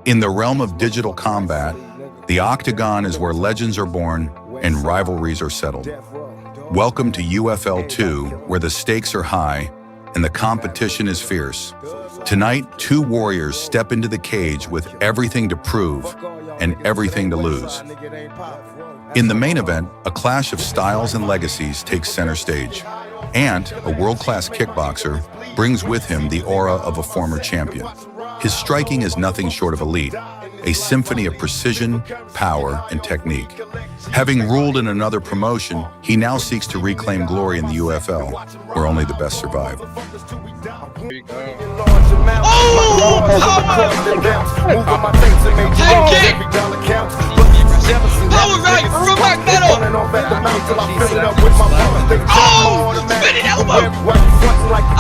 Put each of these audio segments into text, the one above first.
In the realm of digital combat, the Octagon is where legends are born and rivalries are settled. Welcome to UFL 2, where the stakes are high and the competition is fierce. Tonight, two warriors step into the cage with everything to prove and everything to lose. In the main event, a clash of styles and legacies takes center stage. Ant, a world-class kickboxer, brings with him the aura of a former champion. His striking is nothing short of elite, a symphony of precision, power, and technique. Having ruled in another promotion, he now seeks to reclaim glory in the UFL, where only the best survive. Power right from Magneto! Oh! Spinning elbow!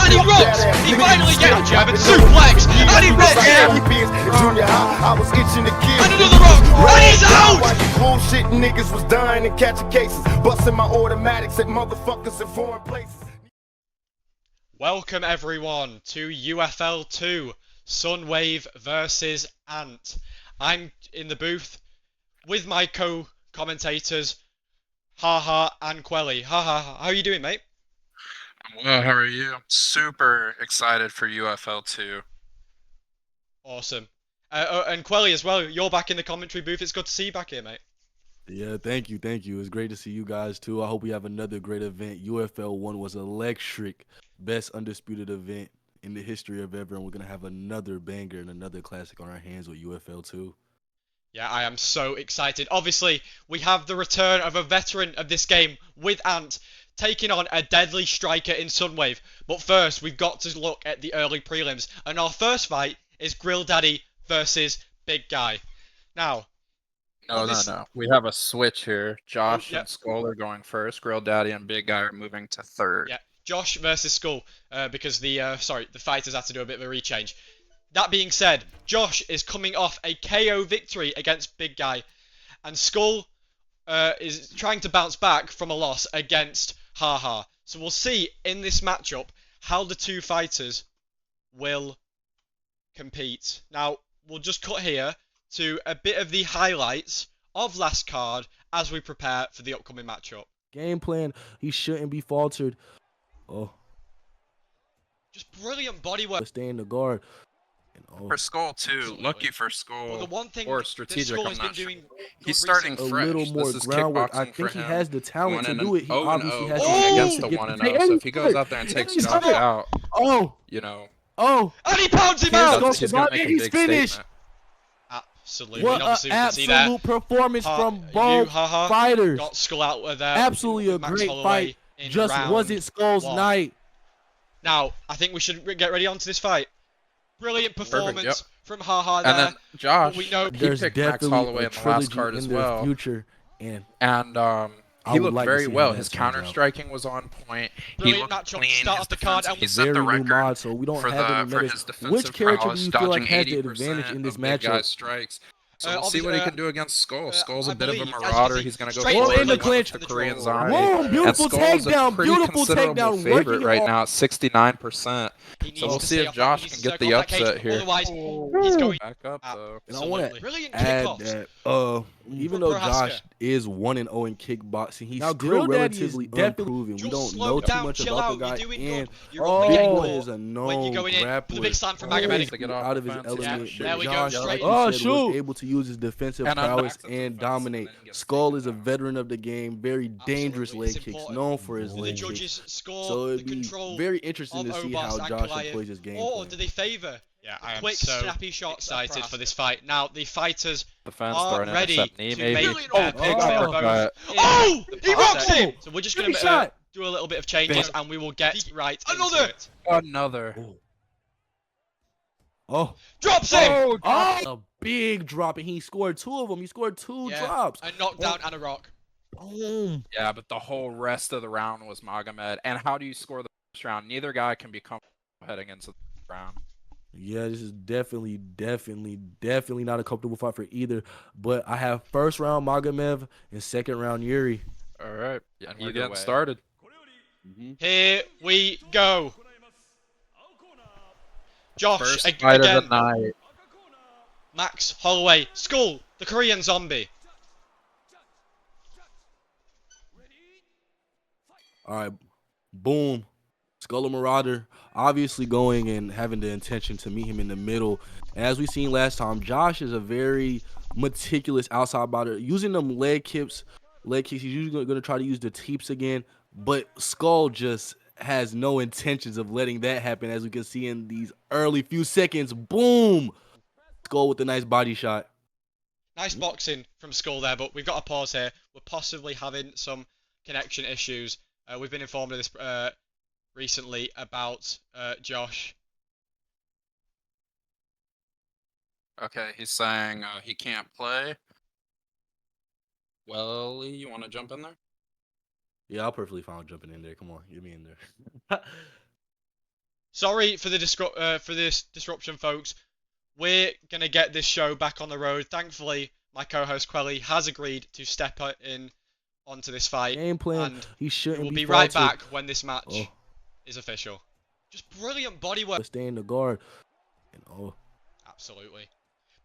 And he rocks! He finally gets a jab and suplex! And he rocks him! And another rock! And he's out! Bullshit niggas was dying and catching cases, busting my automatics at motherfuckers in foreign places. Welcome everyone to UFL 2, Sunwave versus Ant. I'm in the booth with my co-commentators, Haha and Quelly. Haha, how are you doing, mate? I'm well, how are you? I'm super excited for UFL 2. Awesome. And Quelly as well, you're back in the commentary booth. It's good to see you back here, mate. Yeah, thank you. It's great to see you guys too. I hope we have another great event. UFL 1 was electric, best undisputed event in the history of ever, and we're gonna have another banger and another classic on our hands with UFL 2. Yeah, I am so excited. Obviously, we have the return of a veteran of this game with Ant, taking on a deadly striker in Sunwave. But first, we've got to look at the early prelims. And our first fight is Grill Daddy versus Big Guy. Now... No. We have a switch here. Josh yeah. and Skull are going first. Grill Daddy and Big Guy are moving to third. Yeah, Josh versus Skull, because the fighters had to do a bit of a rechange. That being said, Josh is coming off a KO victory against Big Guy, and Skull is trying to bounce back from a loss against Haha. So we'll see in this matchup how the two fighters will compete. Now, we'll just cut here to a bit of the highlights of last card as we prepare for the upcoming matchup. Game plan, he shouldn't be faltered. Oh, just brilliant body work. Stay in the guard. For Skull too, lucky for Skull. Well, the one thing or strategic, I'm not sure. He's starting a fresh. little more this is groundwork. I kickboxing think for he him. has the talent to do it. He obviously has against to the 1-0. So if he goes out there and takes Josh out, you know. Oh, and he pounds him out. He's gonna make a big statement. Absolutely. What an absolute performance from both fighters. Got Skull out of there. Absolutely a great fight. Just wasn't Skull's night. Now, I think we should get ready onto this fight. Brilliant performance from Haha there. And then Josh, we know he picked Max Holloway in the last card as well. Future, and he looked very well. His counter striking was on point. He looked clean. Start off the card. He set the record so we don't for have his defensive Which character do you feel like has the 80% advantage in this of Big matchup? Guy's strikes. So we'll see what he can do against Skull. Skull's a bit of a believe, marauder. He's going to go in the forward clinch. with the Korean zombie. Whoa, beautiful and Skull's takedown, a pretty beautiful considerable takedown. favorite right now at 69%. So we'll see if Josh can get the upset here. Otherwise, he's going back up though. And I want to brilliant add kickoffs. that even though Josh is 1-0 in kickboxing, he's still relatively unproven. We don't know too much about the guy. And is a known grappler out of his element. Josh, like you said, was able to use his defensive prowess and dominate. Skull is a veteran of the game, very dangerous leg kicks, known for his leg kicks. So it'd be very interesting to see how Josh employs his game. Or do they favour quick, snappy shots? Excited for this fight. Now the fighters are ready to make their picks. Oh! He rocks him! So we're just going to do a little bit of changes and we will get right into it. Another. Oh. Drops him! A big drop, and he scored two of them. He scored two drops. A knockdown and a rock. Boom. Yeah, but the whole rest of the round was Magomed. And how do you score the first round? Neither guy can be comfortable heading into the round. Yeah, this is definitely not a comfortable fight for either. But I have first round Magomed and second round Yuri. All right, yeah, and we're getting started. Here we go. Josh, First again. fight of the night. Max Holloway. Skull, the Korean zombie. All right, boom. Skull Marauder obviously going and having the intention to meet him in the middle. And as we seen last time, Josh is a very meticulous outside botter. Using them leg kicks, he's usually going to try to use the teeps again. But Skull just has no intentions of letting that happen, as we can see in these early few seconds. Boom! Skull with a nice body shot. Nice boxing from Skull there, but we've got to pause here. We're possibly having some connection issues. We've been informed of this recently about Josh. Okay, he's saying he can't play. Well, you want to jump in there? Yeah, I'll perfectly fine jumping in there. Come on, get me in there. Sorry for the this disruption, folks. We're gonna get this show back on the road. Thankfully, my co-host Quelly has agreed to step in onto this fight. Game plan. And he shouldn't. We'll be right back when this match is official. Just brilliant bodywork. Stay in the guard. And absolutely.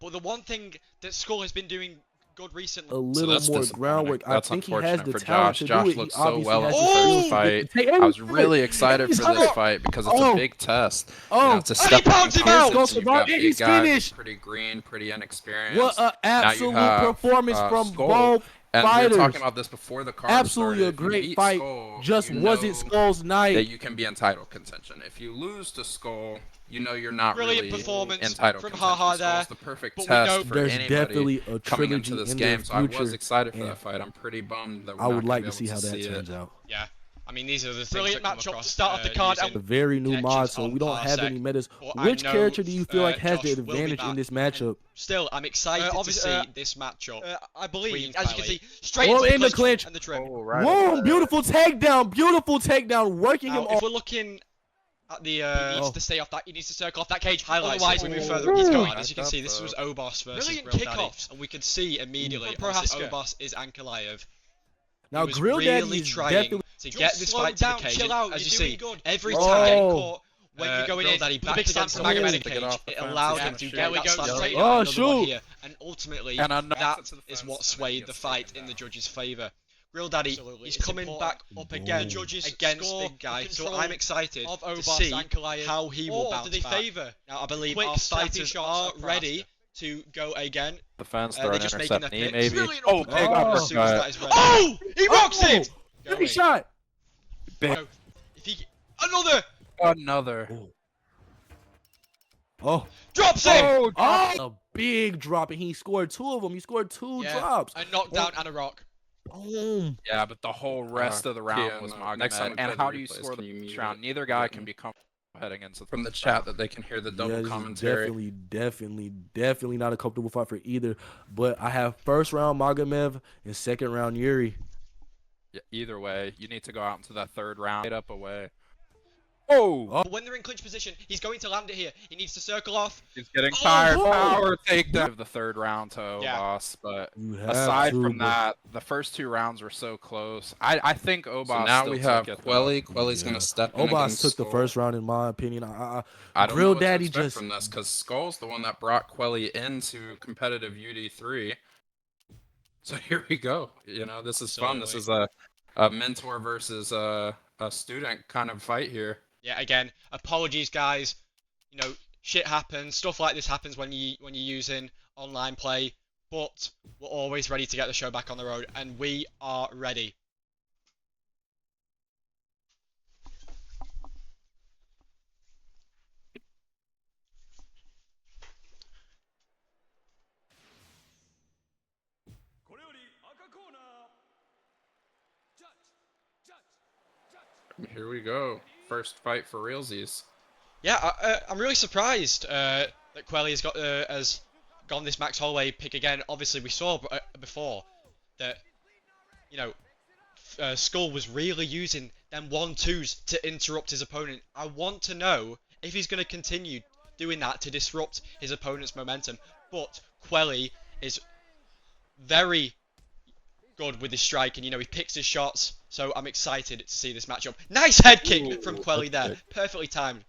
But the one thing that Skull has been doing good recently, a little more groundwork. That's I think he has the for talent Josh. to Josh do it. looks He so well at the first fight. I was really excited for this fight because it's a big test. You know, it's a step pounds him out. He's finished. Pretty green, pretty inexperienced. What an absolute performance from both and fighters. We were talking about this before the card Absolutely started. a great fight. Skull, just wasn't Skull's night. That you can be in title contention. If you lose to Skull, you know you're not brilliant really performance in title from contention. Haha there. Skull's the perfect but test for there's anybody definitely a coming trilogy into this in game. their So I was future, excited for that fight. I'm pretty bummed that we're I would not like to to see how that see turns out. Yeah. I mean, these are the things brilliant that matchup to start off the card. A very new mod, so we don't have any metas. Which character do you feel like has the advantage in this matchup? Still, I'm excited to see this matchup. I believe, as you can see, straight in the clinch and the trip. Whoa, beautiful takedown, working him off. If we're looking at the, he needs to stay off that. He needs to circle off that cage. Otherwise, we move further up his guard. As you can see, this was Obos versus Brilliant kickoffs, and we could see immediately Obos is Ankalaev. Now, Grill Daddy is definitely to get this fight to the cage. As you see, every time when you're going in, the big slam from Magomed cage, it allowed him to get that slam straight oh, shoot! Here, and ultimately, that is what swayed the fight in the judges' favour. Grill Daddy is coming back up again against Big Guy, so I'm excited to see how he will bounce back. Now, I believe our fighters are ready to go again. The fans they're just making their picks. maybe. Oh, big uppercut. Oh, he rocks it! Big shot! Big. If he another. Oh, drops him! Oh, a big drop, and he scored two of them. He scored two drops. A knockdown and a rock. Boom. Yeah, but the whole rest of the round was Magomed. And how do you score the round? Neither guy can be comfortable heading into from the chat that they can hear the double commentary. Definitely not a comfortable fight for either. But I have first round Magomed and second round Yuri. Yeah, either way, you need to go out into that third round. Up away. Oh! When they're in clinch position, he's going to land it here. He needs to circle off. He's getting tired. Power takedown of the third round to Obos, but aside from that, the first two rounds were so close. I think Obos. So now we have Quelly. Quelly's gonna step in. Obos took the first round, in my opinion. I don't know what to expect from this because Skull's the one that brought Quelly into competitive UD3. So here we go. You know, this is fun. This is a mentor versus a student kind of fight here. Yeah, again, apologies, guys. You know, shit happens. Stuff like this happens when you're using online play. But we're always ready to get the show back on the road, and we are ready. Here we go. First fight for realsies. Yeah, I'm really surprised that Quelly has gone this Max Holloway pick again. Obviously, we saw before that, you know, Skull was really using them 1-2s to interrupt his opponent. I want to know if he's going to continue doing that to disrupt his opponent's momentum. But Quelly is very good with his strike, and you know, he picks his shots. So I'm excited to see this matchup. Nice head kick from Quelly there, perfectly timed.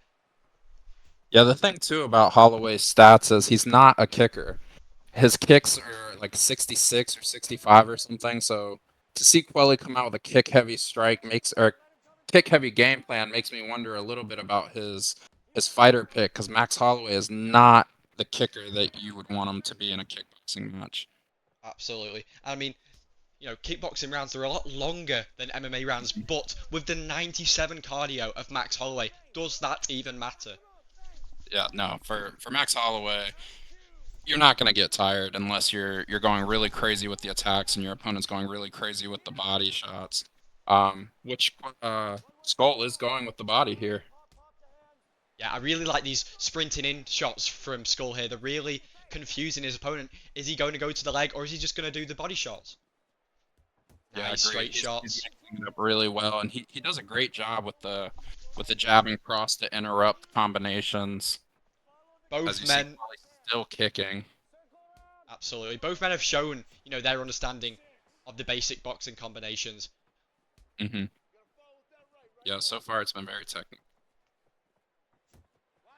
Yeah, the thing too about Holloway's stats is he's not a kicker. His kicks are like 66 or 65 or something. So to see Quelly come out with a kick-heavy strike or kick-heavy game plan makes me wonder a little bit about his fighter pick, because Max Holloway is not the kicker that you would want him to be in a kickboxing match. Absolutely. I mean, kickboxing rounds are a lot longer than MMA rounds, but with the 97 cardio of Max Holloway, does that even matter? Yeah, no. For Max Holloway, you're not going to get tired unless you're going really crazy with the attacks and your opponent's going really crazy with the body shots. Which Skull is going with the body here. Yeah, I really like these sprinting in shots from Skull here. They're really confusing his opponent. Is he going to go to the leg, or is he just going to do the body shots? Yeah, nice straight shots. He's mixing it up really well, and he does a great job with the jab and cross to interrupt combinations. Both men still kicking. Absolutely. Both men have shown, their understanding of the basic boxing combinations. Yeah, so far it's been very technical.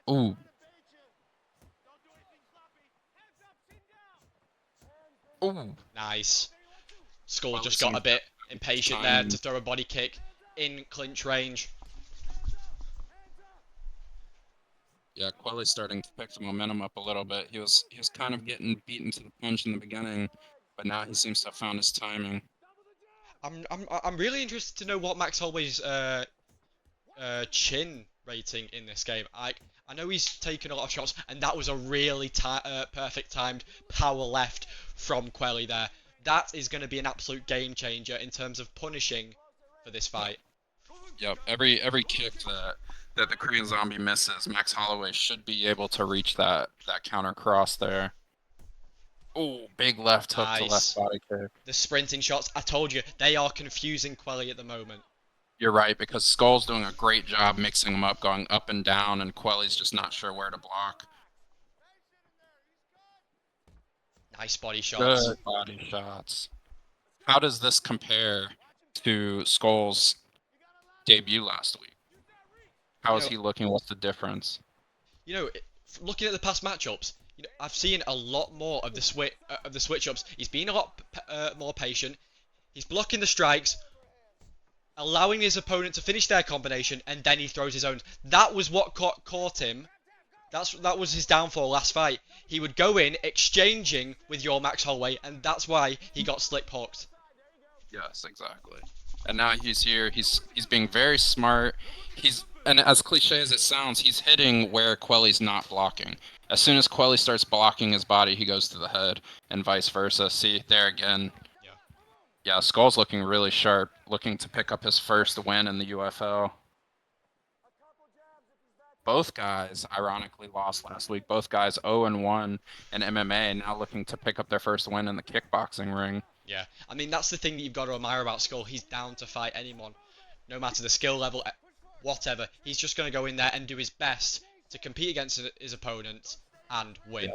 Ooh. Ooh. Nice. Skull just got a bit impatient there to throw a body kick in clinch range. Yeah, Quelly's starting to pick the momentum up a little bit. He was kind of getting beaten to the punch in the beginning, but now he seems to have found his timing. I'm really interested to know what Max Holloway's chin rating in this game. I know he's taken a lot of shots, and that was a really perfect timed power left from Quelly there. That is going to be an absolute game changer in terms of punishing for this fight. Yep, every kick that the Korean Zombie misses, Max Holloway should be able to reach that counter cross there. Oh, big left hook to left body kick. The sprinting shots, I told you, they are confusing Quelly at the moment. You're right, because Skull's doing a great job mixing them up, going up and down, and Quelly's just not sure where to block. Nice body shots. Good body shots. How does this compare to Skull's debut last week? How is he looking? What's the difference? Looking at the past matchups, I've seen a lot more of the switch ups. He's been a lot more patient. He's blocking the strikes, allowing his opponent to finish their combination, and then he throws his own. That was what caught him. That was his downfall last fight. He would go in exchanging with your Max Holloway, and that's why he got slip hooked. Yes, exactly. And now he's here. He's being very smart. And as cliche as it sounds, he's hitting where Quelly's not blocking. As soon as Quelly starts blocking his body, he goes to the head, and vice versa. See, there again. Yeah, Skull's looking really sharp, looking to pick up his first win in the UFL. Both guys, ironically, lost last week. Both guys 0-1 in MMA, now looking to pick up their first win in the kickboxing ring. Yeah, I mean, that's the thing that you've got to admire about Skull. He's down to fight anyone, no matter the skill level, whatever. He's just going to go in there and do his best to compete against his opponent and win.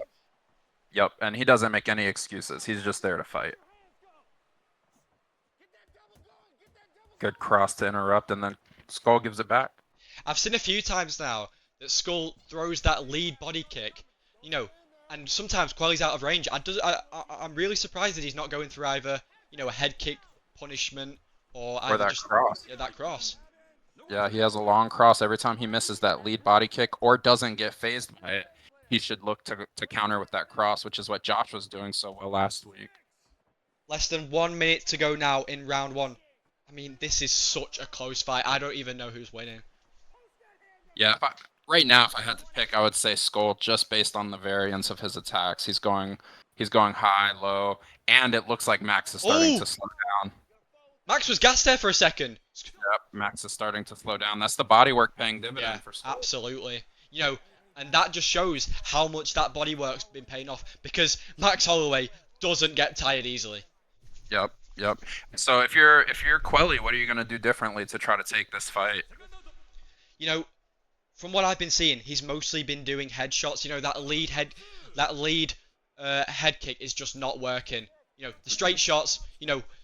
Yep, and he doesn't make any excuses. He's just there to fight. Good cross to interrupt, and then Skull gives it back. I've seen a few times now that Skull throws that lead body kick, and sometimes Quelly's out of range. I'm really surprised that he's not going through either, a head kick punishment or that cross. Yeah, that cross. Yeah, he has a long cross every time he misses that lead body kick or doesn't get phased by it. He should look to counter with that cross, which is what Josh was doing so well last week. Less than 1 minute to go now in round one. I mean, this is such a close fight. I don't even know who's winning. Yeah, right now, if I had to pick, I would say Skull, just based on the variance of his attacks. He's going high, low, and it looks like Max is starting to slow down. Max was gassed there for a second. Yep, Max is starting to slow down. That's the body work paying dividend for Skull. Absolutely. And that just shows how much that body work's been paying off, because Max Holloway doesn't get tired easily. Yep. So if you're Quelly, what are you going to do differently to try to take this fight? From what I've been seeing, he's mostly been doing headshots. That lead head kick is just not working. The straight shots,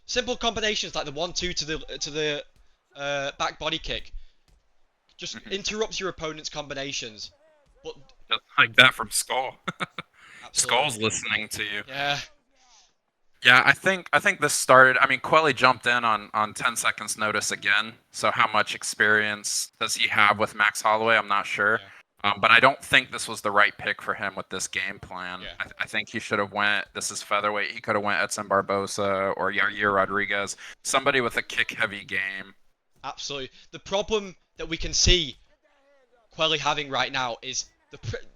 simple combinations like the 1-2 to the back body kick just interrupts your opponent's combinations. But just like that from Skull. absolutely. Skull's listening to you. Yeah. Yeah, I think this started. I mean, Quelly jumped in on 10 seconds notice again. So how much experience does he have with Max Holloway? I'm not sure. Yeah. But I don't think this was the right pick for him with this game plan. Yeah. I think he should have went. This is featherweight. He could have went Edson Barbosa or Yair Rodriguez, somebody with a kick-heavy game. Absolutely. The problem that we can see Quelly having right now is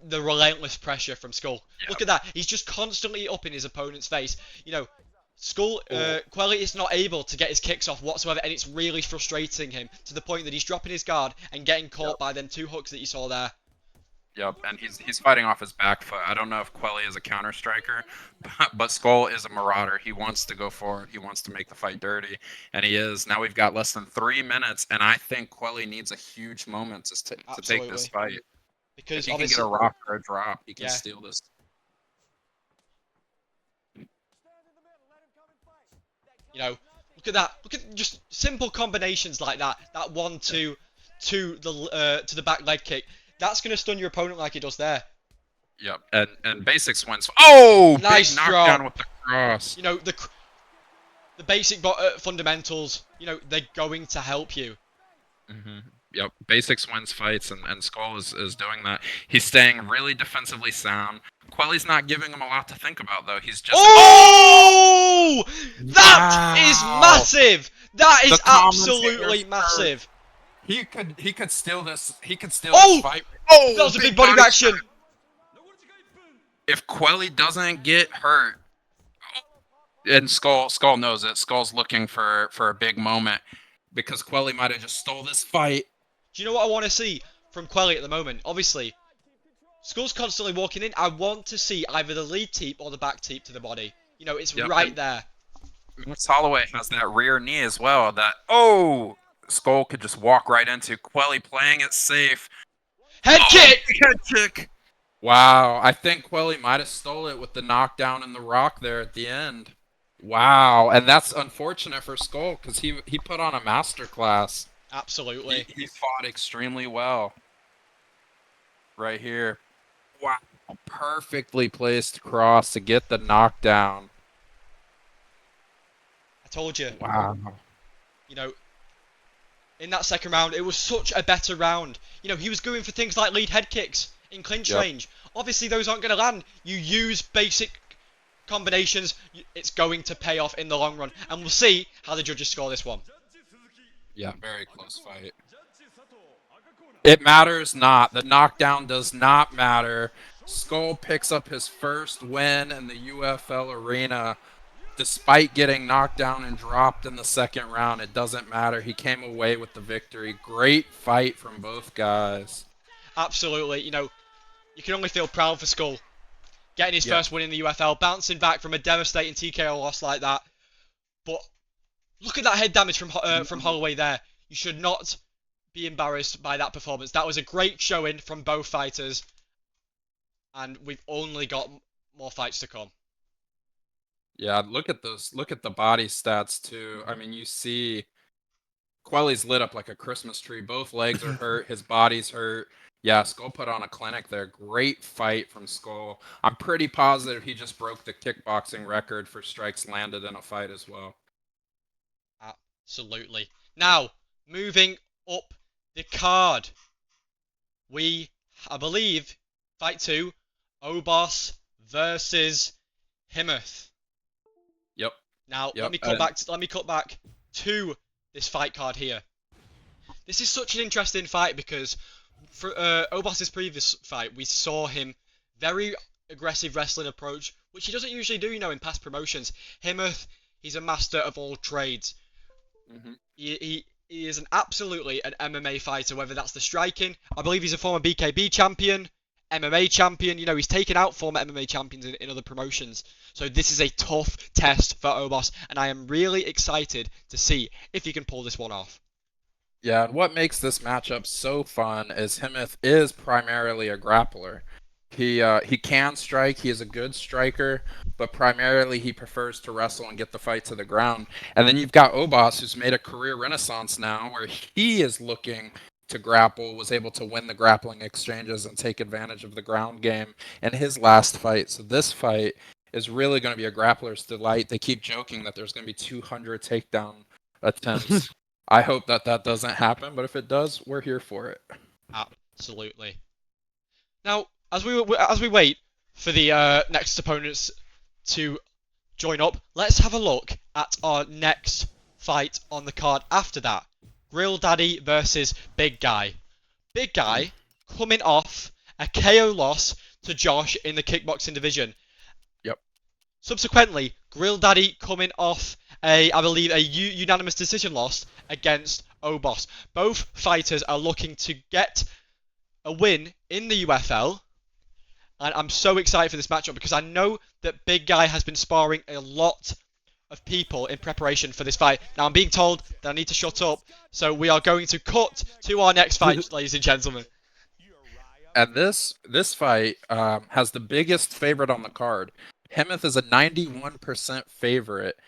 the relentless pressure from Skull. Yep. Look at that. He's just constantly up in his opponent's face. You know, Skull, Quelly is not able to get his kicks off whatsoever, and it's really frustrating him to the point that he's dropping his guard and getting caught by them 2 hooks that you saw there. Yep, and he's fighting off his back foot. I don't know if Quelly is a counter striker, but Skull is a marauder. He wants to go forward. He wants to make the fight dirty, and he is. Now we've got less than 3 minutes, and I think Quelly needs a huge moment to take this fight. Because if he can get a rock or a drop, he can yeah. steal this. You know, look at that. Look at just simple combinations like that. That 1-2 to the back leg kick. That's going to stun your opponent like it does there. Yep, and basics wins. Oh, nice big knockdown with the cross. You know, the basic fundamentals, you know, they're going to help you. Mm-hmm. Yep, basics wins fights, and Skull is doing that. He's staying really defensively sound. Quelly's not giving him a lot to think about, though. He's just... Oh! That is massive! That is absolutely massive. He could steal this. He could steal this fight. Oh! That was a big body action. If Quelly doesn't get hurt, and Skull knows it. Skull's looking for a big moment because Quelly might have just stole this fight. Do you know what I want to see from Quelly at the moment? Obviously, Skull's constantly walking in. I want to see either the lead teep or the back teep to the body. You know, it's right there. Max Holloway has that rear knee as well. That Skull could just walk right into. Quelly playing it safe. Head kick! Head kick! Wow, I think Quelly might have stole it with the knockdown and the rock there at the end. Wow, and that's unfortunate for Skull because he put on a masterclass. Absolutely. He fought extremely well. Right here. Wow, perfectly placed cross to get the knockdown. I told you. Wow. You know, in that second round, it was such a better round. You know, he was going for things like lead head kicks in clinch range. Obviously, those aren't going to land. You use basic combinations, it's going to pay off in the long run. And we'll see how the judges score this one. Yeah, very close fight. It matters not. The knockdown does not matter. Skull picks up his first win in the UFL arena. Despite getting knocked down and dropped in the second round, it doesn't matter. He came away with the victory. Great fight from both guys. Absolutely. You know, you can only feel proud for Skull. Getting his first win in the UFL, bouncing back from a devastating TKO loss like that. But look at that head damage from Holloway there. You should not be embarrassed by that performance. That was a great showing from both fighters. And we've only got more fights to come. Yeah, look at those. Look at the body stats too. I mean, you see Quelly's lit up like a Christmas tree. Both legs are hurt. His body's hurt. Yeah, Skull put on a clinic there. Great fight from Skull. I'm pretty positive he just broke the kickboxing record for strikes landed in a fight as well. Absolutely. Now, moving up the card. I believe, fight 2, Obos versus Himmoth. Yep. Now, let me cut back to this fight card here. This is such an interesting fight because for Obos's previous fight, we saw him very aggressive wrestling approach, which he doesn't usually do, you know, in past promotions. Himmoth, he's a master of all trades. Mm-hmm. He is absolutely an MMA fighter, whether that's the striking. I believe he's a former BKB champion, MMA champion. You know, he's taken out former MMA champions in other promotions. So this is a tough test for Obos, and I am really excited to see if he can pull this one off. Yeah, and what makes this matchup so fun is Himmoth is primarily a grappler. He can strike, he is a good striker, but primarily he prefers to wrestle and get the fight to the ground. And then you've got Obos, who's made a career renaissance now, where he is looking to grapple, was able to win the grappling exchanges and take advantage of the ground game in his last fight. So this fight is really going to be a grappler's delight. They keep joking that there's going to be 200 takedown attempts. I hope that doesn't happen, but if it does, we're here for it. Absolutely. Now, as we wait for the next opponents to join up, let's have a look at our next fight on the card after that. Grill Daddy versus Big Guy. Big Guy coming off a KO loss to Josh in the kickboxing division. Yep. Subsequently, Grill Daddy coming off I believe a unanimous decision loss against Obos. Both fighters are looking to get a win in the UFL. And I'm so excited for this matchup because I know that Big Guy has been sparring a lot of people in preparation for this fight. Now I'm being told that I need to shut up, so we are going to cut to our next fight, ladies and gentlemen. And this fight has the biggest favorite on the card. Hemeth is a 91% favorite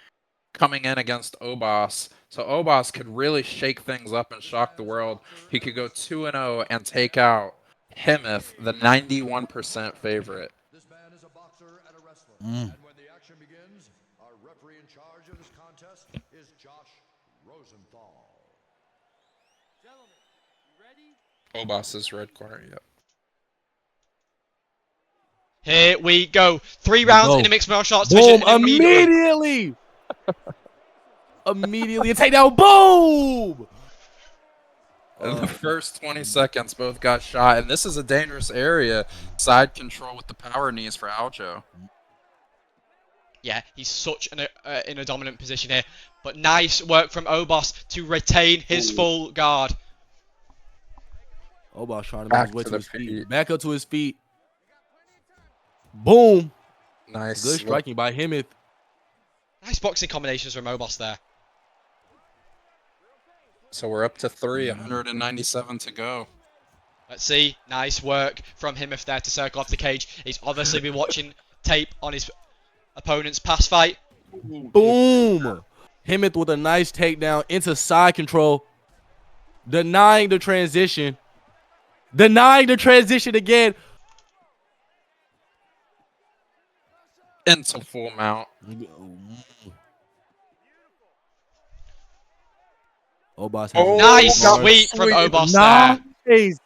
coming in against Obos. So Obos could really shake things up and shock the world. He could go 2-0 and take out Hemeth, the 91% favorite. This man is a boxer and a wrestler. And when the action begins, our referee in charge of this contest is Josh Rosenthal. Gentlemen, you ready? Obos's red corner, yep. Here we go. 3 rounds in a mixed martial arts Boom, division. Immediately! Immediately a takedown. Boom! In the first 20 seconds, both got shot, and this is a dangerous area. Side control with the power knees for Aljo. Yeah, he's such in a dominant position here. But nice work from Obos to retain his full guard. Obos trying to make his way to his feet. Back up to his feet. Boom. Nice. Good striking by Hemeth. Nice boxing combinations from Obos there. So we're up to 3, 197 to go. Let's see. Nice work from Hemeth there to circle off the cage. He's obviously been watching tape on his opponent's past fight. Boom. Hemeth with a nice takedown into side control. Denying the transition. Denying the transition again. Into full mount. Obos has nice sweep from Obos there. Nice.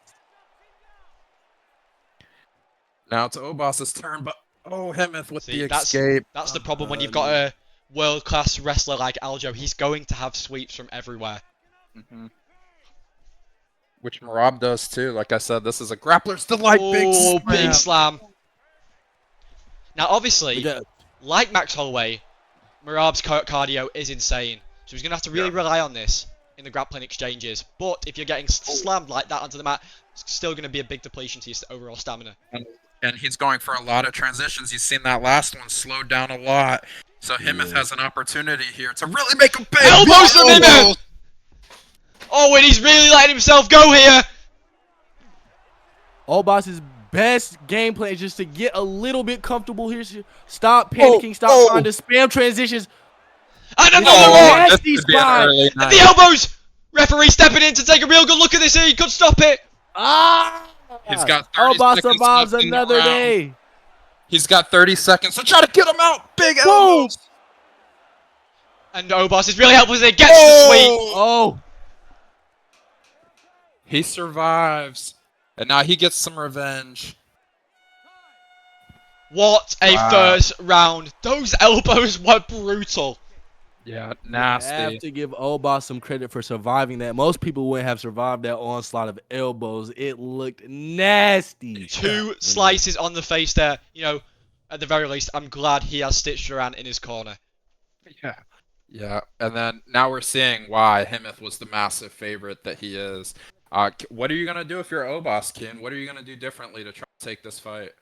Now it's Obos's turn, but Hemeth with the that's, escape. That's the problem when you've got a world-class wrestler like Aljo. He's going to have sweeps from everywhere. Which Marab does too. Like I said, this is a grappler's delight. Big slam. Now, obviously, like Max Holloway, Marab's cardio is insane. So he's going to have to really rely on this in the grappling exchanges. But if you're getting slammed like that onto the mat, it's still going to be a big depletion to your overall stamina. And he's going for a lot of transitions. You've seen that last one slowed down a lot. So Hemeth has an opportunity here to really make a big elbows from Hemeth! Oh, and he's really letting himself go here. Obos's best game plan is just to get a little bit comfortable here. Stop panicking. Stop trying to spam transitions. And another one! Nasty spot. And the elbows! Referee stepping in to take a real good look at this here. He could stop it. He's got 30 Obos seconds survives left in the another round. day. He's got 30 seconds to try to get him out. Big elbows. And Obos is really helpful as he gets the sweep. Oh. He survives. And now he gets some revenge. What a first round. Those elbows were brutal. Yeah, nasty. I have to give Obos some credit for surviving that. Most people wouldn't have survived that onslaught of elbows. It looked nasty. 2 slices on the face there. You know, at the very least, I'm glad he has Stitch Duran in his corner. Yeah, and then now we're seeing why Hemeth was the massive favorite that he is. What are you going to do if you're Obos, Ken? What are you going to do differently to try to take this fight?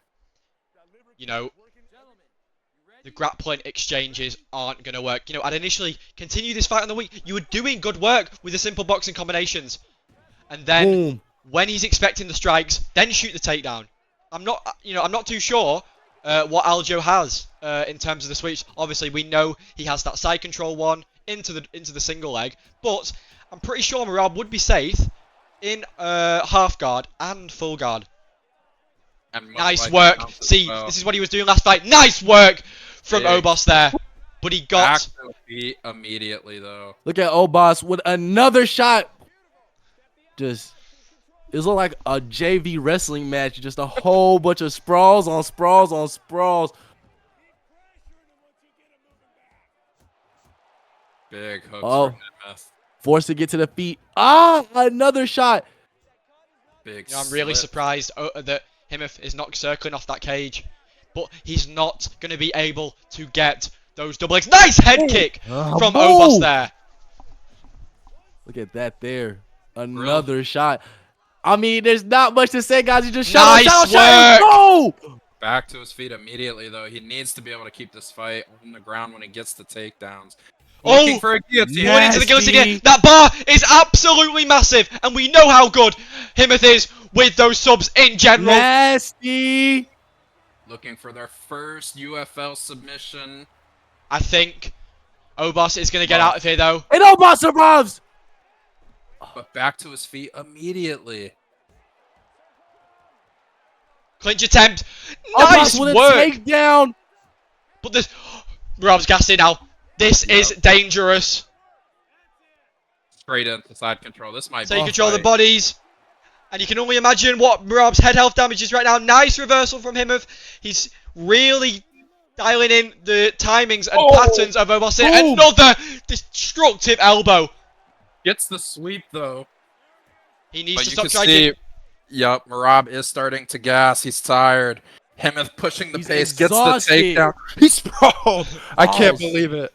You know, the grappling exchanges aren't going to work. You know, I'd initially continue this fight on the week. You were doing good work with the simple boxing combinations. And then, when he's expecting the strikes, then shoot the takedown. I'm not too sure what Aljo has in terms of the sweeps. Obviously, we know he has that side control one into the single leg. But I'm pretty sure Marab would be safe in half guard and full guard. And Nice work. See, well. this is what he was doing last fight. Nice work from Obos there. But he got... Back to the feet immediately, though. Look at Obos with another shot. Just... It was like a JV wrestling match. Just a whole bunch of sprawls on sprawls on sprawls. Big hooks Oh, from Himeth. Forced to get to the feet. Ah, another shot. Big I'm really surprised that Himeth is not circling off that cage. But he's not going to be able to get those double legs. Nice head kick from Obos there. Look at that there. Another shot. I mean, there's not much to say, guys. You just shot nice shot. Go! Back to his feet immediately, though. He needs to be able to keep this fight on the ground when he gets the takedowns. Looking for a guillotine. Going into the guillotine here. That bar is absolutely massive, and we know how good Himeth is with those subs in general. Nasty. Looking for their first UFL submission. I think Obos is going to get out of here, though. And Obos survives. But back to his feet immediately. Clinch attempt. Nice work. Takedown. But this... Rob's gassing now. This is dangerous. Straight into side control. This might be... So you control the bodies. And you can only imagine what Rob's head health damage is right now. Nice reversal from Himeth. He's really dialing in the timings and patterns of Obos here. Another destructive elbow. Gets the sweep, though. He needs to stop striking. Yep, Marab is starting to gas. He's tired. Himeth pushing the pace, exhausted. Gets the takedown. He's sprawled. I can't believe it.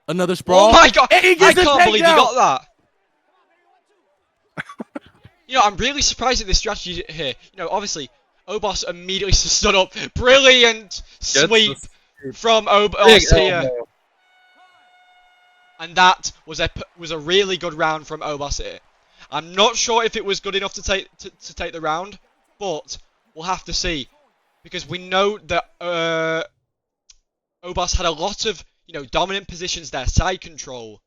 Another sprawl. Oh my god! I can't believe he got that. You know, I'm really surprised at this strategy here. You know, obviously, Obos immediately stood up. Brilliant sweep from Obos here. And that was a really good round from Obos here. I'm not sure if it was good enough to take the round, but we'll have to see, because we know that Obos had a lot of dominant positions there, side control,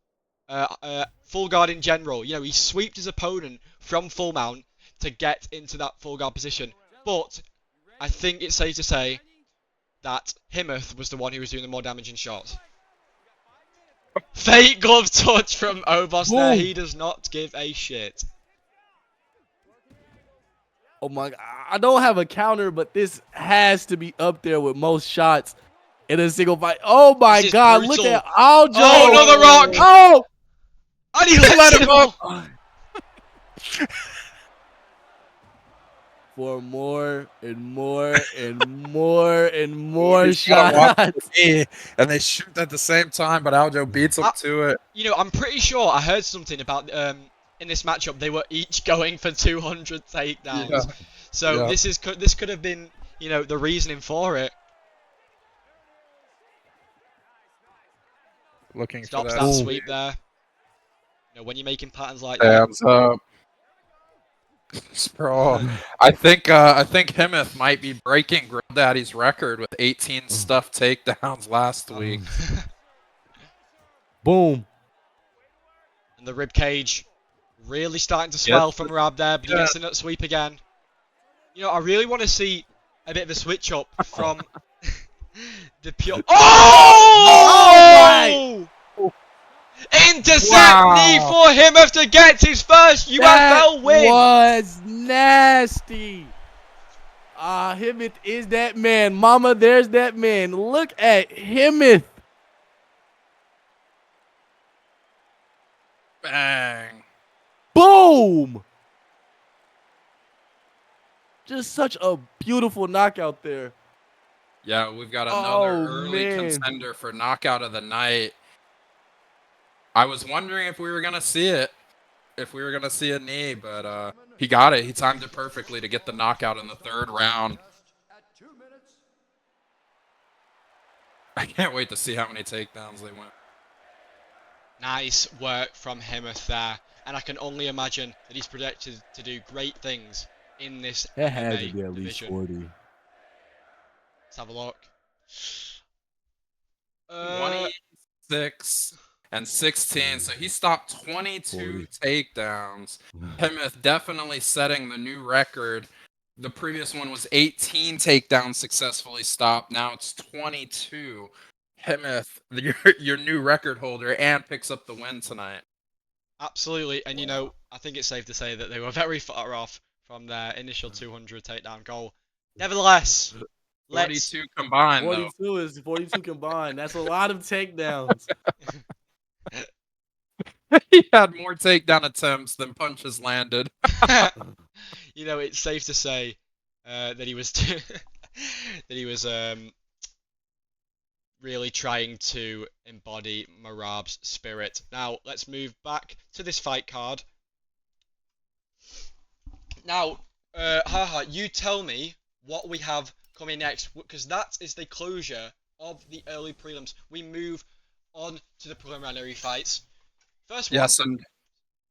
full guard in general. You know, he sweeped his opponent from full mount to get into that full guard position. But I think it's safe to say that Himeth was the one who was doing the more damaging shots. Fake glove touch from Obos there. He does not give a shit. Oh my god. I don't have a counter, but this has to be up there with most shots in a single fight. Oh my god. Brutal. Look at Aljo. Oh, another rock. Oh! And he let him up. For more and more and more and more shots. And they shoot at the same time, but Aljo beats him to it. You know, I'm pretty sure I heard something about in this matchup they were each going for 200 takedowns. Yeah. So this could have been, the reasoning for it. Looking Stops for that sweep there. When you're making patterns like that. Hands up. Sprawl. I think Himeth might be breaking Grill Daddy's record with 18 stuffed takedowns last week. Boom. And the rib cage really starting to swell from Rab there, but he gets the nut sweep again. I really want to see a bit of a switch up from the pure. Oh! Intercept knee for Himeth to get his first UFL win. That was nasty. Himeth is that man. Mama, there's that man. Look at Himeth. Bang. Boom. Just such a beautiful knockout there. Yeah, we've got another early contender for knockout of the night. I was wondering if we were going to see it, if we were going to see a knee, but he got it. He timed it perfectly to get the knockout in the third round. I can't wait to see how many takedowns they went. Nice work from Himeth there, and I can only imagine that he's projected to do great things in this That had to be at division. least 40. Let's have a look. 26 and 16. So he stopped 22 takedowns. Himeth definitely setting the new record. The previous one was 18 takedowns successfully stopped. Now it's 22. Himeth, your new record holder, and picks up the win tonight. Absolutely, and you know, I think it's safe to say that they were very far off from their initial 200 takedown goal. Nevertheless, 42 combined, 42 is 42 combined. That's a lot of takedowns. He had more takedown attempts than punches landed. You know, it's safe to say that he was really trying to embody Marab's spirit. Now, let's move back to this fight card. Now, Haha, you tell me what we have coming next, because that is the closure of the early prelims. We move on to the preliminary fights. First one. Yeah,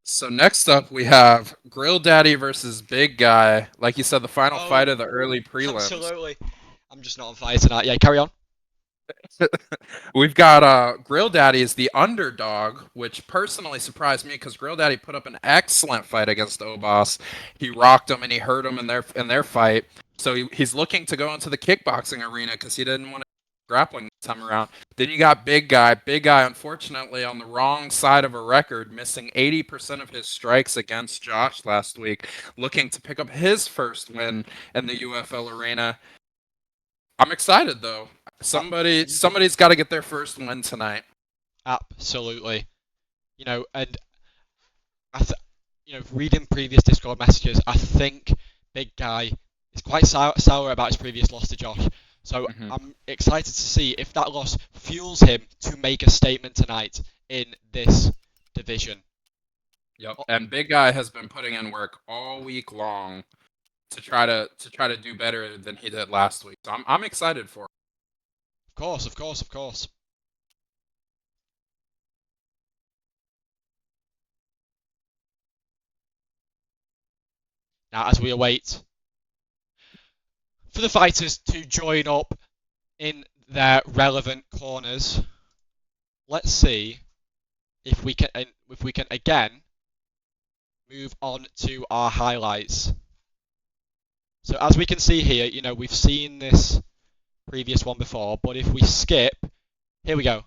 so next up we have Grill Daddy versus Big Guy. Like you said, the final fight of the early prelims. Absolutely. I'm just not on fire tonight. Yeah, carry on. We've got Grill Daddy is the underdog, which personally surprised me because Grill Daddy put up an excellent fight against Obas. He rocked him and he hurt him in their fight. So he's looking to go into the kickboxing arena because he didn't want to grappling this time around. Then you got Big Guy. Big Guy, unfortunately, on the wrong side of a record, missing 80% of his strikes against Josh last week, looking to pick up his first win in the UFL arena. I'm excited though. Somebody's got to get their first win tonight. Absolutely. You know, and reading previous Discord messages, I think Big Guy is quite sour about his previous loss to Josh. So I'm excited to see if that loss fuels him to make a statement tonight in this division. Yep. And Big Guy has been putting in work all week long to try to do better than he did last week. So I'm excited for him. Of course. Now, as we await for the fighters to join up in their relevant corners, let's see if we can again move on to our highlights. So as we can see here, you know, we've seen this previous one before, but if we skip, here we go.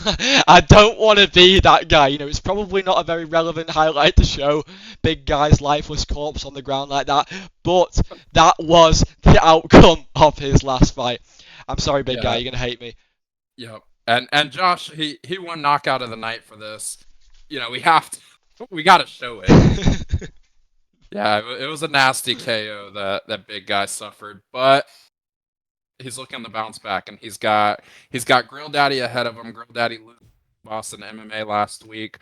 I don't want to be that guy. You know, it's probably not a very relevant highlight to show Big Guy's lifeless corpse on the ground like that, but that was the outcome of his last fight. I'm sorry, Big Guy, you're going to hate me. Yep. And Josh, he won knockout of the night for this. You know, we got to show it. Yeah, it was a nasty KO that Big Guy suffered, but he's looking to bounce back, and he's got Grill Daddy ahead of him. Grill Daddy lost Boston MMA last week.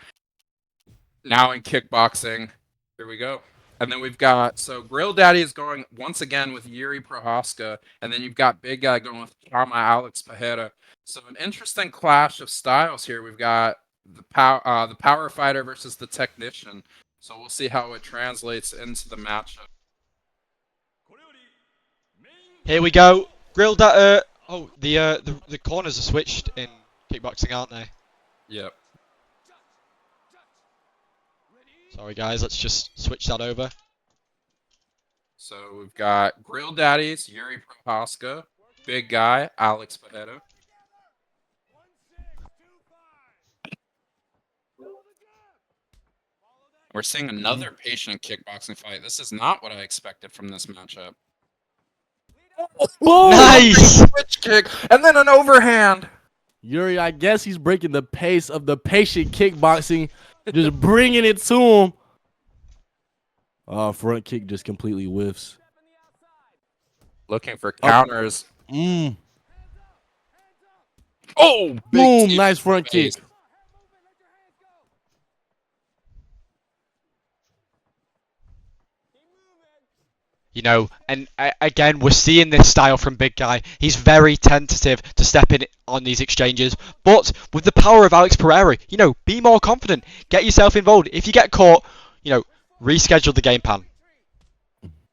Now in kickboxing, here we go. And then we've got Grill Daddy is going once again with Yuri Prohaska, and then you've got Big Guy going with Chama Alex Pajeda. So an interesting clash of styles here. We've got the power fighter versus the technician. So we'll see how it translates into the matchup. Here we go. Grill Daddy. Oh, the corners are switched in kickboxing, aren't they? Yep. Sorry guys, let's just switch that over. So we've got Grill Daddies, Yuri Prohaska, Big Guy, Alex Pajeda. We're seeing another patient kickboxing fight. This is not what I expected from this matchup. Oh, nice! Switch kick, and then an overhand. Yuri, I guess he's breaking the pace of the patient kickboxing, just bringing it to him. Front kick just completely whiffs. Looking for counters. Oh, boom! Nice front kick. You know, and again, we're seeing this style from Big Guy. He's very tentative to step in on these exchanges. But with the power of Alex Pereira, you know, be more confident. Get yourself involved. If you get caught, you know, reschedule the game plan.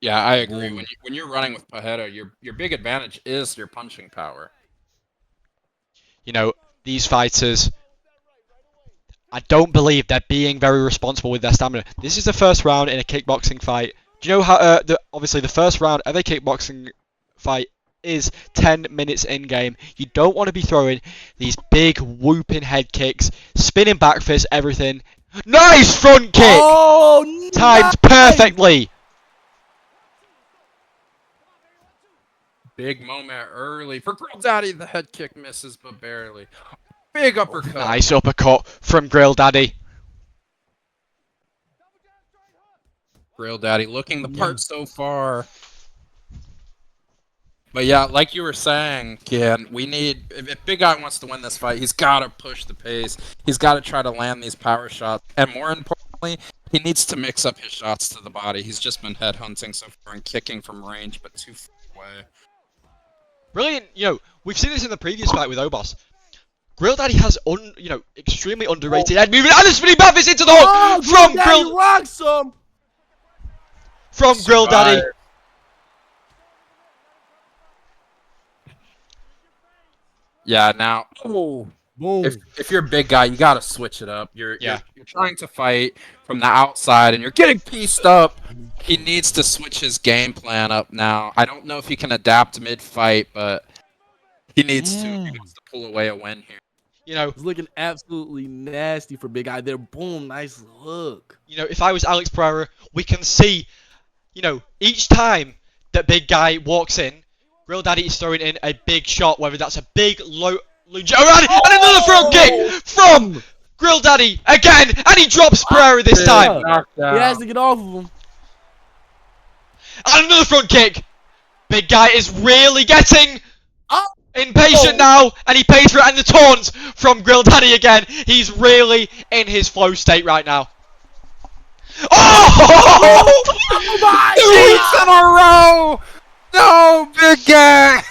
Yeah, I agree. When you're running with Pajeda, your big advantage is your punching power. You know, these fighters, I don't believe they're being very responsible with their stamina. This is the first round in a kickboxing fight. Do you know how, obviously the first round of a kickboxing fight is 10 minutes in game. You don't want to be throwing these big whooping head kicks, spinning back fist, everything. Nice front kick! Oh, timed perfectly! Big moment early for Grill Daddy. The head kick misses, but barely. Big uppercut. Nice uppercut from Grill Daddy. Grill Daddy looking the part so far. But yeah, like you were saying, Ken, we need, if Big Guy wants to win this fight, he's got to push the pace. He's got to try to land these power shots. And more importantly, he needs to mix up his shots to the body. He's just been headhunting so far and kicking from range, but too far away. Brilliant. You know, we've seen this in the previous fight with Obos. Grill Daddy has, extremely underrated head movement. And a spinning back fist into the hook from Grill. Rocks him. From Grill Daddy. Yeah, now, if you're a big guy, you gotta switch it up. You're trying to fight from the outside, and you're getting pieced up. He needs to switch his game plan up now. I don't know if he can adapt mid-fight, but he needs to. He wants to pull away a win here. You know, it's looking absolutely nasty for Big Guy there. Boom, nice hook. You know, if I was Alex Pereira, we can see, each time that Big Guy walks in, Grill Daddy is throwing in a big shot, whether that's a big low and another front kick from Grill Daddy again, and he drops Pereira this time. He has to get off of him. And another front kick. Big Guy is really getting impatient now, and he pays for it. And the taunts from Grill Daddy again. He's really in his flow state right now. Oh! My 2 weeks in a row! No, Big Guy!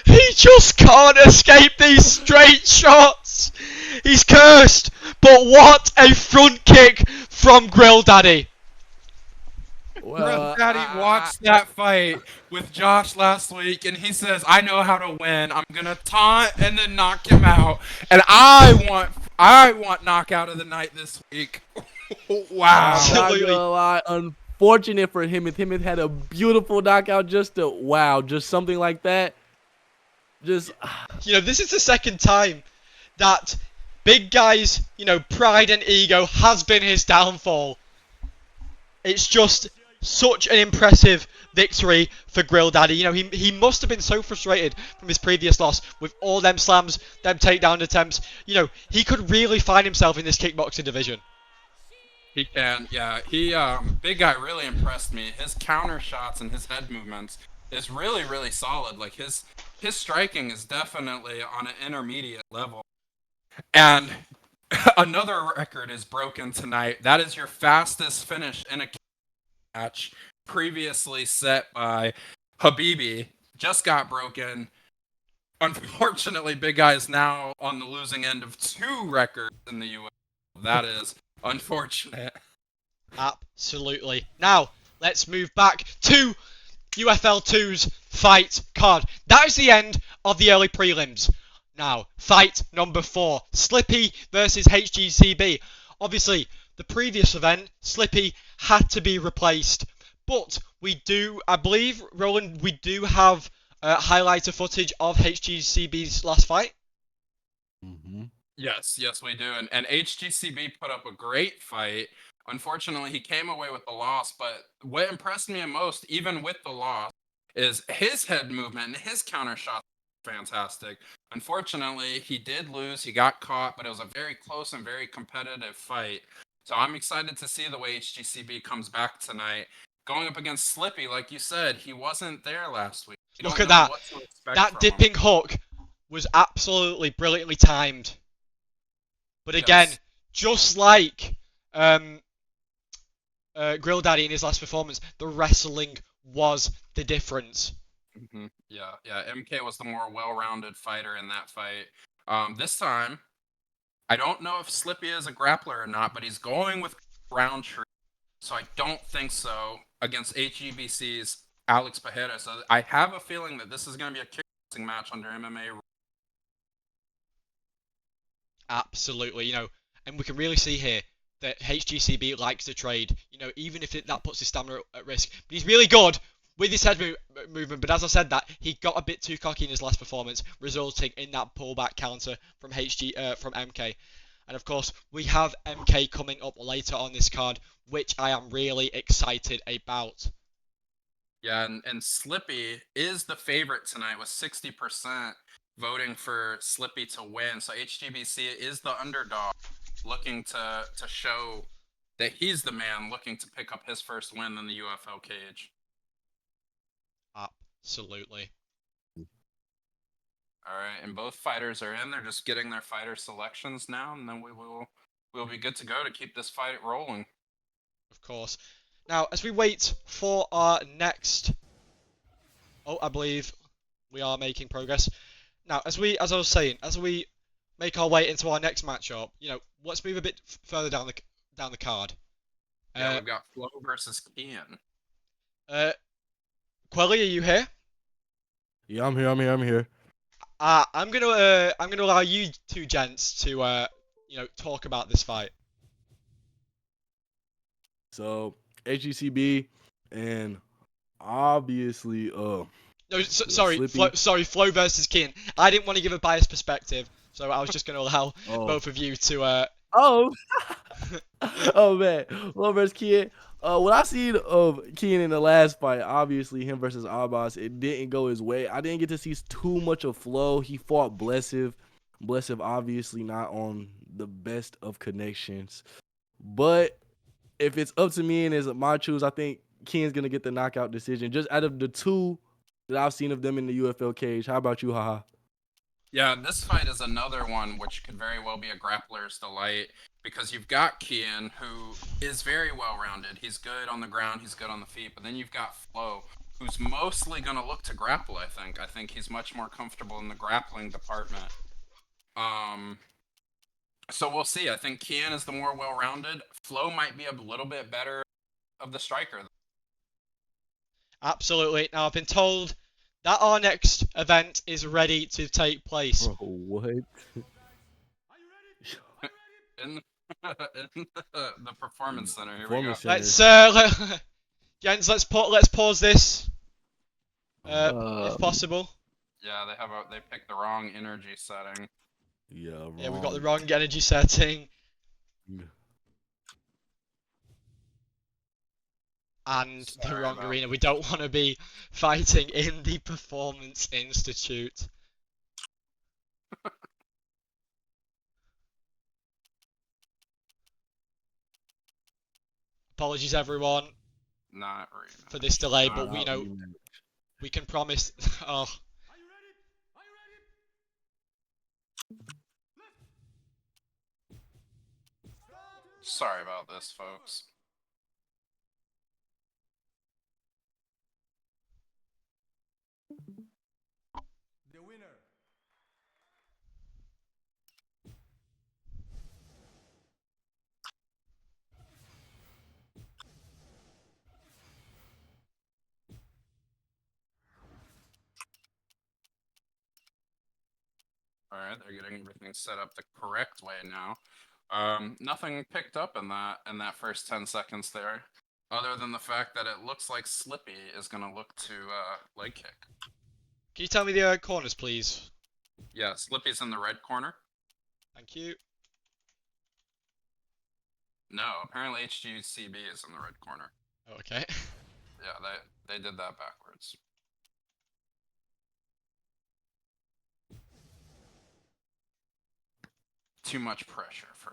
He just can't escape these straight shots. He's cursed. But what a front kick from Grill Daddy. Grill Daddy watched that fight with Josh last week, and he says, I know how to win. I'm going to taunt and then knock him out. And I want knockout of the night this week. Wow. Absolutely. Not gonna lie, unfortunate for him. Him had a beautiful knockout. Just something like that. This is the second time that Big Guy's, pride and ego has been his downfall. It's just such an impressive victory for Grill Daddy. He must have been so frustrated from his previous loss with all them slams, them takedown attempts. He could really find himself in this kickboxing division. He can, yeah. Big Guy really impressed me. His counter shots and his head movements is really, really solid. Like his striking is definitely on an intermediate level. And another record is broken tonight. That is your fastest finish in a match, previously set by Habibi. Just got broken. Unfortunately, Big Guy is now on the losing end of 2 records in the UFL. That is unfortunate. Absolutely. Now, let's move back to UFL 2's fight card. That is the end of the early prelims. Now, fight number 4. Slippy versus HGCB. Obviously, the previous event, Slippy had to be replaced. But I believe, Roland, we do have highlighter footage of HGCB's last fight. Mm-hmm. Yes, we do. And HGCB put up a great fight. Unfortunately, he came away with the loss. But what impressed me most, even with the loss, is his head movement and his counter shot. Fantastic. Unfortunately, he did lose. He got caught, but it was a very close and very competitive fight. So I'm excited to see the way HGCB comes back tonight. Going up against Slippy, like you said, he wasn't there last week. Look at that. That dipping hook was absolutely brilliantly timed. But again, just like Grill Daddy in his last performance, the wrestling was the difference. Mm-hmm. Yeah. MK was the more well-rounded fighter in that fight. This time, I don't know if Slippy is a grappler or not, but he's going with Roundtree. So I don't think so against HEBC's Alex Pajeda. So I have a feeling that this is going to be a kickboxing match under MMA. Absolutely. And we can really see here that HGCB likes to trade, you know, even if that puts his stamina at risk. But he's really good with his head movement, but as I said that, he got a bit too cocky in his last performance, resulting in that pullback counter from from MK. And of course, we have MK coming up later on this card, which I am really excited about. Yeah, and Slippy is the favorite tonight with 60% voting for Slippy to win. So HGBC is the underdog, looking to show that he's the man, looking to pick up his first win in the UFL cage. Absolutely. All right, and both fighters are in. They're just getting their fighter selections now, and then we'll be good to go to keep this fight rolling. Of course. Now, as we wait for our next... Oh, I believe we are making progress. Now, as I was saying, as we make our way into our next matchup, you know, let's move a bit further down the card. Yeah, we've got Flo versus Kian. Quelly, are you here? Yeah, I'm here. I'm gonna allow you two gents to you know, talk about this fight. So HGCB and obviously no, sorry, Flo versus Kian. I didn't want to give a biased perspective, so I was just gonna allow both of you to Oh man, Flo versus Kian. What I seen of Kian in the last fight, obviously him versus Abbas, it didn't go his way. I didn't get to see too much of Flo. He fought Blessive. Blessive obviously not on the best of connections. But if it's up to me and it's my choose, I think Kian's gonna get the knockout decision. Just out of the two that I've seen of them in the UFL cage. How about you, Haha? Yeah, this fight is another one which could very well be a grappler's delight, because you've got Kian, who is very well-rounded. He's good on the ground, he's good on the feet, but then you've got Flo, who's mostly going to look to grapple, I think. I think he's much more comfortable in the grappling department. So we'll see. I think Kian is the more well-rounded. Flo might be a little bit better of the striker. Absolutely. Now, I've been told that our next event is ready to take place. Bro, what? in the performance center. Here we go. Let's gents, let's pause this. If possible. Yeah, they picked the wrong energy setting. Yeah, wrong. Yeah, we've got the wrong energy setting. Yeah. And the wrong arena. We don't want to be fighting in the Performance Institute. Apologies, everyone, Not rematch. for this delay, but we know we can promise. Oh. Sorry about this, folks. The winner. Alright, they're getting everything set up the correct way now. Nothing picked up in that first 10 seconds there, other than the fact that it looks like Slippy is gonna look to leg kick. Can you tell me the corners, please? Yeah, Slippy's in the red corner. Thank you. No, apparently HGCB is in the red corner. Oh, okay. Yeah, they did that backwards. Too much pressure for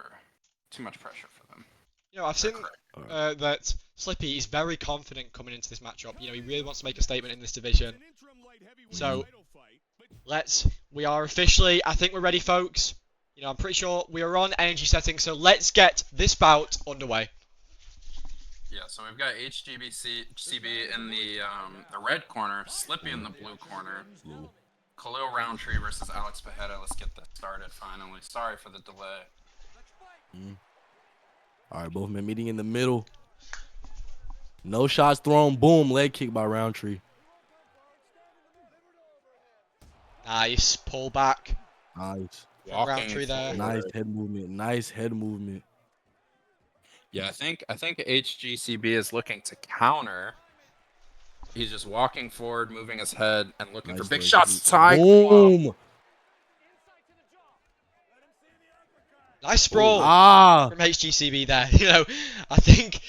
them. You know, I've seen that Slippy is very confident coming into this matchup. You know, he really wants to make a statement in this division. So, we are officially, I think we're ready, folks. You know, I'm pretty sure we are on energy settings, so let's get this bout underway. Yeah, so we've got HGBCB in the red corner, Slippy in the blue corner. Khalil Roundtree versus Alex Pajeda. Let's get this started finally. Sorry for the delay. All right, both men meeting in the middle. No shots thrown. Boom, leg kick by Roundtree. Nice pull back. Nice. from Roundtree there. Nice head movement. Nice head movement. Yeah, I think HGCB is looking to counter. He's just walking forward, moving his head, and looking for big shots. Tie. Boom. Nice sprawl from HGCB there. You know, I think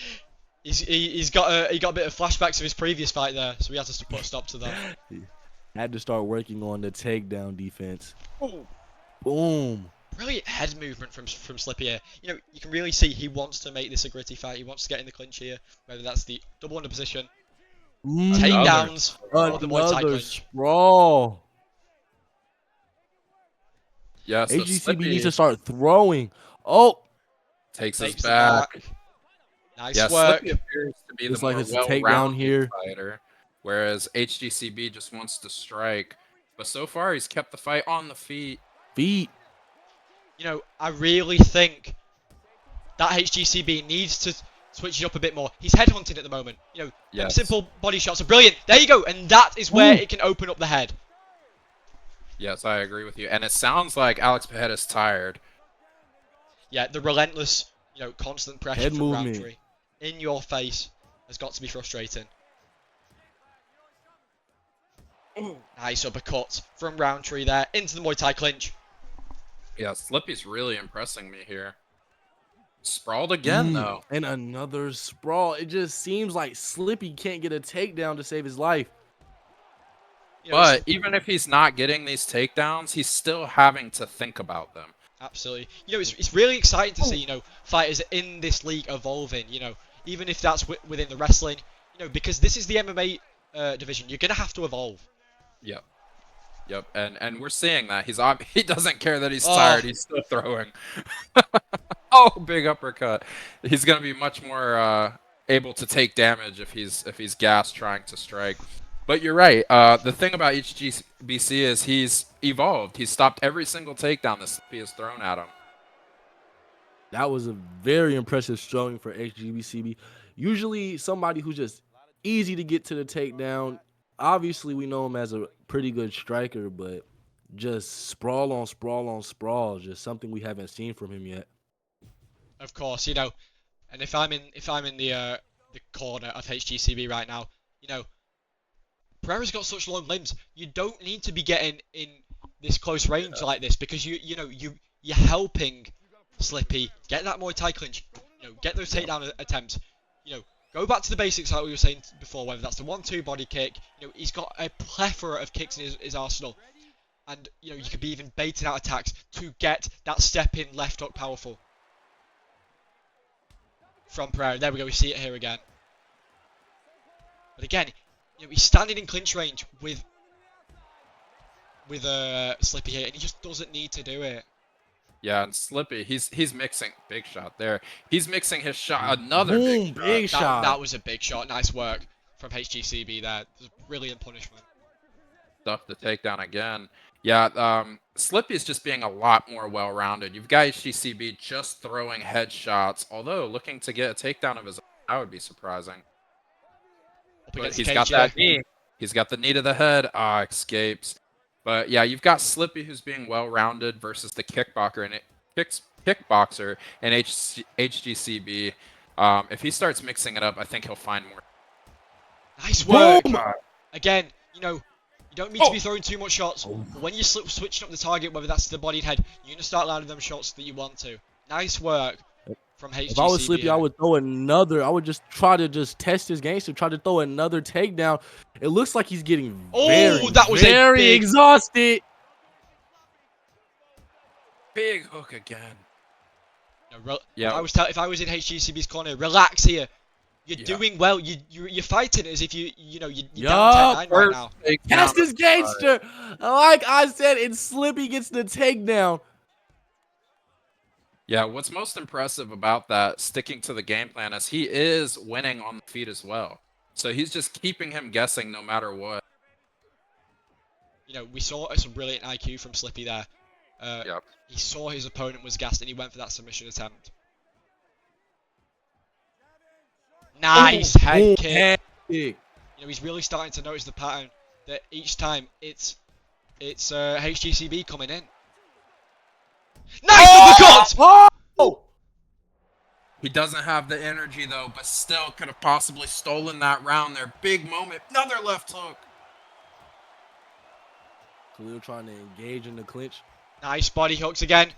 he got a bit of flashbacks of his previous fight there, so he had to put a stop to that. Had to start working on the takedown defense. Boom. Brilliant head movement from Slippy here. You know, you can really see he wants to make this a gritty fight. He wants to get in the clinch here, whether that's the double under position, takedowns, or the Muay Thai clinch. Sprawl. Yeah, so HGCB needs to start throwing. Oh, takes us back. Nice work. Slippy appears to be the like more it's a takedown well-rounded here. fighter, whereas HGCB just wants to strike. But so far, he's kept the fight on the feet. Feet. You know, I really think that HGCB needs to switch it up a bit more. He's headhunting at the moment. You know, them simple body shots are brilliant. There you go, and that is where it can open up the head. Yes, I agree with you. And it sounds like Alex Pereira's tired. Yeah, the relentless, you know, constant pressure head from movement Roundtree in your face has got to be frustrating. Nice uppercut from Roundtree there into the Muay Thai clinch. Yeah, Slippy's really impressing me here. Sprawled again, though. And another sprawl. It just seems like Slippy can't get a takedown to save his life. You know, but even if he's not getting these takedowns, he's still having to think about them. Absolutely. You know, it's really exciting to see, you know, fighters in this league evolving, you know, even if that's within the wrestling, you know, because this is the MMA division. You're going to have to evolve. Yep. Yep, and we're seeing that. He doesn't care that he's tired. He's still throwing. Oh, big uppercut. He's going to be much more able to take damage if he's gassed trying to strike. But you're right. The thing about HGBC is he's evolved. He's stopped every single takedown that Slippy has thrown at him. That was a very impressive showing for HGBCB. Usually somebody who's just easy to get to the takedown. Obviously, we know him as a pretty good striker, but just sprawl on sprawl on sprawl, just something we haven't seen from him yet. Of course, you know, and if I'm in the corner of HGCB right now, you know, Pereira's got such long limbs. You don't need to be getting in this close range like this because you're helping Slippy get that Muay Thai clinch, you know, get those takedown attempts, you know. Go back to the basics like we were saying before, whether that's the 1-2 body kick. You know, he's got a plethora of kicks in his arsenal. And, you know, you could be even baiting out attacks to get that step in left hook powerful. From Pereira. There we go, we see it here again. But again, you know, he's standing in clinch range with Slippy here, and he just doesn't need to do it. Yeah, and Slippy, he's mixing big shot there. He's mixing his shot, another big shot. That was a big shot. Nice work from HGCB there. It was a brilliant punishment. Stuff to take down again. Yeah, Slippy is just being a lot more well-rounded. You've got HGCB just throwing headshots, although looking to get a takedown of his own. That would be surprising. But he's got that knee. He's got the knee to the head. Escapes. But yeah, you've got Slippy who's being well-rounded versus the kickboxer and HGCB. If he starts mixing it up, I think he'll find more. Nice work. Again, you know, you don't need to be throwing too much shots. But when you're switching up the target, whether that's the body head, you're going to start landing them shots that you want to. Nice work from HGCB. If I was Slippy, I would throw another. I would just try to test his gangster, try to throw another takedown. It looks like he's getting very exhausted. Big hook again. No, yeah. If I was in HGCB's corner, relax here. You're doing well. You're fighting as if you're down 10-9 right now. Test his gangster. Like I said, and Slippy gets the takedown. Yeah, what's most impressive about that, sticking to the game plan, is he is winning on the feet as well. So he's just keeping him guessing no matter what. You know, we saw some brilliant IQ from Slippy there. He saw his opponent was gassed and he went for that submission attempt. Nice head kick. You know, he's really starting to notice the pattern that each time it's HGCB coming in. Nice uppercut! Oh! He doesn't have the energy though, but still could have possibly stolen that round there. Big moment. Another left hook. Khalil trying to engage in the clinch. Nice body hooks again.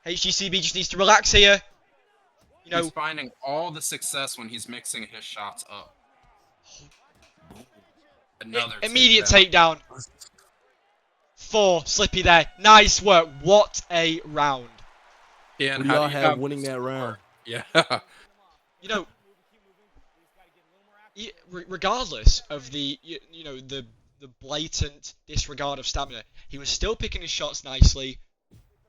HGCB just needs to relax here. You know, he's finding all the success when he's mixing his shots up. Another immediate takedown. 4, Slippy there. Nice work. What a round. Yeah, who do y'all have winning that round? Yeah. You know, regardless of the the blatant disregard of stamina, he was still picking his shots nicely,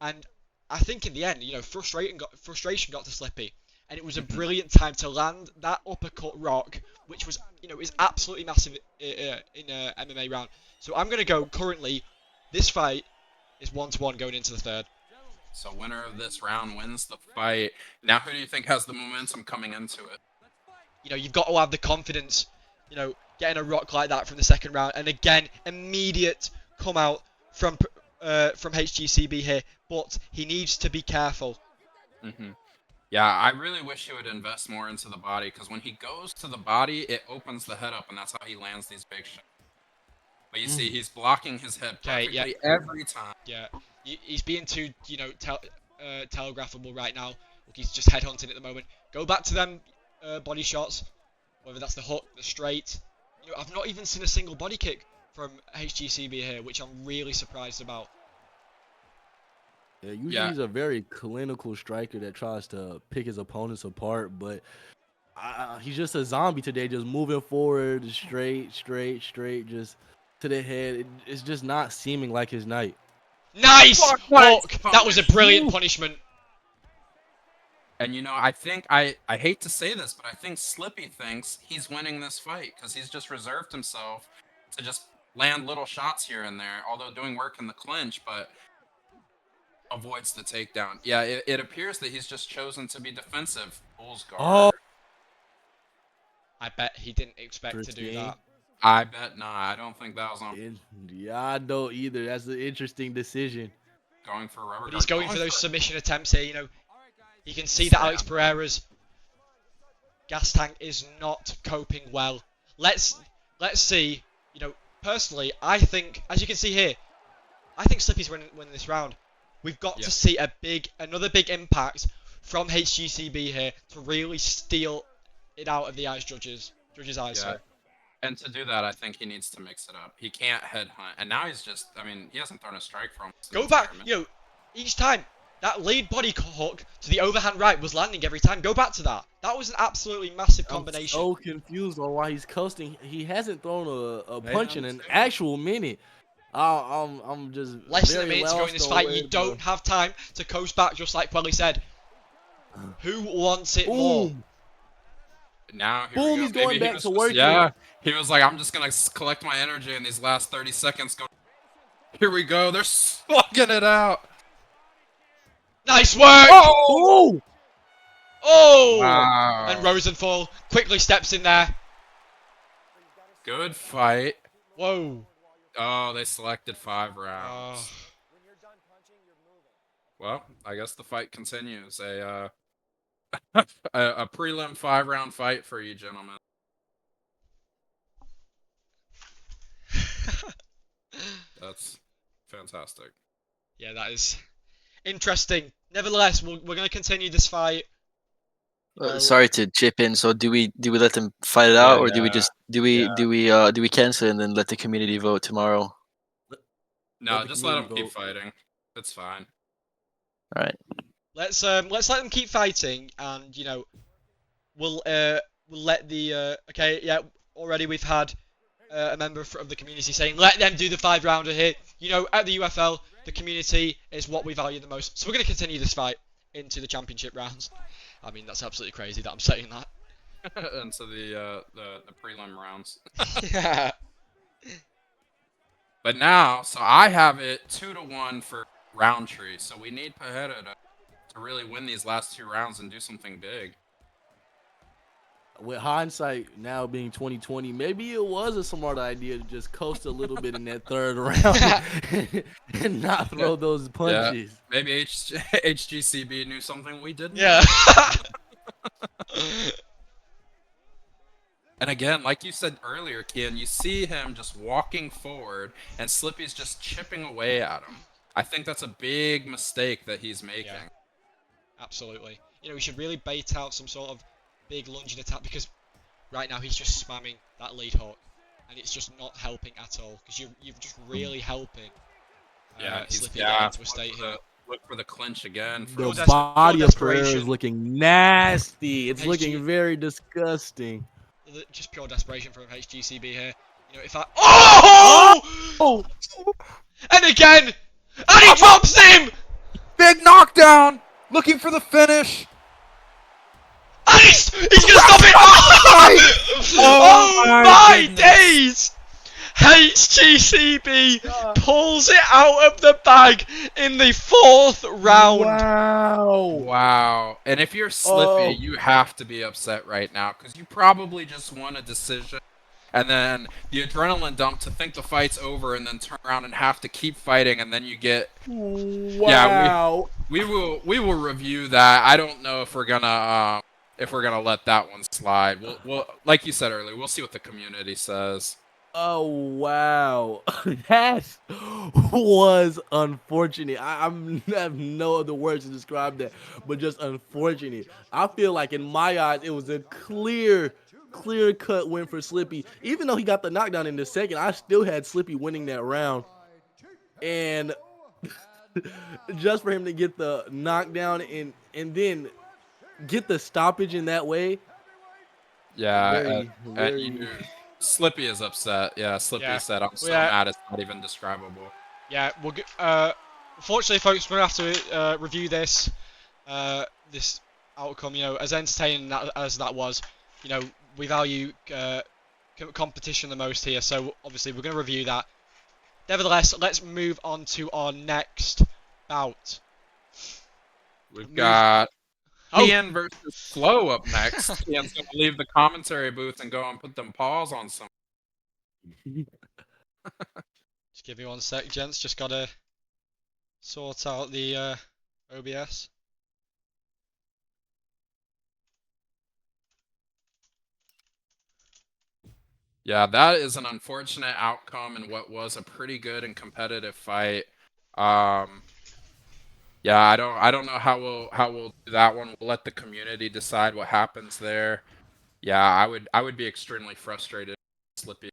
and I think in the end, frustration got to Slippy, and it was a brilliant time to land that uppercut rock, which was is absolutely massive in a MMA round. So I'm gonna go currently. This fight is 1-1 going into the third. So winner of this round wins the fight. Now who do you think has the momentum coming into it? You've got to have the confidence, getting a rock like that from the second round. And again, immediate come out from HGCB here. But he needs to be careful. Yeah, I really wish he would invest more into the body, because when he goes to the body, it opens the head up, and that's how he lands these big shots. But you see, he's blocking his head perfectly every time. Yeah, he's being too, telegraphable right now. Look, he's just headhunting at the moment. Go back to them body shots, whether that's the hook, the straight. I've not even seen a single body kick from HGCB here, which I'm really surprised about. Yeah, usually he's a very clinical striker that tries to pick his opponents apart, but he's just a zombie today, just moving forward, straight, just to the head. It's just not seeming like his night. Nice hook! That was a brilliant punishment. And I think, I hate to say this, but I think Slippy thinks he's winning this fight, because he's just reserved himself to just land little shots here and there, although doing work in the clinch, but avoids the takedown. Yeah, it appears that he's just chosen to be defensive. Pulls guard. Oh. I bet he didn't expect to do that. I bet not. I don't think that was on. Yeah, I don't either. That's an interesting decision. Going for a rubber guard. But he's going for those submission attempts here, You can see that Alex Pereira's gas tank is not coping well. Let's see. Personally, I think, as you can see here, I think Slippy's winning this round. We've got to see another big impact from HGCB here to really steal it out of the judges' eyes. Yeah. And to do that, I think he needs to mix it up. He can't headhunt, and now he's just, he hasn't thrown a strike from. Go back, each time that lead body hook to the overhand right was landing every time. Go back to that. That was an absolutely massive combination. I'm so confused on why he's coasting. He hasn't thrown a punch in an actual minute. I'm just less than a minute to go in this fight. You don't have time to coast back, just like Quelly said. Who wants it more? Now, boom, he's going back to work. Yeah, he was like, I'm just going to collect my energy in these last 30 seconds. Here we go. They're slugging it out. Nice work. Oh! Wow. And Rosenthal quickly steps in there. Good fight. Whoa. Oh, they selected 5 rounds. Well, I guess the fight continues. A prelim 5-round fight for you gentlemen. That's fantastic. Yeah, that is interesting. Nevertheless, we're going to continue this fight. Sorry to chip in. So do we let them fight it out, or do we just do we cancel it and then let the community vote tomorrow? No, just let them keep fighting. It's fine. All right. Let's let them keep fighting, and we'll let the already we've had a member of the community saying let them do the 5-rounder here. At the UFL, the community is what we value the most. So we're going to continue this fight into the championship rounds. That's absolutely crazy that I'm saying that. Into the prelim rounds. Yeah. But now, so I have it 2-1 for Roundtree. So we need Pajeda to really win these last 2 rounds and do something big. with hindsight now being 2020, maybe it was a smart idea to just coast a little bit in that third round and not throw those punches. Yeah. Maybe HGCB knew something we didn't. Yeah. And again, like you said earlier, Kian, you see him just walking forward, and Slippy's just chipping away at him. I think that's a big mistake that he's making. Yeah. Absolutely. You know, he should really bait out some sort of big lunging attack, because right now he's just spamming that lead hook, and it's just not helping at all, because you're just really helping Slippy get into a state here. Look for the clinch again. The body of Pereira is looking nasty. It's looking very disgusting. Just pure desperation from HGCB here. You know, if I... Oh! And again! And he drops him! Big knockdown! Looking for the finish! And he's gonna stop it! Oh my days! HGCB pulls it out of the bag in the 4th round. Wow. And if you're Slippy, you have to be upset right now, because you probably just won a decision. And then the adrenaline dump to think the fight's over, and then turn around and have to keep fighting, and then you get... Wow. Yeah, we will review that. I don't know if we're gonna let that one slide. We'll like you said earlier, we'll see what the community says. Oh wow, that was unfortunate. I have no other words to describe that, but just unfortunate. I feel like in my eyes, it was a clear-cut win for Slippy. Even though he got the knockdown in the second, I still had Slippy winning that round. And just for him to get the knockdown and then get the stoppage in that way. Yeah, Slippy is upset. Yeah, Slippy said, "I'm so mad it's not even describable." Yeah, unfortunately, folks, we're gonna have to review this outcome. You know, as entertaining as that was, you know, we value competition the most here, so obviously we're gonna review that. Nevertheless, let's move on to our next bout. We've got Kian versus Flo up next. Kian's gonna leave the commentary booth and go and put them paws on some. Just give me 1 sec, gents. Just gotta sort out the OBS. Yeah, that is an unfortunate outcome in what was a pretty good and competitive fight. Yeah, I don't know how we'll do that one. We'll let the community decide what happens there. Yeah, I would be extremely frustrated with Slippy.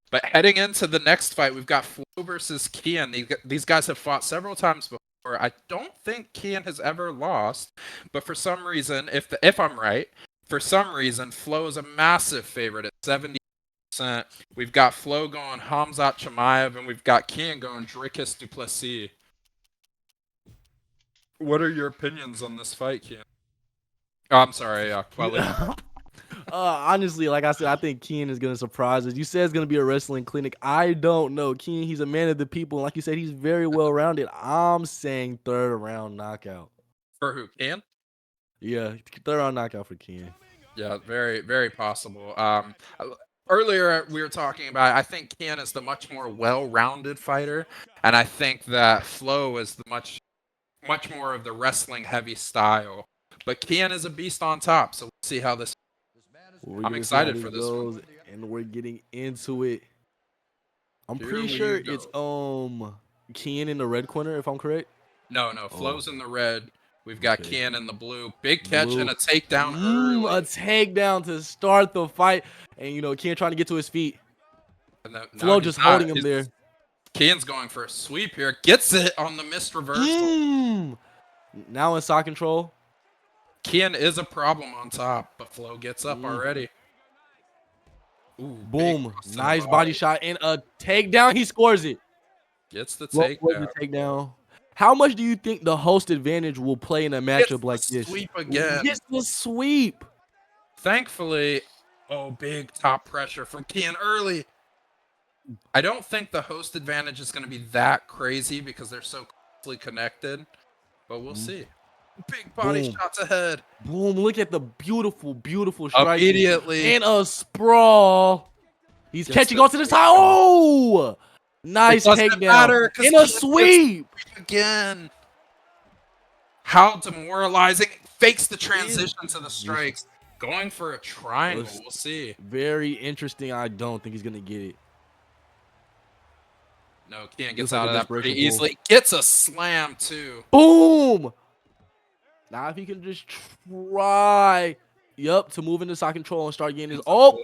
But heading into the next fight, we've got Flo versus Kian. These guys have fought several times before. I don't think Kian has ever lost, but for some reason, if I'm right, for some reason, Flo is a massive favorite at 70%. We've got Flo going Hamzat Chimaev, and we've got Kian going Dricus Duplessis. What are your opinions on this fight, Kian? Oh, I'm sorry, Quelly. Honestly, like I said, I think Kian is going to surprise us. You said it's going to be a wrestling clinic. I don't know. Kian, he's a man of the people. And like you said, he's very well-rounded. I'm saying 3rd round knockout. For who, Kian? Yeah, 3rd round knockout for Kian. Yeah, very, very possible. Earlier, we were talking about, I think Kian is the much more well-rounded fighter. And I think that Flo is the much more of the wrestling-heavy style. But Kian is a beast on top, so we'll see how this... I'm excited for this one. And we're getting into it. I'm pretty sure it's Kian in the red corner, if I'm correct. No, Flo's in the red. We've got Kian in the blue. Big catch and a takedown early. A takedown to start the fight. And, you know, Kian trying to get to his feet. And Flo just holding him there. Kian's going for a sweep here. Gets it on the missed reversal. Now in sock control. Kian is a problem on top, but Flo gets up already. Ooh, boom. Nice body shot and a takedown. He scores it. Gets the takedown. How much do you think the host advantage will play in a matchup like this? Sweep again. Gets the sweep. Thankfully, big top pressure from Kian early. I don't think the host advantage is going to be that crazy because they're so closely connected, but we'll see. Big body shots ahead. Boom. Look at the beautiful, beautiful strike. Immediately. And a sprawl. He's catching onto the side. Oh! Nice takedown. And a sweep. Again. How demoralizing. Fakes the transition to the strikes. Going for a triangle. We'll see. Very interesting. I don't think he's going to get it. No, Kian gets out of that pretty easily. Gets a slam, too. Boom! Now if he can just try, to move into side control and start getting his mount.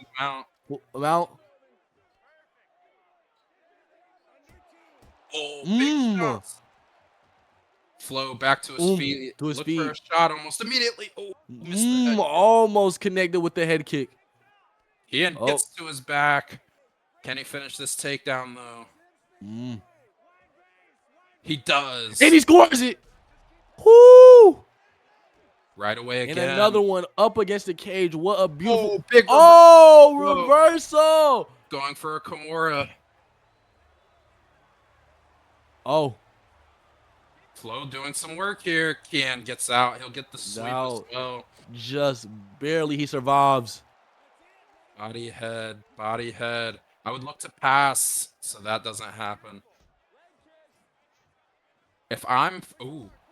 Oh, big shots. Flow back to his feet. Look for a shot almost immediately. Oh, missed the head kick. Almost connected with the head kick. Ian hits to his back. Can he finish this takedown, though? He does. And he scores it. Woo! Right away again. And another one up against the cage. What a beautiful. Big reversal. Going for a Kimura. Oh. Flo doing some work here. Kian gets out. He'll get the sweep as well. Just barely. He survives. Body head. Body head. I would look to pass so that doesn't happen. If I'm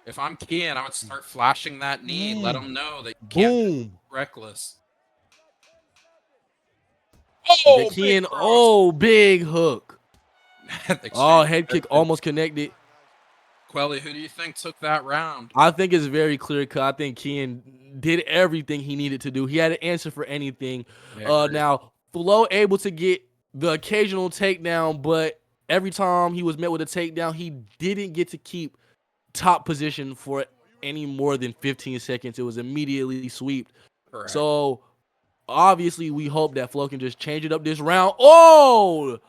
Kian, I would start flashing that knee. Let him know that you can't be reckless. Oh, Kian. Big hook. Head kick almost connected. Quelly, who do you think took that round? I think it's very clear cut. I think Kian did everything he needed to do. He had an answer for anything. Now, Flo able to get the occasional takedown, but every time he was met with a takedown, he didn't get to keep top position for any more than 15 seconds. It was immediately swept. Correct. So, obviously, we hope that Flo can just change it up this round. Oh!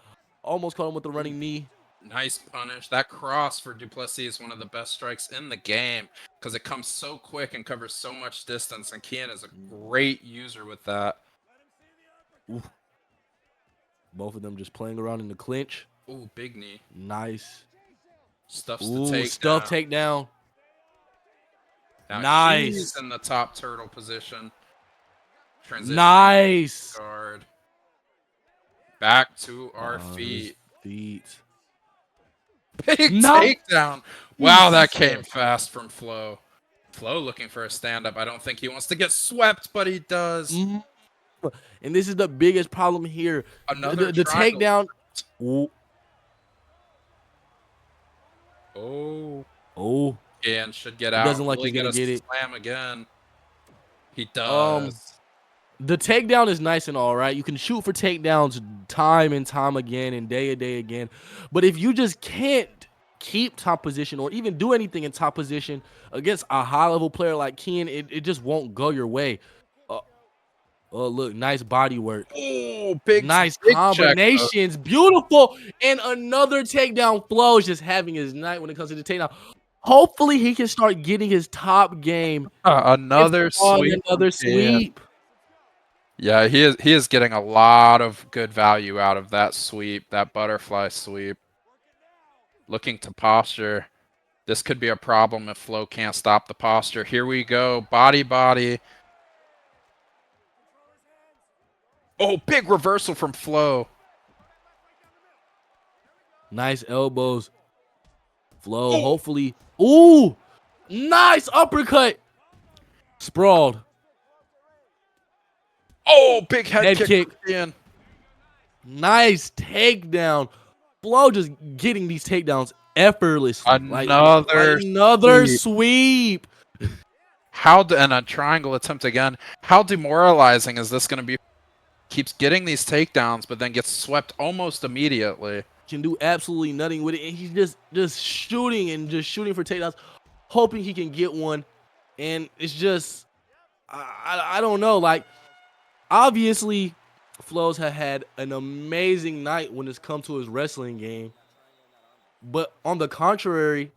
Almost caught him with the running knee. Nice punish. That cross for Duplessis is one of the best strikes in the game because it comes so quick and covers so much distance, and Kian is a great user with that. Oof. Both of them just playing around in the clinch. Ooh, big knee. Nice. Stuffs the takedown. Stuff takedown. Now nice. He's in the top turtle position. Transition. Nice. Guard. Back to our feet. Big takedown. Wow, that came fast from Flo. Flo looking for a stand-up. I don't think he wants to get swept, but he does. And this is the biggest problem here. Another the takedown. And should get out. Doesn't like he's gonna get it. Slam again. He does. The takedown is nice and all, right? You can shoot for takedowns time and time again and day again. But if you just can't keep top position or even do anything in top position against a high-level player like Kian, it just won't go your way. Look, nice body work. Oh, nice combinations. Beautiful. And another takedown. Flo is just having his night when it comes to the takedown. Hopefully, he can start getting his top game. Another sweep. Yeah, he is getting a lot of good value out of that sweep, that butterfly sweep. Looking to posture. This could be a problem if Flo can't stop the posture. Here we go. Body. Oh, big reversal from Flo. Nice elbows. Flo, hopefully. Ooh, nice uppercut. Sprawled. Oh, big head kick. Nice takedown. Flo just getting these takedowns effortlessly. Another sweep. And a triangle attempt again. How demoralizing is this going to be? Keeps getting these takedowns, but then gets swept almost immediately. Can do absolutely nothing with it, and he's just shooting for takedowns, hoping he can get one. And it's just, I don't know. Like, obviously, Flo's had an amazing night when it's come to his wrestling game. But on the contrary,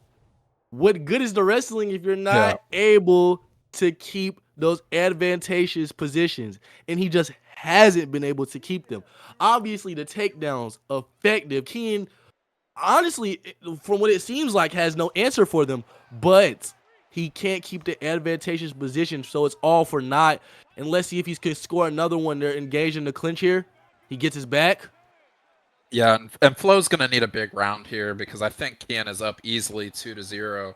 what good is the wrestling if you're not able to keep those advantageous positions? And he just hasn't been able to keep them. Obviously, the takedowns effective. Kian, honestly, from what it seems like, has no answer for them. But he can't keep the advantageous position, so it's all for naught. And let's see if he can score another one. They're engaged in the clinch here. He gets his back. Yeah, and Flo's going to need a big round here because I think Kian is up easily 2-0.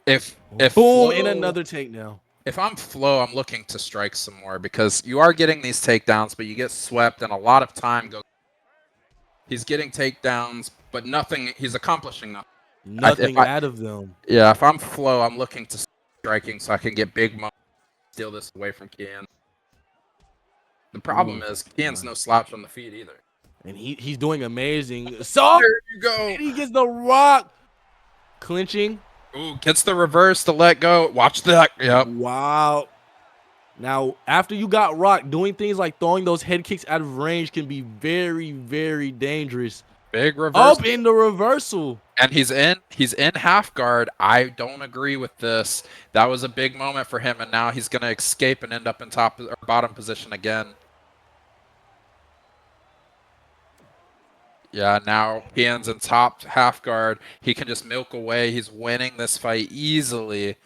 If boom, Flo, in another takedown. If I'm Flo, I'm looking to strike some more because you are getting these takedowns, but you get swept and a lot of time goes. He's getting takedowns, but nothing. He's accomplishing nothing. Nothing out of them. Yeah, if I'm Flo, I'm looking to striking so I can get big moments, steal this away from Kian. The problem is Kian's no slouch on the feet either. And he's doing amazing. So there you go. And he gets the rock. Clinching. Ooh, gets the reverse to let go. Watch that. Yep. Wow. Now, after you got rocked, doing things like throwing those head kicks out of range can be very, very dangerous. Big reversal. Up in the reversal. And he's in half guard. I don't agree with this. That was a big moment for him, and now he's going to escape and end up in top or bottom position again. Yeah, now Kian's in top half guard. He can just milk away. He's winning this fight easily.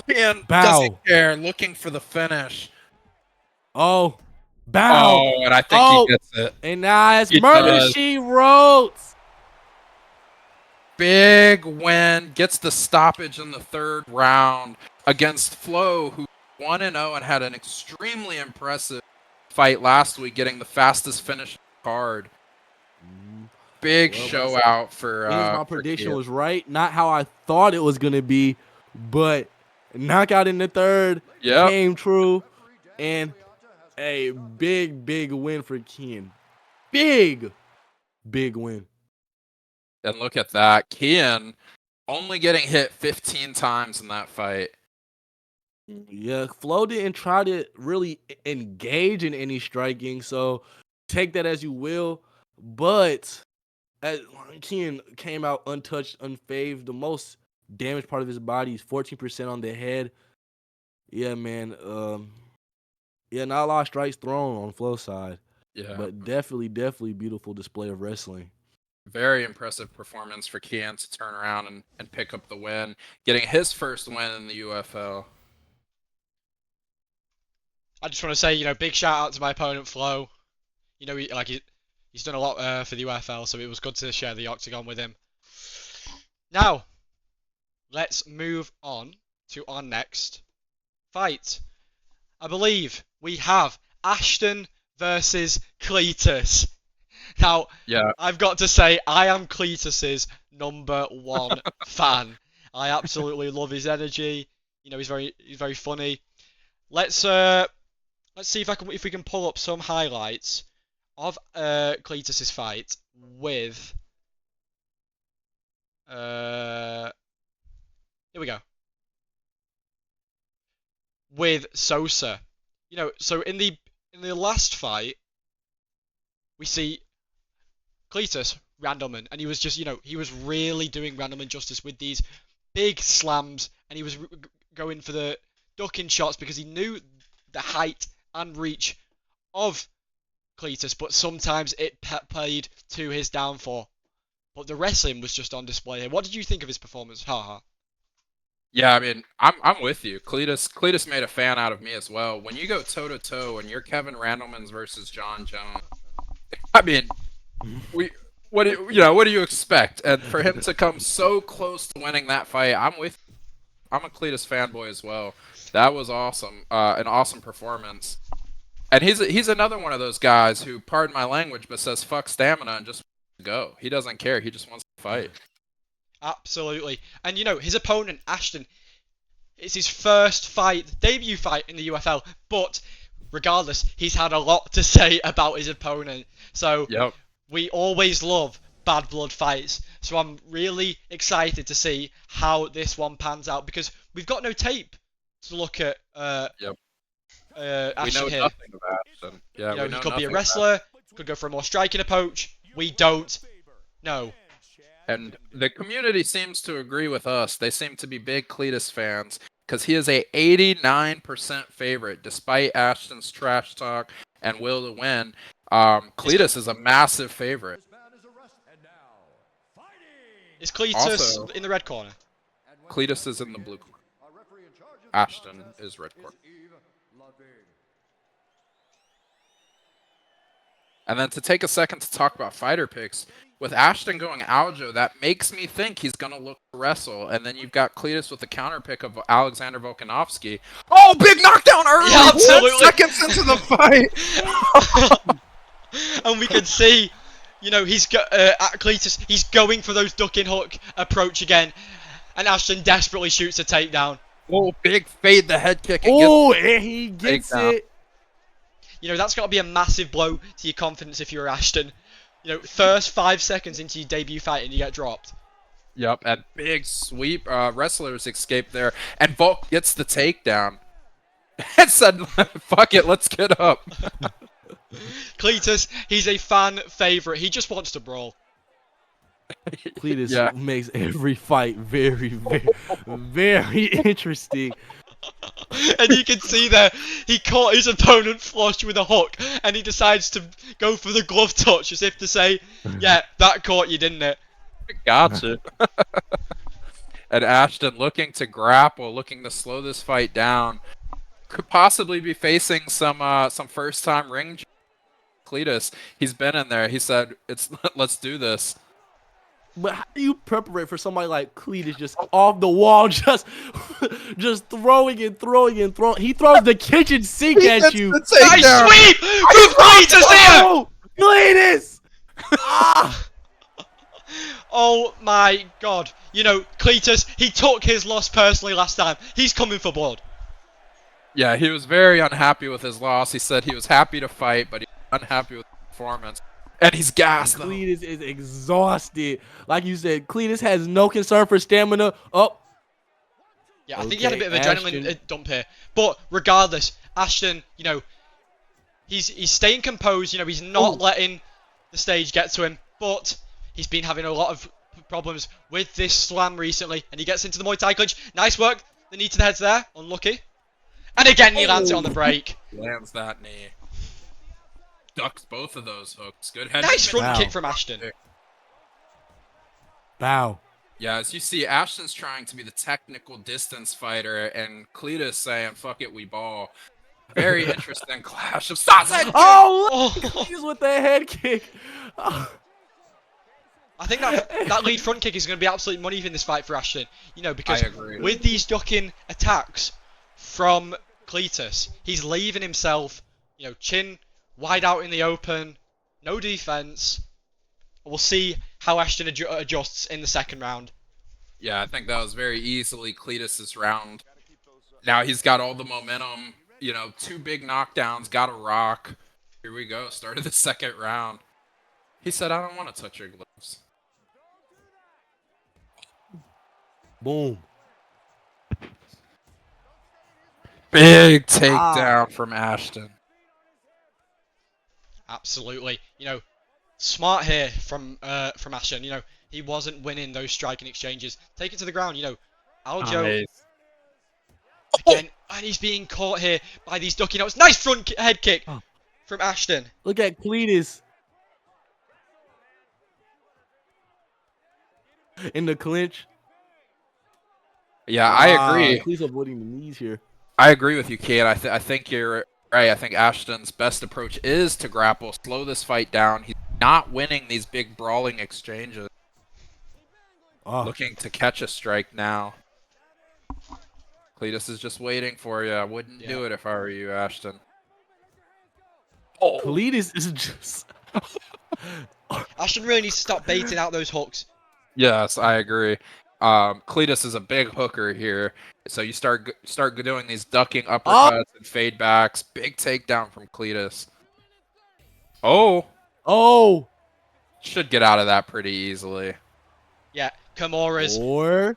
Kian doesn't care, looking for the finish. Oh, bow. Oh, and I think he gets it. And now it's murder she wrote. Big win. Gets the stoppage in the third round against Flo, who 1-0 and had an extremely impressive fight last week, getting the fastest finish card. Big show out for my prediction was right. Not how I thought it was gonna be, but knockout in the third came true, and a big win for Kian. Big win. And look at that, Kian only getting hit 15 times in that fight. Yeah, Flo didn't try to really engage in any striking, so take that as you will. But Kian came out untouched, unfazed. The most damaged part of his body is 14% on the head. Yeah, man. Not a lot of strikes thrown on Flo's side. Yeah. But definitely beautiful display of wrestling. Very impressive performance for Kian to turn around and pick up the win, getting his first win in the UFL. I just want to say, big shout out to my opponent Flo. He's done a lot for the UFL, so it was good to share the octagon with him. Now, let's move on to our next fight. I believe we have Ashton versus Cletus. Now, I've got to say, I am Cletus's #1 fan. I absolutely love his energy. He's very funny. Let's see if we can pull up some highlights of Cletus's fight with here we go. With Sosa. So in the last fight we see Cletus Randleman, and he was just, he was really doing Randleman justice with these big slams, and he was going for the ducking shots because he knew the height and reach of Cletus, but sometimes it played to his downfall. But the wrestling was just on display here. What did you think of his performance? Haha. Yeah, I mean, I'm with you. Cletus made a fan out of me as well. When you go toe to toe and you're Kevin Randleman's versus John Jones, I mean, what do you expect? And for him to come so close to winning that fight, I'm with you. I'm a Cletus fanboy as well. That was awesome, an awesome performance. And he's another one of those guys who, pardon my language, but says fuck stamina and just go. He doesn't care. He just wants to fight. Absolutely. And his opponent, Ashton, it's his first debut fight in the UFL, but regardless, he's had a lot to say about his opponent. So we always love bad blood fights. So I'm really excited to see how this one pans out, because we've got no tape to look at Ashton we know here. nothing about Ashton. Yeah, he could be a wrestler, could go for a more striking approach. We don't know. And the community seems to agree with us. They seem to be big Cletus fans because he is a 89% favorite despite Ashton's trash talk and will to win. Cletus is a massive favorite. Is Cletus in the red corner? Cletus is in the blue corner. Ashton is red corner. And then to take a second to talk about fighter picks, with Ashton going Aljo, that makes me think he's going to look to wrestle. And then you've got Cletus with the counter pick of Alexander Volkanovski. Oh, big knockdown early! Yeah, absolutely. 10 seconds into the fight! And we can see, you know, Cletus, he's going for those ducking hook approach again. And Ashton desperately shoots a takedown. Oh, big fade the head kick. Oh, and he gets it. You know, that's got to be a massive blow to your confidence if you're Ashton. You know, first 5 seconds into your debut fight and you get dropped. Yep, and big sweep. Wrestlers escape there. And Volk gets the takedown. And said, fuck it, let's get up. Cletus, he's a fan favorite. He just wants to brawl. Cletus makes every fight very, very, very interesting. And you can see there, he caught his opponent flush with a hook, and he decides to go for the glove touch, as if to say, yeah, that caught you, didn't it? Gotcha. And Ashton looking to grapple, looking to slow this fight down. Could possibly be facing some first-time ring. Cletus, he's been in there. He said, let's do this. But how do you prepare for somebody like Cletus just off the wall, just throwing and throwing and throwing? He throws the kitchen sink at you. Nice sweep from Cletus here! Cletus! Ah! Oh my god. You know, Cletus, he took his loss personally last time. He's coming for blood. Yeah, he was very unhappy with his loss. He said he was happy to fight, but he was unhappy with the performance. And he's gassed. Cletus is exhausted. Like you said, Cletus has no concern for stamina. Oh. Yeah, I think he had a bit of adrenaline dump here. But regardless, Ashton, you know, he's staying composed. You know, he's not letting the stage get to him. But he's been having a lot of problems with this slam recently. And he gets into the Muay Thai clinch. Nice work. The knee to the head's there. Unlucky. And again, he lands it on the break. Lands that knee. Ducks both of those hooks. Good head. Nice front kick from Ashton. Wow. Yeah, as you see, Ashton's trying to be the technical distance fighter, and Cletus saying, fuck it, we ball. Very interesting clash of styles. Oh, he's with the head kick. I think that lead front kick is going to be absolute money in this fight for Ashton. You know, because with these ducking attacks from Cletus, he's leaving himself, you know, chin wide out in the open, no defense. We'll see how Ashton adjusts in the second round. Yeah, I think that was very easily Cletus's round. Now he's got all the momentum, you know, 2 big knockdowns, got a rock. Here we go, started the second round. He said, I don't want to touch your gloves. Boom. Big takedown from Ashton. Absolutely. You know, smart here from Ashton. You know, he wasn't winning those striking exchanges. Take it to the ground, you know. Aljo again, and he's being caught here by these ducking outs. Nice front head kick from Ashton. Look at Cletus in the clinch. Yeah, I agree. He's avoiding the knees here. I agree with you, Kate. I think you're right. I think Ashton's best approach is to grapple, slow this fight down. He's not winning these big brawling exchanges. Looking to catch a strike now. Cletus is just waiting for you. I wouldn't do it if I were you, Ashton. Cletus is just... Ashton really needs to stop baiting out those hooks. Yes, I agree. Cletus is a big hooker here, so you start doing these ducking uppercuts and fade backs. Big takedown from Cletus. Should get out of that pretty easily. Yeah, Kimura's,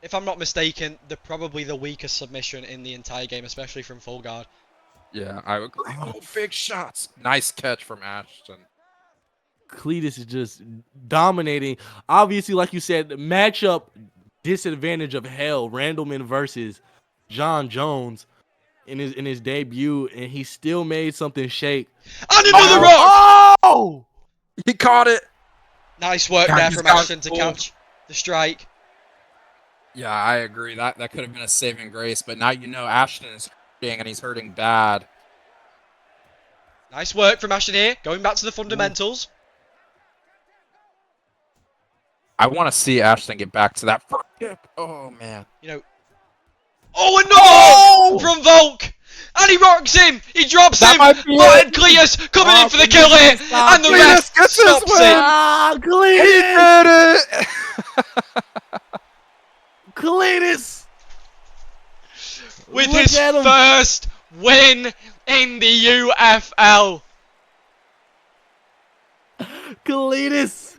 if I'm not mistaken, probably the weakest submission in the entire game, especially from full guard. Yeah, I agree. Big shots. Nice catch from Ashton. Cletus is just dominating. Obviously, like you said, the matchup disadvantage of hell. Randleman versus John Jones in his debut, and he still made something shake. And another rock! Oh! He caught it. Nice work there from Ashton to catch the strike. Yeah, I agree. That could have been a saving grace, but now you know Ashton is hurting and he's hurting bad. Nice work from Ashton here. Going back to the fundamentals. I want to see Ashton get back to that first kick. Oh, man. You know. Oh, and no! From Volk! And he rocks him! He drops him! Martin Cletus coming in for the kill here! And the ref stops it! Ah, Cletus! He did it! Cletus! With his first win in the UFL! Cletus!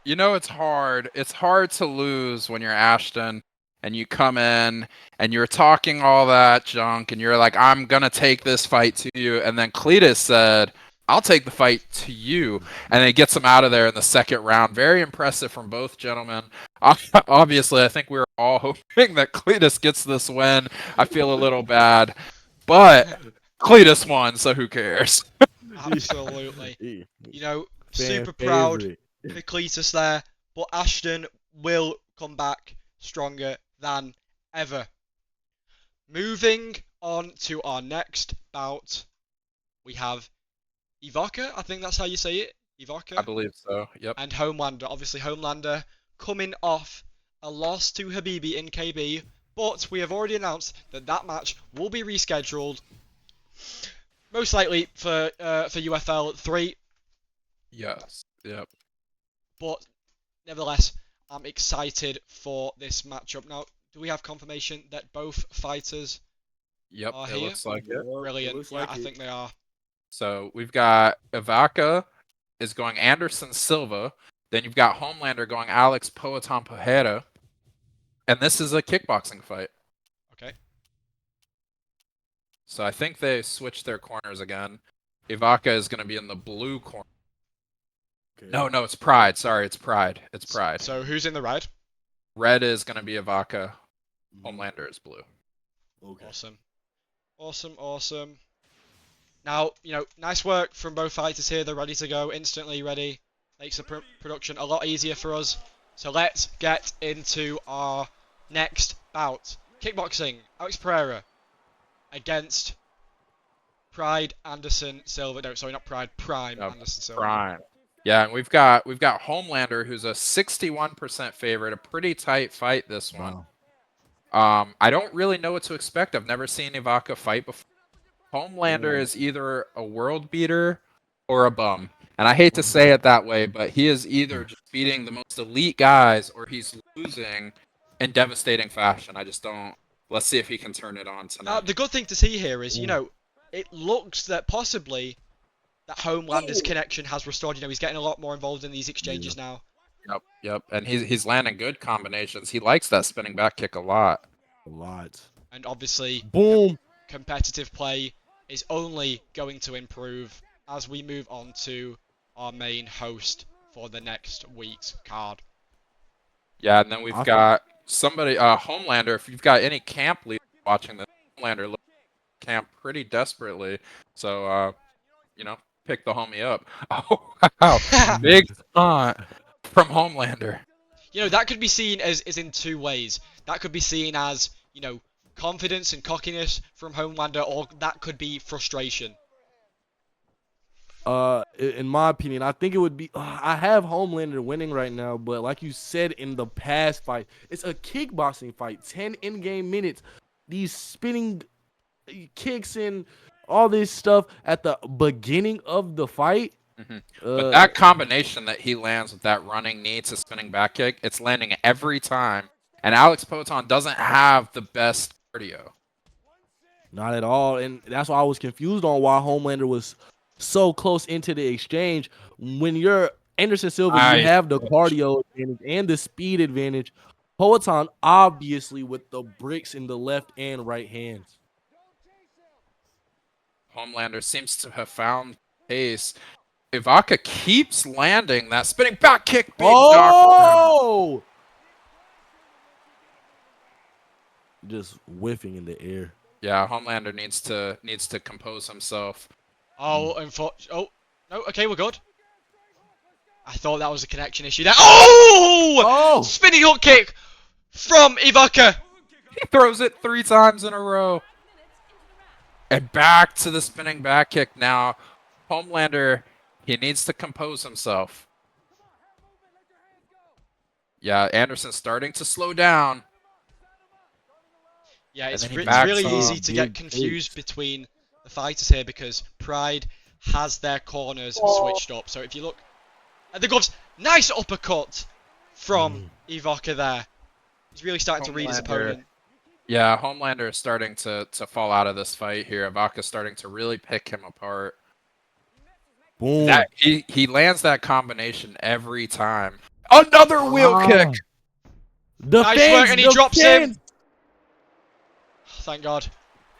You know, it's hard. It's hard to lose when you're Ashton and you come in and you're talking all that junk and you're like, I'm going to take this fight to you. And then Cletus said, I'll take the fight to you. And it gets him out of there in the second round. Very impressive from both gentlemen. Obviously, I think we were all hoping that Cletus gets this win. I feel a little bad. But Cletus won, so who cares? Absolutely. You know, super proud for Cletus there, but Ashton will come back stronger than ever. Moving on to our next bout, we have Ivarka, I think that's how you say it, Ivarka? I believe so, yep. And Homelander, obviously Homelander coming off a loss to Habibi in KB, but we have already announced that that match will be rescheduled, most likely for UFL 3. Yes, yep. But nevertheless, I'm excited for this matchup. Now, do we have confirmation that both fighters are here? Looks like it. Brilliant. Yeah, I think they are. So we've got Ivarka is going Anderson Silva. Then you've got Homelander going Alex Poatan Pajero. And this is a kickboxing fight. Okay. So I think they switched their corners again. Ivarka is going to be in the blue corner. No, it's Pride. Sorry, it's Pride. It's Pride. So who's in the red? Red is going to be Ivarka. Homelander is blue. Okay. Awesome. Now, you know, nice work from both fighters here. They're ready to go. Instantly ready. Makes the production a lot easier for us. So let's get into our next bout. Kickboxing. Alex Pereira against Pride Anderson Silva. No, sorry, not Pride. Prime Anderson Silva. Prime. Yeah, and we've got Homelander, who's a 61% favorite, a pretty tight fight this one. I don't really know what to expect. I've never seen Ivarka fight before. Homelander is either a world beater or a bum. And I hate to say it that way, but he is either just beating the most elite guys or he's losing in devastating fashion. I just don't. Let's see if he can turn it on tonight. The good thing to see here is, you know, it looks that possibly that Homelander's connection has restored. You know, he's getting a lot more involved in these exchanges now. Yep. And he's landing good combinations. He likes that spinning back kick a lot. And obviously, boom, competitive play is only going to improve as we move on to our main host for the next week's card. Yeah, and then we've got somebody, Homelander. If you've got any camp leaders watching this, Homelander looks camp pretty desperately. So, you know, pick the homie up. Oh, wow. Big taunt from Homelander. You know, that could be seen as in two ways. That could be seen as, you know, confidence and cockiness from Homelander, or that could be frustration. In my opinion, I think it would be. I have Homelander winning right now, but like you said in the past fight, it's a kickboxing fight. 10 in-game minutes. These spinning kicks and all this stuff at the beginning of the fight. But that combination that he lands with that running knee to spinning back kick, it's landing every time. And Alex Poatan doesn't have the best cardio. Not at all. And that's why I was confused on why Homelander was so close into the exchange. When you're Anderson Silva, you have the cardio advantage and the speed advantage. Poatan obviously with the bricks in the left and right hands. Homelander seems to have found pace. Ivarka keeps landing that spinning back kick. Oh! Just whiffing in the air. Yeah, Homelander needs to compose himself. Oh, oh, no, okay, we're good. I thought that was a connection issue there. Oh! Spinning hook kick from Iwaka. He throws it 3 times in a row. And back to the spinning back kick now. Homelander, he needs to compose himself. Yeah, Anderson's starting to slow down. Yeah, it's really easy to get confused between the fighters here because Pride has their corners switched up. So if you look at the gloves, nice uppercut from Iwaka there. He's really starting to read his opponent. Yeah, Homelander is starting to fall out of this fight here. Iwaka's starting to really pick him apart. Boom. He lands that combination every time. Another wheel kick. Nice work, and he drops him. Thank God.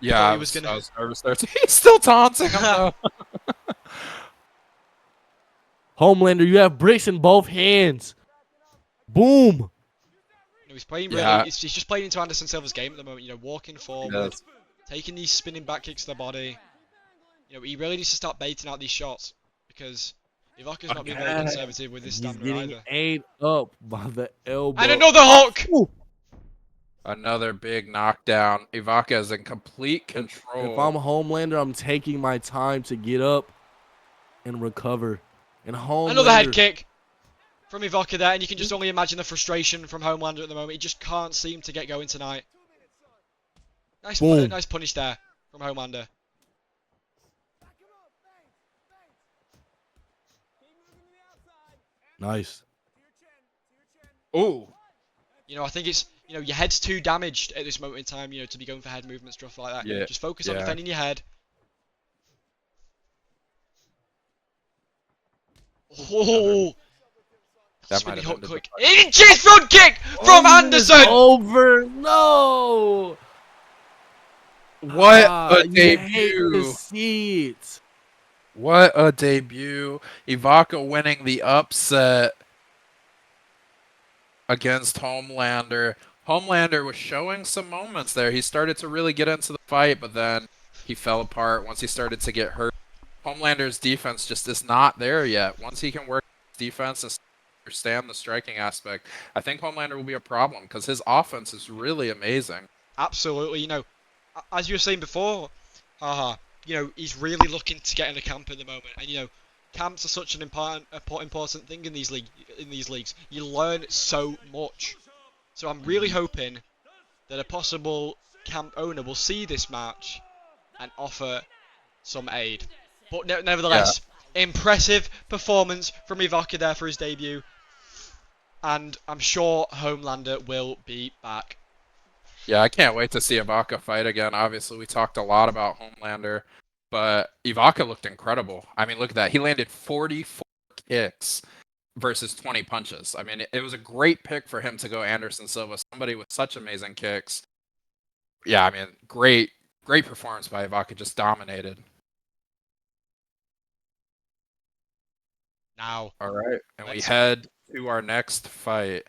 Yeah, I was nervous there. He's still taunting him though. Homelander, you have bricks in both hands. Boom. He's playing really. He's just playing into Anderson Silva's game at the moment. You know, walking forward, taking these spinning back kicks to the body. You know, he really needs to start baiting out these shots because Iwaka's not being very conservative with his stamina either. He's getting ate up by the elbow. And another hook. Ooh. Another big knockdown. Iwaka is in complete control. If I'm Homelander, I'm taking my time to get up and recover. And Homelander, another head kick from Iwaka there, and you can just only imagine the frustration from Homelander at the moment. He just can't seem to get going tonight. Nice punish there from Homelander. Nice. Oh. You know, I think it's, you know, your head's too damaged at this moment in time, you know, to be going for head movement, stuff like that. Yeah. Just focus on defending your head. Oh! Spinning hook quick. Cheese front kick from Anderson! Over. No! What a debut. Hate to see it. What a debut. Iwaka winning the upset against Homelander. Homelander was showing some moments there. He started to really get into the fight, but then he fell apart once he started to get hurt. Homelander's defense just is not there yet. Once he can work defense and understand the striking aspect, I think Homelander will be a problem because his offense is really amazing. Absolutely. You know, as you were saying before, you know, he's really looking to get in a camp at the moment, and you know, camps are such an important thing in these leagues. You learn so much. So I'm really hoping that a possible camp owner will see this match and offer some aid. But nevertheless, impressive performance from Iwaka there for his debut, and I'm sure Homelander will be back. Yeah, I can't wait to see Iwaka fight again. Obviously, we talked a lot about Homelander, but Iwaka looked incredible. I mean, look at that. He landed 44 kicks versus 20 punches. I mean, it was a great pick for him to go Anderson Silva, somebody with such amazing kicks. Yeah, I mean, great performance by Iwaka, just dominated. Now. All right, and we head to our next fight.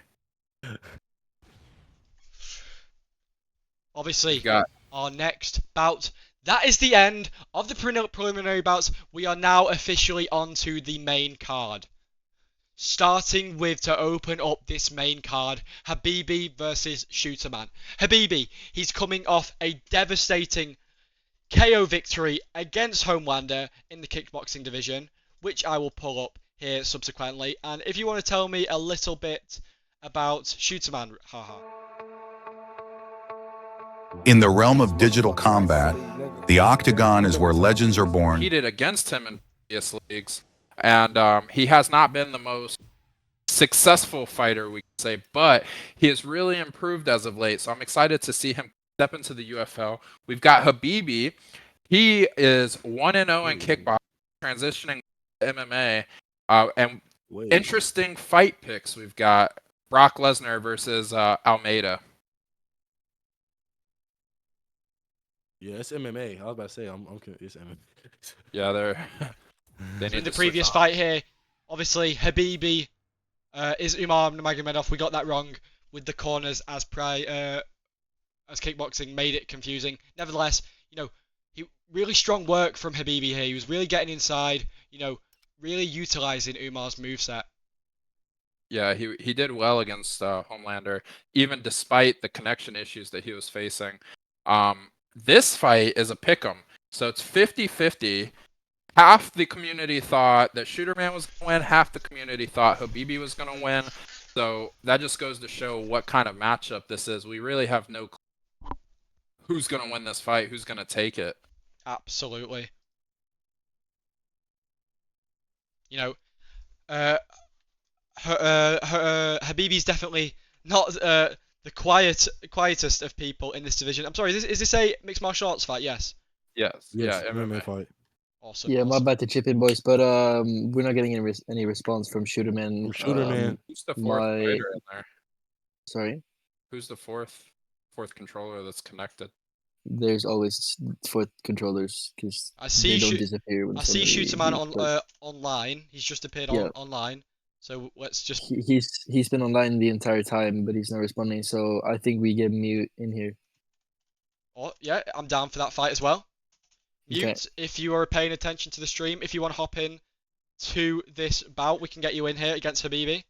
Obviously, our next bout. That is the end of the preliminary bouts. We are now officially on to the main card. Starting with, to open up this main card, Habibi versus Shooterman. Habibi, he's coming off a devastating KO victory against Homelander in the kickboxing division, which I will pull up here subsequently. And if you want to tell me a little bit about Shooterman, In the realm of digital combat, the Octagon is where legends are born. Competed against him in previous leagues, and he has not been the most successful fighter, we can say, but he has really improved as of late. So I'm excited to see him step into the UFL. We've got Habibi. He is 1-0 in kickboxing, transitioning to MMA. And interesting fight picks. We've got Brock Lesnar versus Almeida. Yeah, it's MMA. I was about to say, it's MMA. Yeah, they need in the previous fight here, obviously Habibi is Umar Nurmagomedov. We got that wrong with the corners as kickboxing made it confusing. Nevertheless, you know, really strong work from Habibi here. He was really getting inside, you know, really utilizing Umar's moveset. Yeah, he did well against Homelander, even despite the connection issues that he was facing. This fight is a pick'em, so it's 50-50. Half the community thought that Shooter Man was going to win, half the community thought Habibi was going to win. So that just goes to show what kind of matchup this is. We really have no clue who's going to win this fight, who's going to take it. Absolutely. You know, Habibi's definitely not the quietest of people in this division. I'm sorry, is this a mixed martial arts fight? Yes. Yes. Yes, Yeah, MMA fight. Awesome. Yeah, awesome. my bad to chip in, boys, but we're not getting any response from Shooterman. Shooterman. Who's the fourth fighter in there? Sorry? Who's the fourth controller that's connected? There's always 4 controllers because they don't disappear. I see Shooterman on online. He's just appeared online. So let's just. He's been online the entire time, but he's not responding. So I think we get mute in here. Oh yeah, I'm down for that fight as well. Mute Okay. if you are paying attention to the stream. If you want to hop in to this bout, we can get you in here against Habibi.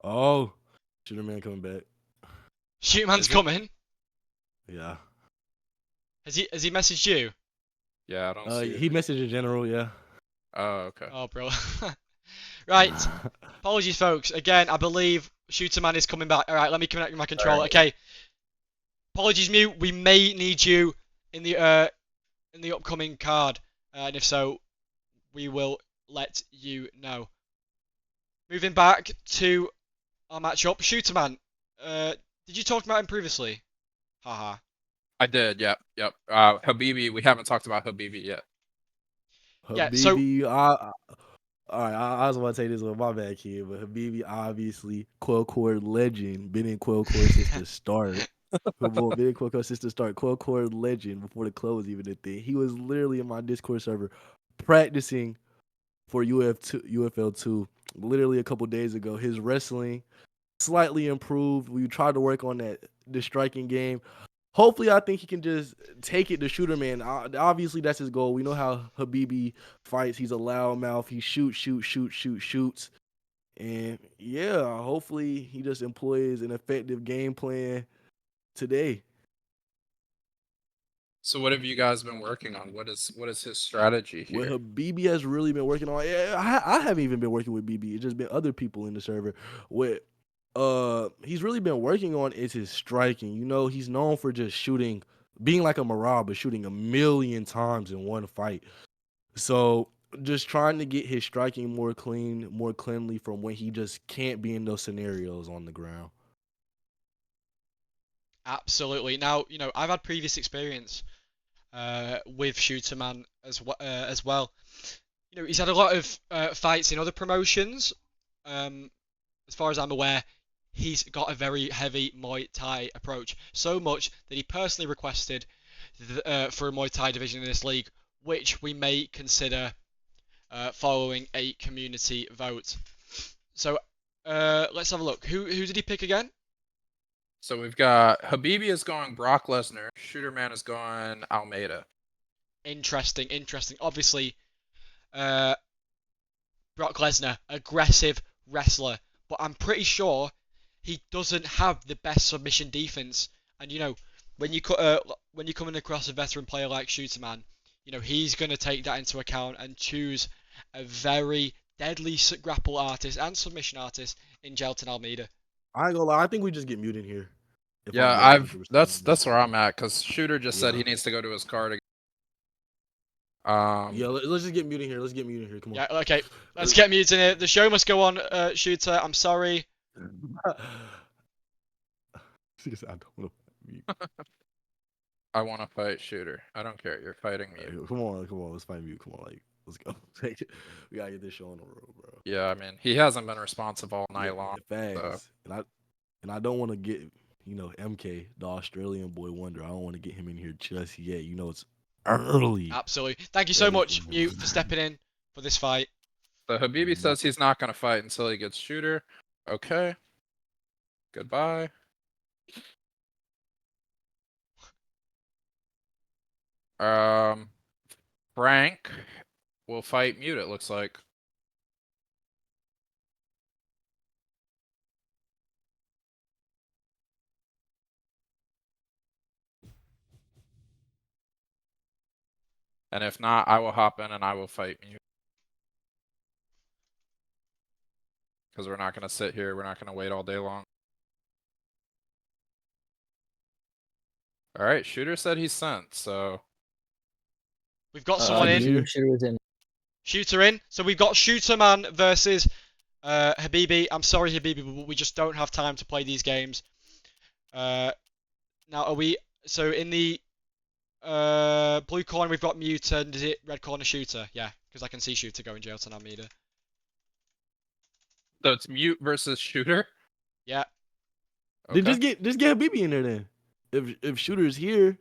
Oh, Shooterman coming back. Shootman's coming. Yeah. Has he messaged you? Yeah, I don't see. He messaged in general. Yeah. Oh, okay. Oh, bro. Right. Apologies, folks. Again, I believe Shooterman is coming back. All right, let me connect with my controller. Right. Okay. Apologies, Mute. We may need you in the upcoming card, and if so, we will let you know. Moving back to our matchup, Shooterman. Did you talk about him previously? Haha. I did. Yep. Habibi. We haven't talked about Habibi yet. Habibi. Yeah, so. All right, I was about to say this with my bad kid, but Habibi, obviously, Quail Court legend, been in Quail Court since the start. Been in Quail Court since the start. Quail Court legend before the close, even a thing. He was literally in my Discord server practicing for UFL 2 literally a couple days ago. His wrestling slightly improved. We tried to work on the striking game. Hopefully, I think he can just take it to Shooterman. Obviously, that's his goal. We know how Habibi fights. He's a loudmouth. He shoots. And, yeah, hopefully he just employs an effective game plan today. So what have you guys been working on? What is his strategy here? What Habibi has really been working on, I haven't even been working with BB. It's just been other people in the server. What he's really been working on is his striking. You know, he's known for just shooting, being like a Marab, but shooting 1,000,000 times in one fight. So just trying to get his striking more cleanly from when he just can't be in those scenarios on the ground. Absolutely. Now, you know, I've had previous experience with Shooterman as well. You know, he's had a lot of fights in other promotions. As far as I'm aware, he's got a very heavy Muay Thai approach. So much that he personally requested for a Muay Thai division in this league, which we may consider following a community vote. So let's have a look. Who did he pick again? So we've got Habibi is going Brock Lesnar. Shooterman is going Almeida. Interesting. Obviously, Brock Lesnar, aggressive wrestler, but I'm pretty sure he doesn't have the best submission defense. And you know, when you're coming across a veteran player like Shooterman, you know he's gonna take that into account and choose a very deadly grapple artist and submission artist in Jelton Almeida. I ain't gonna lie, I think we just get muted here. Yeah, that's where I'm at, because Shooter just said he needs to go to his car to. Yeah, let's just get muted here. Let's get muted here. Come on. Yeah, okay. Let's get muted here. The show must go on, Shooter. I'm sorry. I don't want to mute. I want to fight Shooter. I don't care. You're fighting me. Come on. Let's fight mute. Come on, let's go. We gotta get this show on the road, bro. Yeah, I mean, he hasn't been responsive all night long. Facts. So. And I don't want to get MK, the Australian boy wonder. I don't want to get him in here just yet. It's early. Absolutely. Thank you so much, Mute, for stepping in for this fight. So Habibi says he's not going to fight until he gets Shooter. Okay. Goodbye. Frank will fight Mute, it looks like. And if not, I will hop in and I will fight Mute. Because we're not going to sit here. We're not going to wait all day long. All right, Shooter said he's sent, so... We've got someone in. Shooter in. So we've got Shooter Man versus Habibi. I'm sorry, Habibi, but we just don't have time to play these games. Now, are we... So in the blue corner, we've got Mute, and is it red corner Shooter? Yeah, because I can see Shooter going jail to Almeida. So it's Mute versus Shooter? Yeah. Okay. Then just get Habibi in there then. If Shooter's here.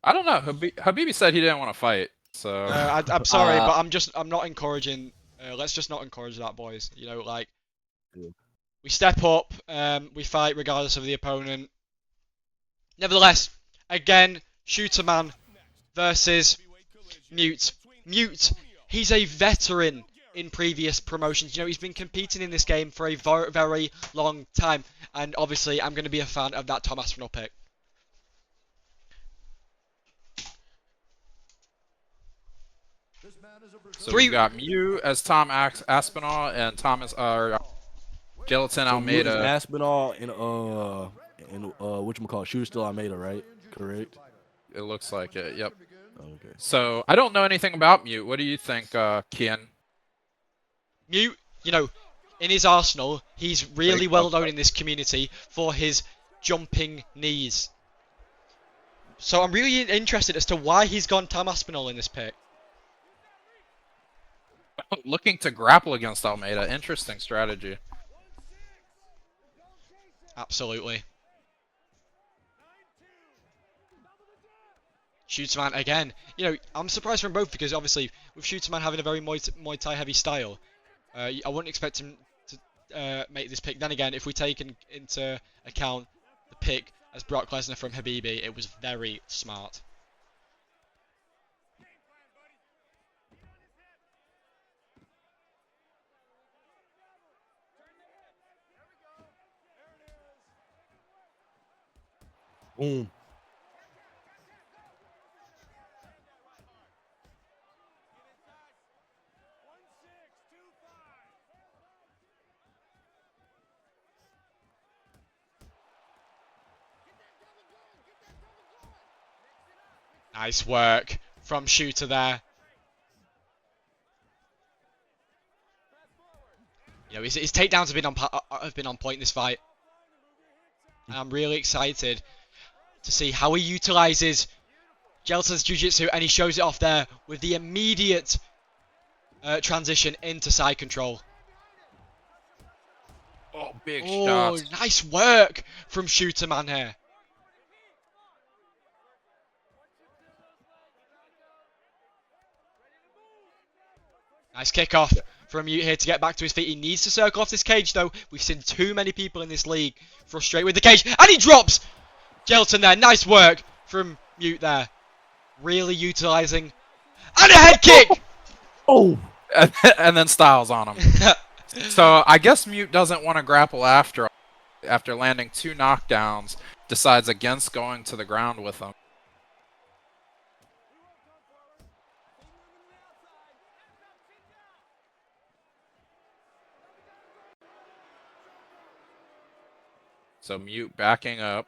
I don't know. Habibi said he didn't want to fight, so... I'm sorry, but I'm not encouraging... let's just not encourage that, boys. We step up, we fight regardless of the opponent. Nevertheless, again, Shooter Man versus Mute. Mute, he's a veteran in previous promotions. He's been competing in this game for a very, very long time. And obviously, I'm going to be a fan of that Tom Aspinall pick. So we got Mew as Tom Aspinall and Thomas Gelatin Almeida. Aspinall and whatchamacallit, Shooter still Almeida, right? Correct. It looks like it. Yep. Okay. So I don't know anything about Mute. What do you think, Kian? Mute, in his arsenal, he's really well known in this community for his jumping knees. So I'm really interested as to why he's gone Tom Aspinall in this pick. Looking to grapple against Almeida. Interesting strategy. Absolutely. Shooterman again. I'm surprised from both because obviously with Shooterman having a very Muay Thai heavy style, I wouldn't expect him to make this pick. Then again, if we take into account the pick as Brock Lesnar from Habibi, it was very smart. Boom. Nice work from Shooter there. His takedowns have been on point in this fight. And I'm really excited to see how he utilizes Gelatin's Jiu-Jitsu, and he shows it off there with the immediate transition into side control. Oh, big shot. Oh, nice work from Shooter Man here. Nice kickoff from Mute here to get back to his feet. He needs to circle off this cage, though. We've seen too many people in this league frustrated with the cage. And he drops! Gelatin there. Nice work from Mute there. Really utilizing. And a head kick! Oh! And then Styles on him. So I guess Mute doesn't want to grapple after landing 2 knockdowns. Decides against going to the ground with him. So Mute backing up.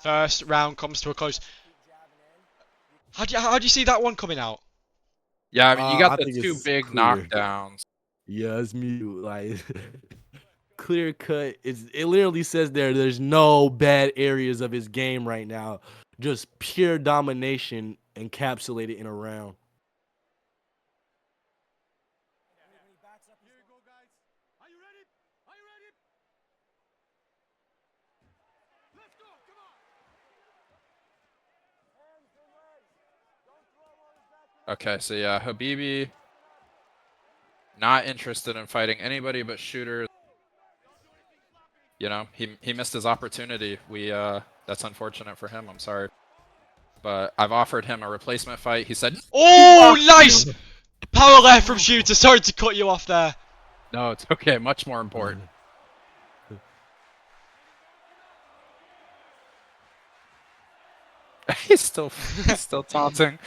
First round comes to a close. How do you see that one coming out? Yeah, I mean, you got the 2 big knockdowns. Yeah, it's Mute. Like, clear cut. It literally says there's no bad areas of his game right now. Just pure domination encapsulated in a round. Okay, so yeah, Habibi not interested in fighting anybody but Shooter. You know, he missed his opportunity. That's unfortunate for him. I'm sorry. But I've offered him a replacement fight. He said, "Oh, nice power left from Shooter." Sorry to cut you off there. No, it's okay. Much more important. He's still taunting.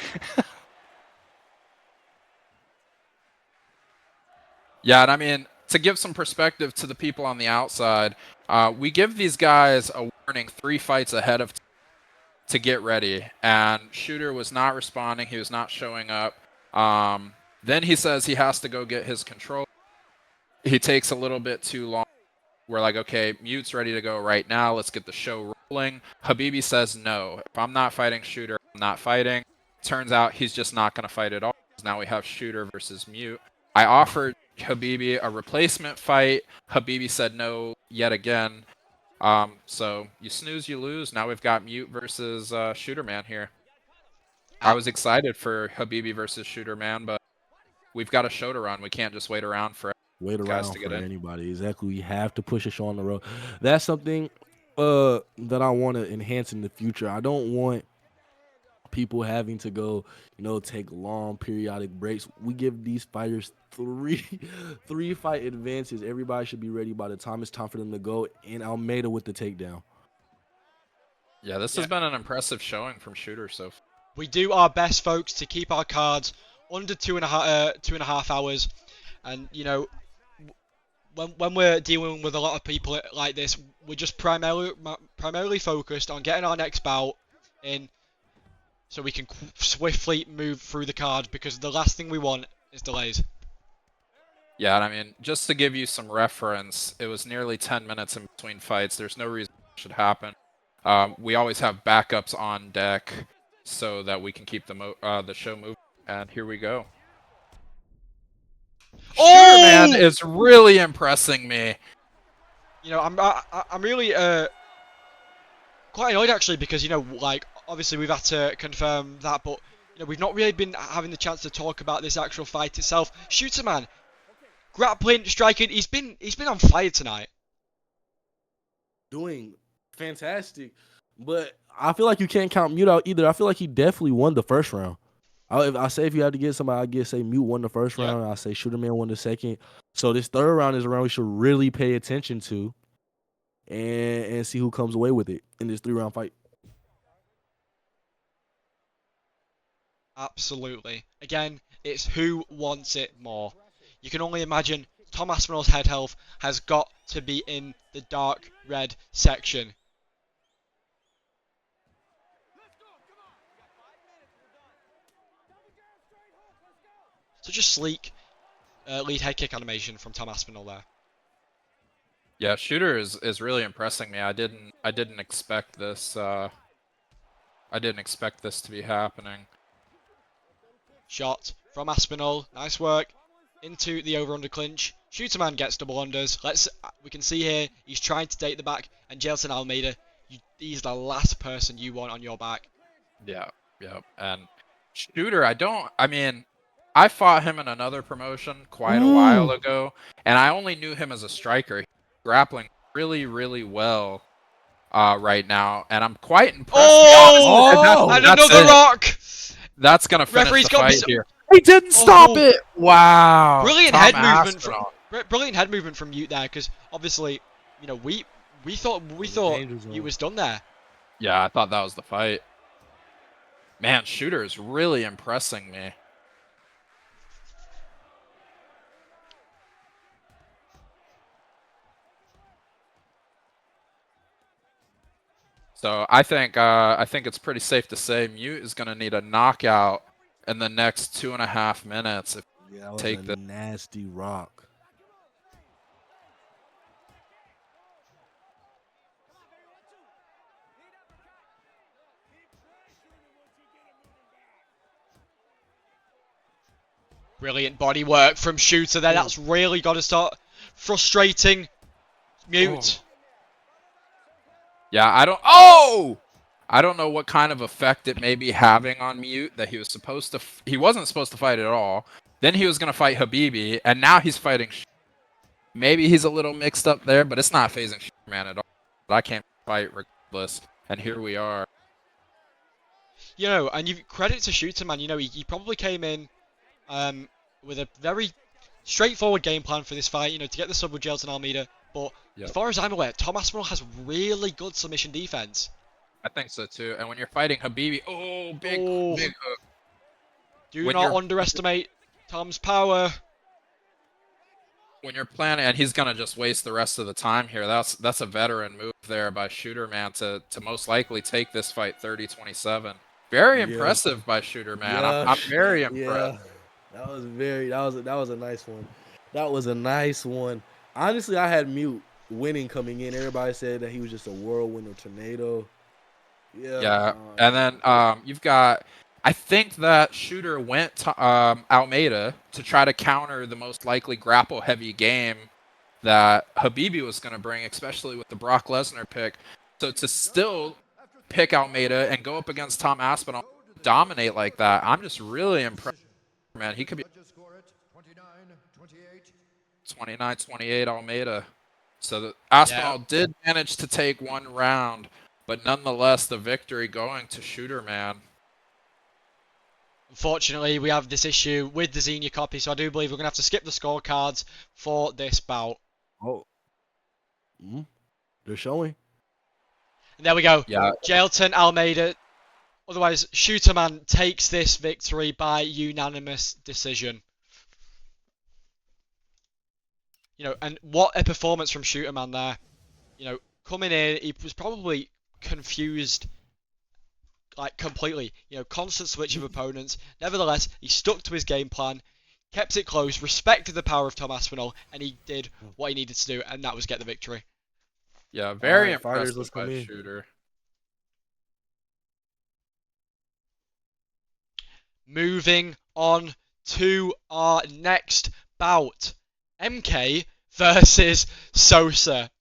Yeah, and I mean, to give some perspective to the people on the outside, we give these guys a warning 3 fights ahead of to get ready, and Shooter was not responding. He was not showing up. Then he says he has to go get his control. He takes a little bit too long. We're like, okay, Mute's ready to go right now. Let's get the show rolling. Habibi says no. If I'm not fighting Shooter, I'm not fighting. Turns out he's just not going to fight at all. Now we have Shooter versus Mute. I offered Habibi a replacement fight. Habibi said no yet again. So you snooze, you lose. Now we've got Mute versus Shooter Man here. I was excited for Habibi versus Shooter Man, but we've got a show to run. We can't just wait around for guys to get in. Anybody. Exactly. We have to push a show on the road. That's something that I want to enhance in the future. I don't want people having to go, take long periodic breaks. We give these fighters three fight advances. Everybody should be ready by the time it's time for them to go. And Almeida with the takedown. Yeah, this has been an impressive showing from Shooter so far. We do our best, folks, to keep our cards under 2.5 hours. And, when we're dealing with a lot of people like this, we're just primarily focused on getting our next bout in so we can swiftly move through the card, because the last thing we want is delays. Yeah, and I mean, just to give you some reference, it was nearly 10 minutes in between fights. There's no reason it should happen. We always have backups on deck so that we can keep the show moving. And here we go. Shooter Man is really impressing me. I'm really quite annoyed actually, because obviously we've had to confirm that, but we've not really been having the chance to talk about this actual fight itself. Shooter Man, grappling, striking, he's been on fire tonight. Doing fantastic, but I feel like you can't count Mute out either. I feel like he definitely won the first round. If you had to get somebody, say Mute won the first round. I say Shooter Man won the second. So this third round is a round we should really pay attention to, and see who comes away with it in this 3-round fight. Absolutely. Again, it's who wants it more. You can only imagine Tom Aspinall's head health has got to be in the dark red section. Such a sleek lead head kick animation from Tom Aspinall there. Yeah, Shooter is really impressing me. I didn't expect this. I didn't expect this to be happening. Shot from Aspinall. Nice work into the over-under clinch. Shooter Man gets double unders. We can see here he's trying to take the back, and Jelson Almeida, he's the last person you want on your back. Yeah. And Shooter, I fought him in another promotion quite a while ago, and I only knew him as a striker. He's grappling really, really well right now, and I'm quite impressed. And another rock! That's going to finish the fight here. He didn't stop it! Wow. Brilliant head movement from Mute there, because obviously, we thought he was done there. Yeah, I thought that was the fight. Man, Shooter is really impressing me. So I think it's pretty safe to say Mute is going to need a knockout in the next 2.5 minutes. Take the nasty rock. Brilliant body work from Shooter there. That's really got to start frustrating Mute. Yeah, I don't know what kind of effect it may be having on Mute that he was supposed to. He wasn't supposed to fight at all. Then he was gonna fight Habibi, and now he's fighting. Maybe he's a little mixed up there, but it's not phasing Man at all. I can't fight regardless, and here we are. You know, and you credit to Shooter, man. You know, he probably came in with a very straightforward game plan for this fight. You know, to get the sub with Jelton Almeida. But as far as I'm aware, Tom Aspinall has really good submission defense. I think so too. And when you're fighting Habibi, big hook. Do not underestimate Tom's power. When you're planning, and he's gonna just waste the rest of the time here. That's a veteran move there by Shooter Man to most likely take this fight 30-27. Very impressive by Shooter Man. I'm very impressed. That was a nice one. That was a nice one. Honestly, I had Mute winning coming in. Everybody said that he was just a whirlwind or tornado. Yeah. And then you've got, I think that Shooter went to Almeida to try to counter the most likely grapple heavy game that Habibi was going to bring, especially with the Brock Lesnar pick. So to still pick Almeida and go up against Tom Aspinall, dominate like that, I'm just really impressed. Man, he could be 29-28 Almeida. So Aspinall did manage to take one round, but nonetheless the victory going to Shooter Man. Unfortunately, we have this issue with the Xenia copy, so I do believe we're going to have to skip the scorecards for this bout. They're showing. And there we go. Yeah. Jelton Almeida, otherwise Shooter Man, takes this victory by unanimous decision. You know, and what a performance from Shooter Man there. You know, coming in, he was probably confused, like, completely. You know, constant switch of opponents. Nevertheless, he stuck to his game plan, kept it close, respected the power of Tom Aspinall, and he did what he needed to do, and that was get the victory. Yeah, very impressive by Shooter. Moving on to our next bout. MK versus Sosa.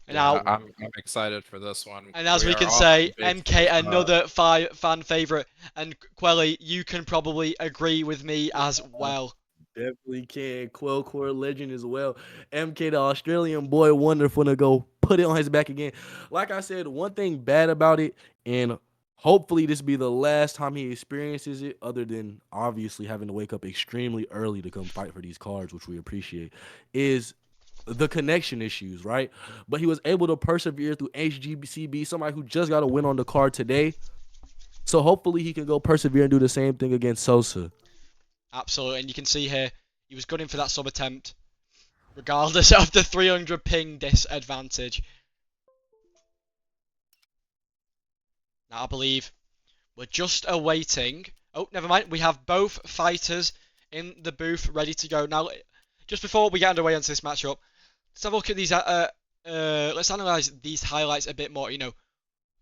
Now, I'm excited for this one. And as we can say, MK, another fan favorite, and Quelly, you can probably agree with me as well. Definitely can. Quellcore legend as well. MK, the Australian boy wonderful, to go put it on his back again. Like I said, one thing bad about it, and hopefully this be the last time he experiences it, other than obviously having to wake up extremely early to come fight for these cards, which we appreciate, is the connection issues, right? But he was able to persevere through HGCB, somebody who just got a win on the card today. So hopefully he can go persevere and do the same thing against Sosa. Absolutely, and you can see here, he was gunning for that sub attempt, regardless of the 300 ping disadvantage. Now I believe we're just awaiting. Oh, never mind. We have both fighters in the booth ready to go. Now, just before we get underway onto this matchup, let's have a look at these. Let's analyze these highlights a bit more. You know,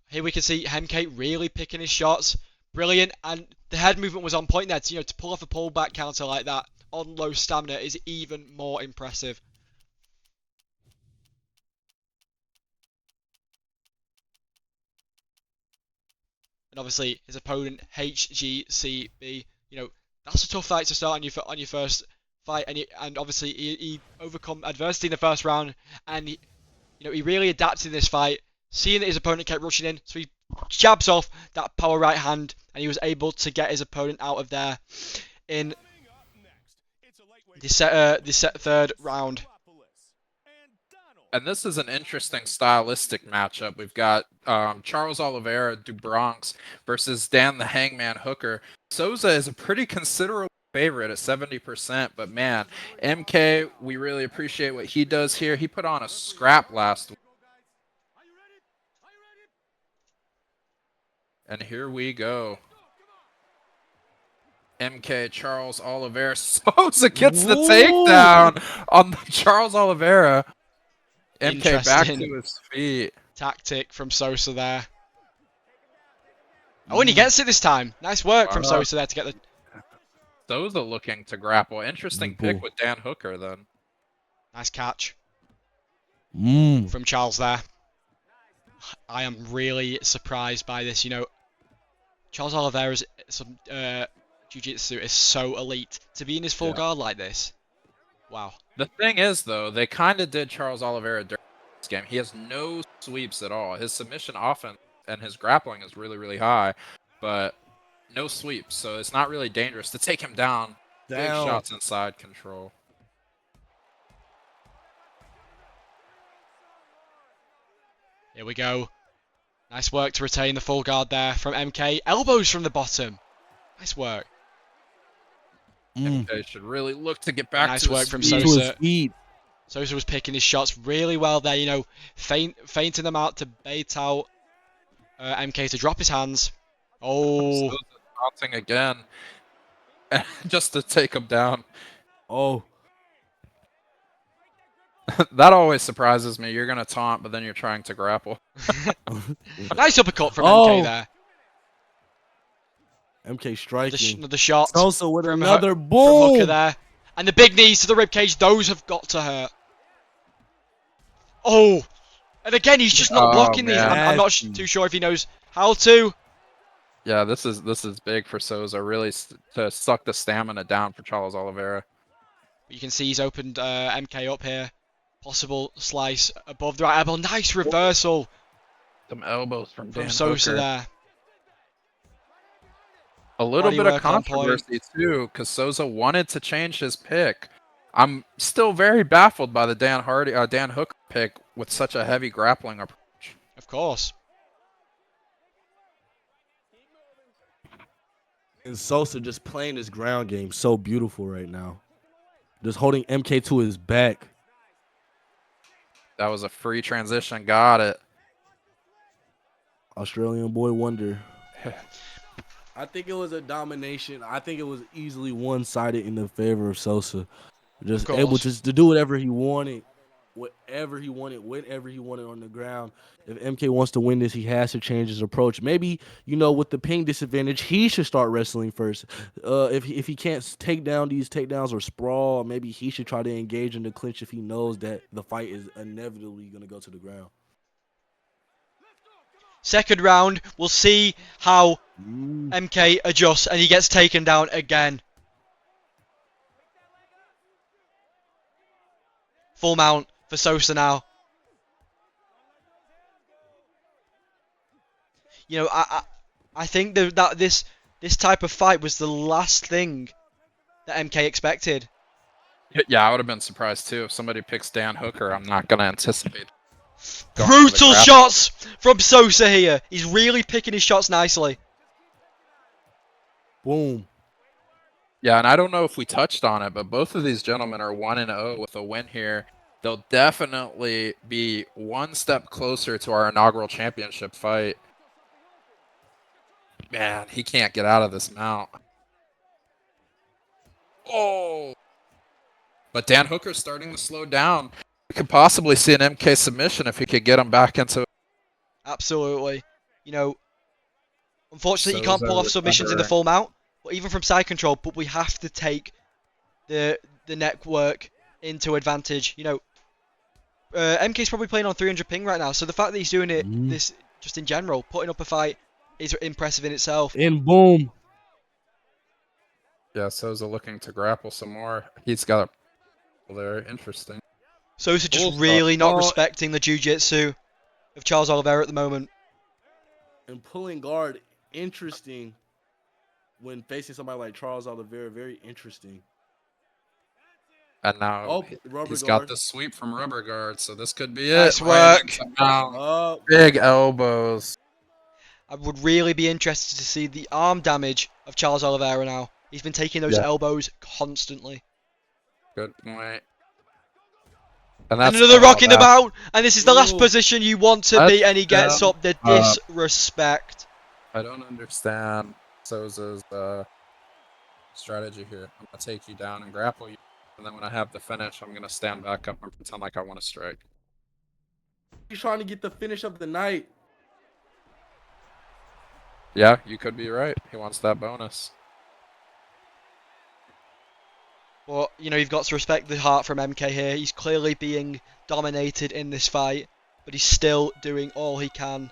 here we can see MK really picking his shots. Brilliant, and the head movement was on point there. To, you know, to pull off a pullback counter like that on low stamina is even more impressive. And obviously his opponent HGCB. You know, that's a tough fight to start on your first fight, and obviously he overcome adversity in the first round, and he really adapted in this fight, seeing that his opponent kept rushing in, so he jabs off that power right hand, and he was able to get his opponent out of there in the third round. And this is an interesting stylistic matchup. We've got Charles Oliveira du Bronx versus Dan the Hangman Hooker. Sosa is a pretty considerable favorite at 70%, but man, MK, we really appreciate what he does here. He put on a scrap last week. And here we go. MK, Charles Oliveira. Sosa gets the takedown on Charles Oliveira. MK back to his feet. Tactic from Sosa there. Oh, and he gets it this time. Nice work from Sosa there to get the... Souza looking to grapple. Interesting pick with Dan Hooker then. Nice catch Mm. from Charles there. I am really surprised by this. You know, Charles Oliveira's jiu-jitsu is so elite. To be in his full guard like this, wow. The thing is, though, they kind of did Charles Oliveira during this game. He has no sweeps at all. His submission offense and his grappling is really, really high, but no sweeps, so it's not really dangerous to take him down. Big shots inside control. Here we go. Nice work to retain the full guard there from MK. Elbows from the bottom. Nice work. MK should really look to get back nice to work from speed. Sosa. Sosa was picking his shots really well there, you know, feinting them out to bait out MK to drop his hands. Oh. Sosa taunting again. Just to take him down. Oh. That always surprises me. You're going to taunt, but then you're trying to grapple. Nice uppercut from MK there. MK striking. Another shot. Sosa with another boom. From Hooker there. And the big knees to the ribcage. Those have got to hurt. Oh. And again, he's just not blocking these. I'm not too sure if he knows how to. Yeah, this is big for Souza. Really to suck the stamina down for Charles Oliveira. You can see he's opened MK up here. Possible slice above the right elbow. Nice reversal. Some elbows from Sosa Hooker. there. A little bit of controversy too, because Souza wanted to change his pick. I'm still very baffled by the Dan Hooker pick with such a heavy grappling approach. Of course. And Sosa just playing his ground game so beautiful right now. Just holding MK to his back. That was a free transition. Got it. Australian boy wonder. I think it was a domination. I think it was easily one-sided in the favor of Sosa. Just able to do whatever he wanted. Whenever he wanted on the ground. If MK wants to win this, he has to change his approach. Maybe, you know, with the ping disadvantage, he should start wrestling first. If he can't take down these takedowns or sprawl, maybe he should try to engage in the clinch if he knows that the fight is inevitably going to go to the ground. Second round, we'll see how MK adjusts and he gets taken down again. Full mount for Sosa now. You know, I think that this type of fight was the last thing that MK expected. Yeah, I would have been surprised too if somebody picks Dan Hooker. I'm not gonna anticipate. Brutal shots from Sosa here. He's really picking his shots nicely. Boom. Yeah, and I don't know if we touched on it, but both of these gentlemen are 1-0 with a win here. They'll definitely be one step closer to our inaugural championship fight. Man, he can't get out of this mount. Oh! But Dan Hooker's starting to slow down. We could possibly see an MK submission if he could get him back into it. Absolutely. You know, unfortunately, you can't pull off submissions in the full mount, or even from side control, but we have to take the neck work into advantage. You know, MK's probably playing on 300 ping right now, so the fact that he's doing it this just in general, putting up a fight, is impressive in itself. And boom. Yeah, Souza looking to grapple some more. He's got a there. Interesting. Sosa just really not respecting the jiu-jitsu of Charles Oliveira at the moment. And pulling guard, interesting when facing somebody like Charles Oliveira, very interesting. And now he's got the sweep from rubber guard, so this could be it. Nice work. Big elbows. I would really be interested to see the arm damage of Charles Oliveira now. He's been taking those elbows constantly. Good point. And another rock in the mount, and this is the last position you want to be, and he gets up. The disrespect. I don't understand Souza's strategy here. I'm going to take you down and grapple you, and then when I have the finish, I'm going to stand back up and pretend like I want to strike. He's trying to get the finish of the night. Yeah, you could be right. He wants that bonus. But, you know, you've got to respect the heart from MK here. He's clearly being dominated in this fight, but he's still doing all he can.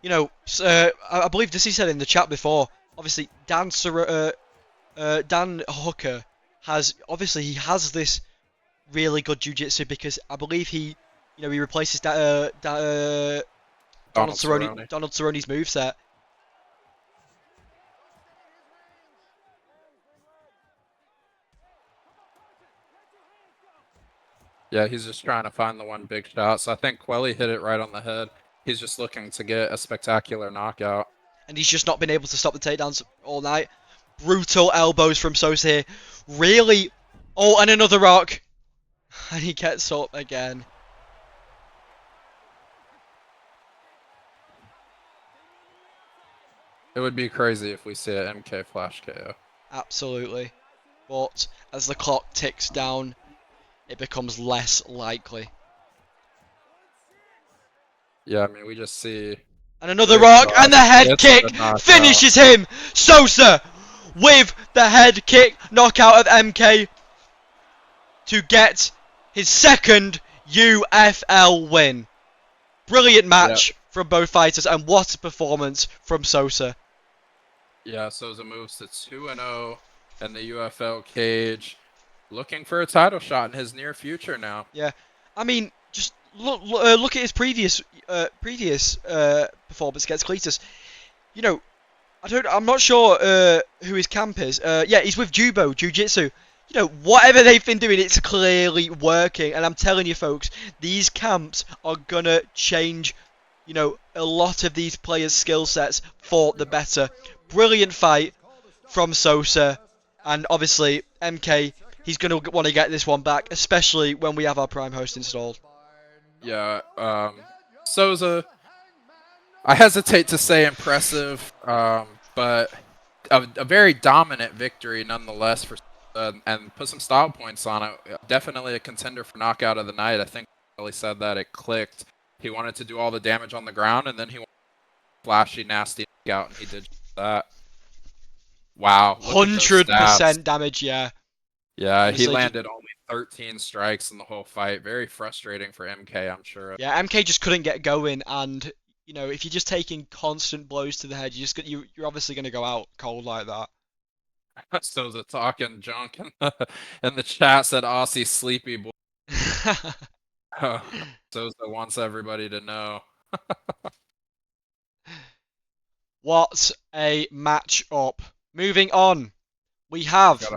You know, I believe this he said in the chat before. Obviously, Dan Hooker has he has this really good jiu-jitsu because I believe he replaces Donald Cerrone's moveset. Yeah, he's just trying to find the one big shot. So I think Quelly hit it right on the head. He's just looking to get a spectacular knockout. And he's just not been able to stop the takedowns all night. Brutal elbows from Sosa here. Really? Oh, and another rock. And he gets up again. It would be crazy if we see an MK flash KO. Absolutely. But as the clock ticks down, it becomes less likely. Yeah, I mean, we just see... And another rock, and the head kick finishes him! Sosa with the head kick knockout of MK to get his second UFL win. Brilliant match from both fighters, and what a performance from Sosa. Yeah, Sosa moves to 2-0 in the UFL cage, looking for a title shot in his near future now. Yeah, I mean, just look at his previous performance against Cletus. You know, I'm not sure who his camp is. Yeah, he's with Jubo Jiu-Jitsu. You know, whatever they've been doing, it's clearly working. And I'm telling you, folks, these camps are gonna change, you know, a lot of these players' skill sets for the better. Brilliant fight from Sosa, and obviously MK. He's gonna want to get this one back, especially when we have our Prime host installed. Yeah, Sosa, I hesitate to say impressive, but a very dominant victory nonetheless for and put some style points on it. Definitely a contender for knockout of the night. I think Kelly said that it clicked. He wanted to do all the damage on the ground, and then he wanted flashy, nasty knockout, and he did that. Wow, 100% damage, yeah. Yeah, honestly, he landed only 13 strikes in the whole fight. Very frustrating for MK, I'm sure. Yeah, MK just couldn't get going, and you know, if you're just taking constant blows to the head, you're obviously going to go out cold like that. Sosa talking junk in the chat, said Aussie sleepy boy. Sosa wants everybody to know. What a match up. Moving on, we have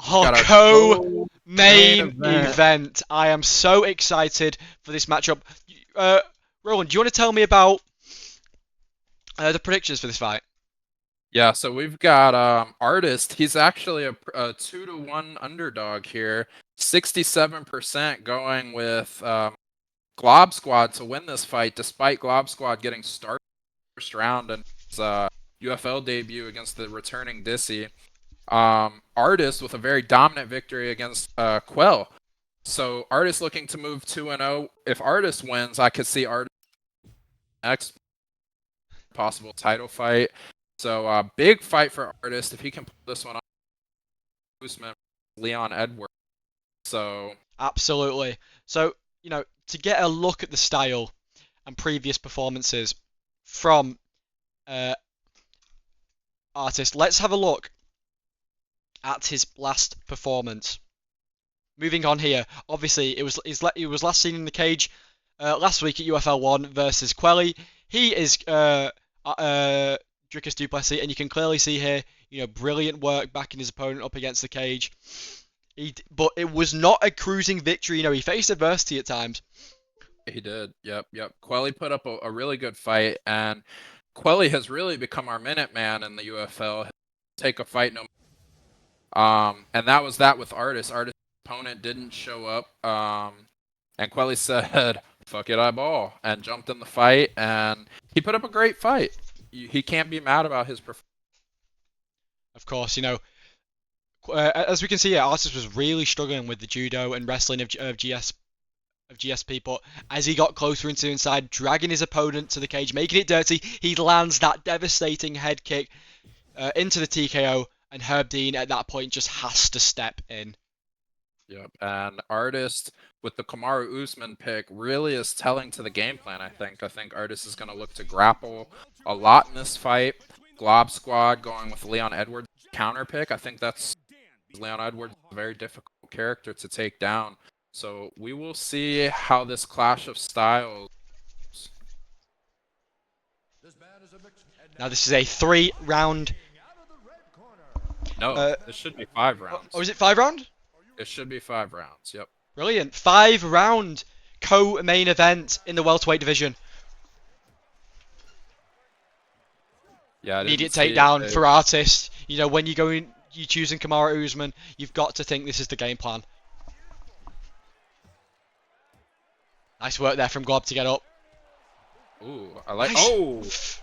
our co-main event. I am so excited for this matchup. Roland, do you want to tell me about the predictions for this fight? Yeah, so we've got Artist. He's actually a 2-1 underdog here. 67% going with Glob Squad to win this fight, despite Glob Squad getting started first round in his UFL debut against the returning Dissy. Artist with a very dominant victory against Quell. So Artist looking to move 2-0. If Artist wins, I could see Artist next possible title fight. So big fight for Artist if he can pull this one off. Leon Edwards. So absolutely. So, you know, to get a look at the style and previous performances from Artist, let's have a look at his last performance. Moving on here, obviously it was last seen in the cage last week at UFL 1 versus Quelly. He is Dricus Duplessis, and you can clearly see here, you know, brilliant work backing his opponent up against the cage. But it was not a cruising victory. You know, he faced adversity at times. He did. Yep. Quelly put up a really good fight, and Quelly has really become our Minuteman in the UFL. Take a fight no. And that was that with Artist. Artist's opponent didn't show up. And Quelly said, fuck it, I ball, and jumped in the fight, and he put up a great fight. He can't be mad about his performance. Of course, as we can see, Artis was really struggling with the judo and wrestling of GSP, but as he got closer into inside, dragging his opponent to the cage, making it dirty, he lands that devastating head kick into the TKO, and Herb Dean at that point just has to step in. Yep, and Artist with the Kamaru Usman pick really is telling to the game plan, I think. I think Artist is going to look to grapple a lot in this fight. Glob Squad going with Leon Edwards counter pick. I think that's Leon Edwards, a very difficult character to take down. So we will see how this clash of styles. Now this is a 3-round. No, this should be 5 rounds. Oh, is it 5 round? It should be 5 rounds. Yep. Brilliant. 5-round co-main event in the welterweight division. Yeah. Immediate takedown for Artist. When you're choosing Kamaru Usman, you've got to think this is the game plan. Nice work there from Glob to get up. Ooh, I like. Nice.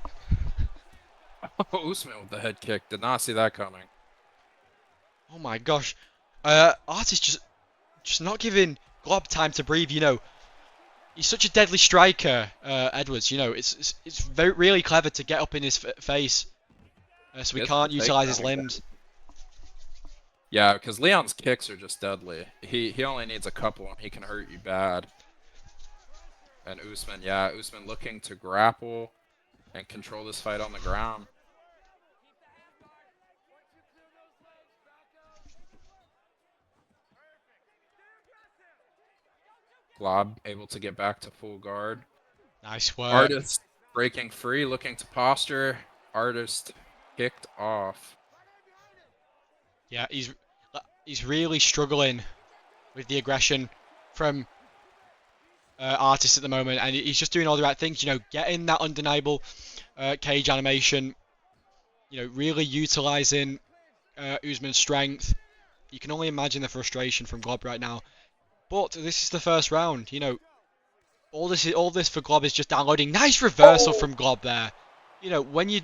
Oh, Usman with the head kick. Did not see that coming. Oh my gosh. Artist just not giving Glob time to breathe. He's such a deadly striker, Edwards. It's really clever to get up in his face, so he can't utilize his limbs. Yeah, because Leon's kicks are just deadly. He only needs a couple and he can hurt you bad. And Usman looking to grapple and control this fight on the ground. Glob able to get back to full guard. Nice work. Artist breaking free, looking to posture. Artist kicked off. Yeah, he's really struggling with the aggression from Artist at the moment, and he's just doing all the right things. Getting that undeniable cage animation. Really utilizing Usman's strength. You can only imagine the frustration from Glob right now. But this is the first round. All this for Glob is just downloading. Nice reversal from Glob there. When you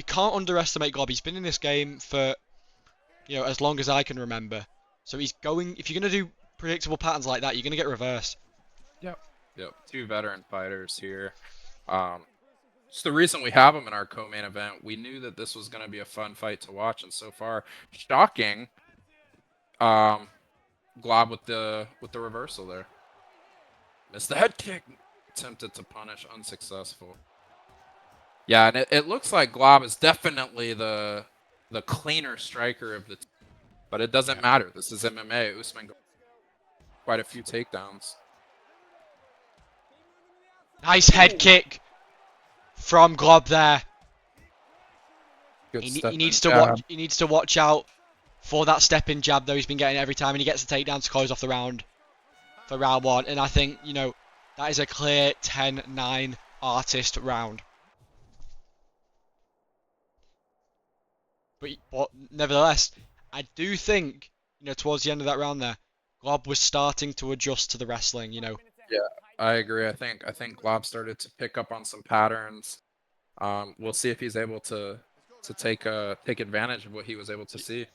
can't underestimate Glob. He's been in this game for as long as I can remember. So if you're gonna do predictable patterns like that, you're gonna get reversed. Yep. 2 veteran fighters here. It's the reason we have them in our co-main event. We knew that this was gonna be a fun fight to watch, and so far, shocking. Glob with the reversal there. Missed the head kick. Attempted to punish, unsuccessful. Yeah, and it looks like Glob is definitely the cleaner striker of the team. But it doesn't matter. This is MMA. Usman got quite a few takedowns. Nice head kick from Glob there. He needs to watch out for that stepping jab, though. He's been getting it every time, and he gets the takedown to close off the round for round 1. And I think, that is a clear 10-9 Artist round. But nevertheless, I do think, towards the end of that round there, Glob was starting to adjust to the wrestling, Yeah, I agree. I think Glob started to pick up on some patterns. We'll see if he's able to take advantage of what he was able to see.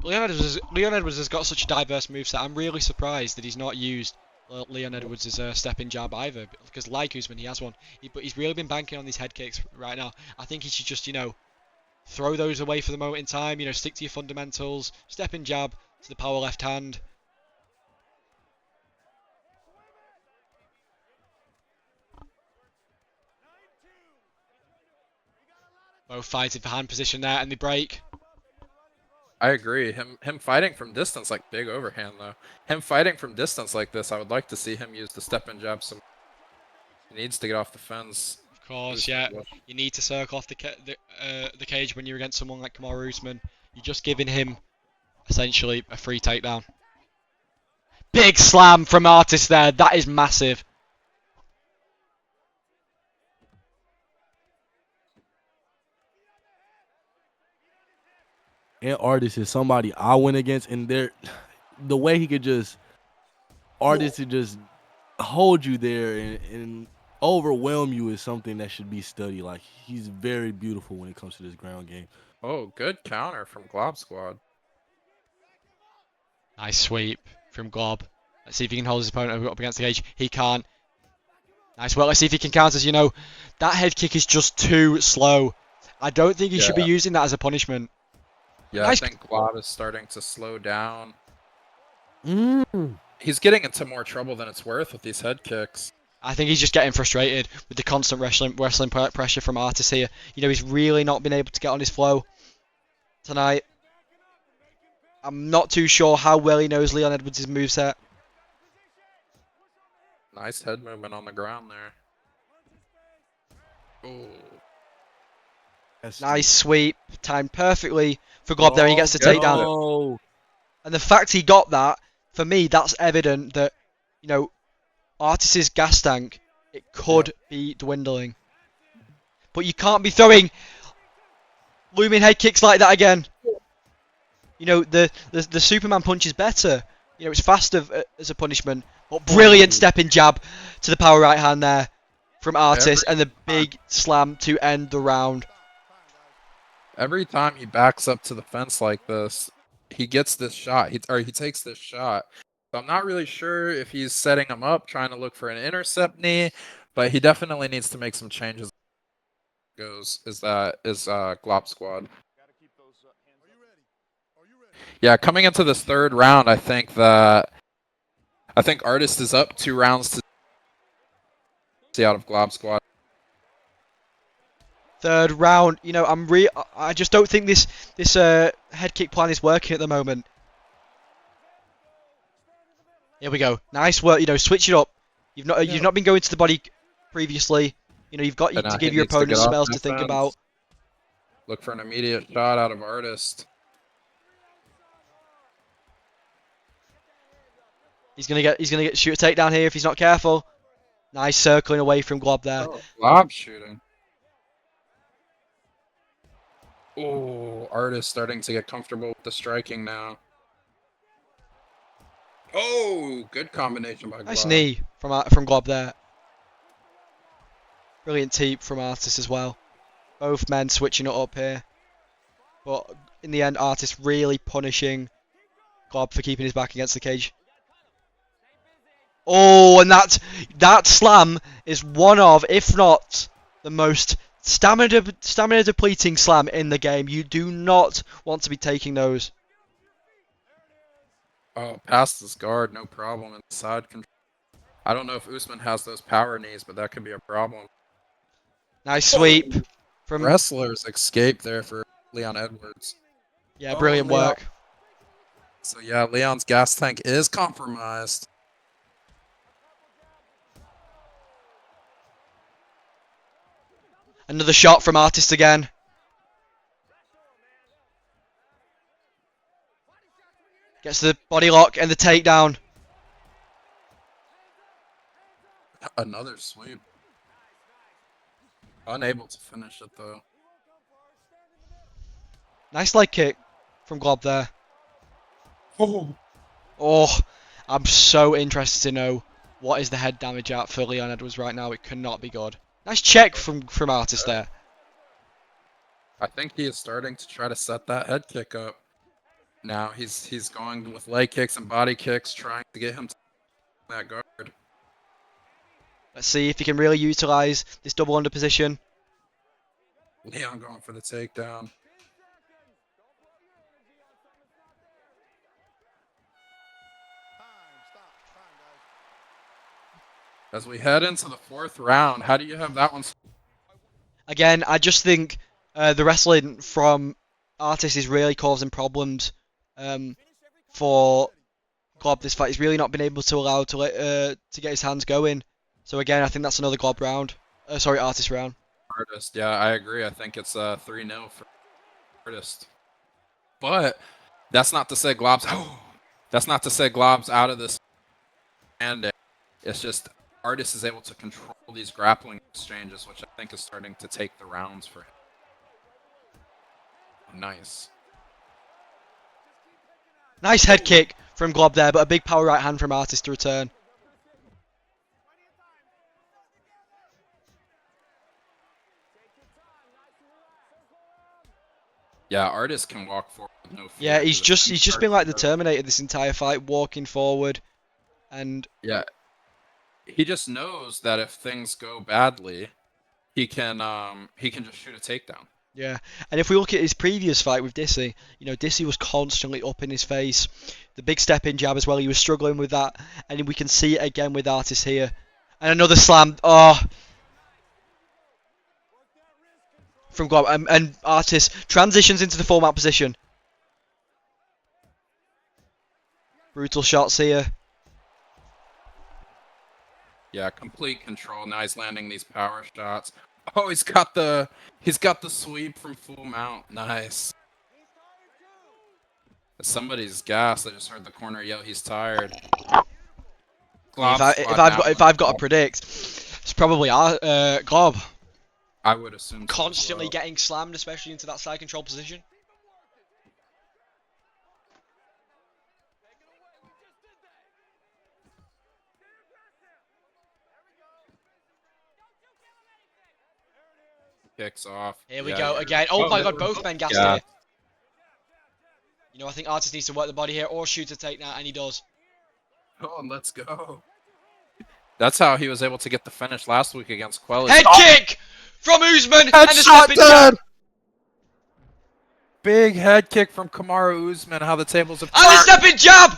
Leon Edwards has got such a diverse moveset. I'm really surprised that he's not used Leon Edwards' stepping jab either, because like Usman, he has one. But he's really been banking on these head kicks right now. I think he should just, throw those away for the moment in time. Stick to your fundamentals. Stepping jab to the power left hand. Both fighting for hand position there, and they break. I agree. Him fighting from distance, like big overhand though. Him fighting from distance like this, I would like to see him use the step and jab. Some he needs to get off the fence. Of course, yeah. You need to circle off the cage when you're against someone like Kamaru Usman. You're just giving him essentially a free takedown. Big slam from Artist there. That is massive. And Artist is somebody I went against, and the way he could just Artist to just hold you there and overwhelm you is something that should be studied. Like, he's very beautiful when it comes to this ground game. Oh, good counter from Glob Squad. Nice sweep from Glob. Let's see if he can hold his opponent up against the cage. He can't. Nice work. Let's see if he can counter. You know, that head kick is just too slow. I don't think he should be using that as a punishment. Yeah, nice. I think Glob is starting to slow down. Mm. He's getting into more trouble than it's worth with these head kicks. I think he's just getting frustrated with the constant wrestling pressure from Artis here. You know, he's really not been able to get on his flow tonight. I'm not too sure how well he knows Leon Edwards' moveset. Nice head movement on the ground there. Ooh. Nice sweep. Timed perfectly for Glob there. He gets the takedown. And the fact he got that, for me, that's evident that, you know, Artis' gas tank, it could be dwindling. But you can't be throwing looming head kicks like that again. You know, the Superman punch is better. You know, it's faster as a punishment. But brilliant stepping jab to the power right hand there from Artis, and the big slam to end the round. Every time he backs up to the fence like this, he gets this shot, he takes this shot. So I'm not really sure if he's setting him up, trying to look for an intercept knee, but he definitely needs to make some changes. Is Glob Squad. Yeah, coming into this third round, I think Artist is up 2 rounds to see out of Glob Squad. Third round, you know, I just don't think this head kick plan is working at the moment. Here we go. Nice work. You know, switch it up. You've not been going to the body previously. You know, you've got to give your opponent some else to think about. Look for an immediate shot out of Artist. He's gonna shoot a takedown here if he's not careful. Nice circling away from Glob there. Oh, Glob shooting. Oh, Artist starting to get comfortable with the striking now. Oh, good combination by Glob. Nice knee from Glob there. Brilliant teep from Artis as well. Both men switching it up here. But in the end, Artis really punishing Glob for keeping his back against the cage. Oh, and that slam is one of, if not the most stamina depleting slam in the game. You do not want to be taking those. Oh, past his guard, no problem. And side control. I don't know if Usman has those power knees, but that could be a problem. Nice sweep from wrestlers escape there for Leon Edwards. Yeah, brilliant work. So yeah, Leon's gas tank is compromised. Another shot from Artist again. Gets the body lock and the takedown. Another sweep. Unable to finish it though. Nice leg kick from Glob there. Oh, I'm so interested to know what is the head damage at for Leon Edwards right now. It cannot be good. Nice check from Artist there. I think he is starting to try to set that head kick up. Now he's going with leg kicks and body kicks, trying to get him to that guard. Let's see if he can really utilize this double under position. Leon going for the takedown. As we head into the 4th round, how do you have that one? Again, I just think the wrestling from Artist is really causing problems for Glob this fight. He's really not been able to allow to get his hands going. So again, I think that's another Glob round. Sorry, Artist round. Artist, yeah, I agree. I think it's 3-0 for Artist. But that's not to say Glob's. That's not to say Glob's out of this. And it's just Artist is able to control these grappling exchanges, which I think is starting to take the rounds for him. Nice. Nice head kick from Glob there, but a big power right hand from Artist to return. Yeah, Artist can walk forward with no fear. Yeah, he's just been like the Terminator this entire fight, walking forward, and yeah, he just knows that if things go badly, he can just shoot a takedown. yeah, and if we look at his previous fight with Dissy, you know, Dissy was constantly up in his face. The big step in jab as well, he was struggling with that, and we can see it again with Artis here. And another slam. Oh. From Glob, and Artis transitions into the full mount position. Brutal shots here. Yeah, complete control. Now he's landing these power shots. Oh, he's got the sweep from full mount. Nice. Somebody's gassed. I just heard the corner yell he's tired. If I've got to predict, it's probably Glob. I would assume so constantly as well. Getting slammed, especially into that side control position. Kicks off. Here we go again. Oh my god, both men gassed here. You know, I think Artis needs to work the body here or shoot a takedown, and he does. Oh, let's go. That's how he was able to get the finish last week against Quelly. Head kick from Usman and a Headshot stepping jab. Big head kick from Kamaru Usman. How the tables have turned. And a stepping jab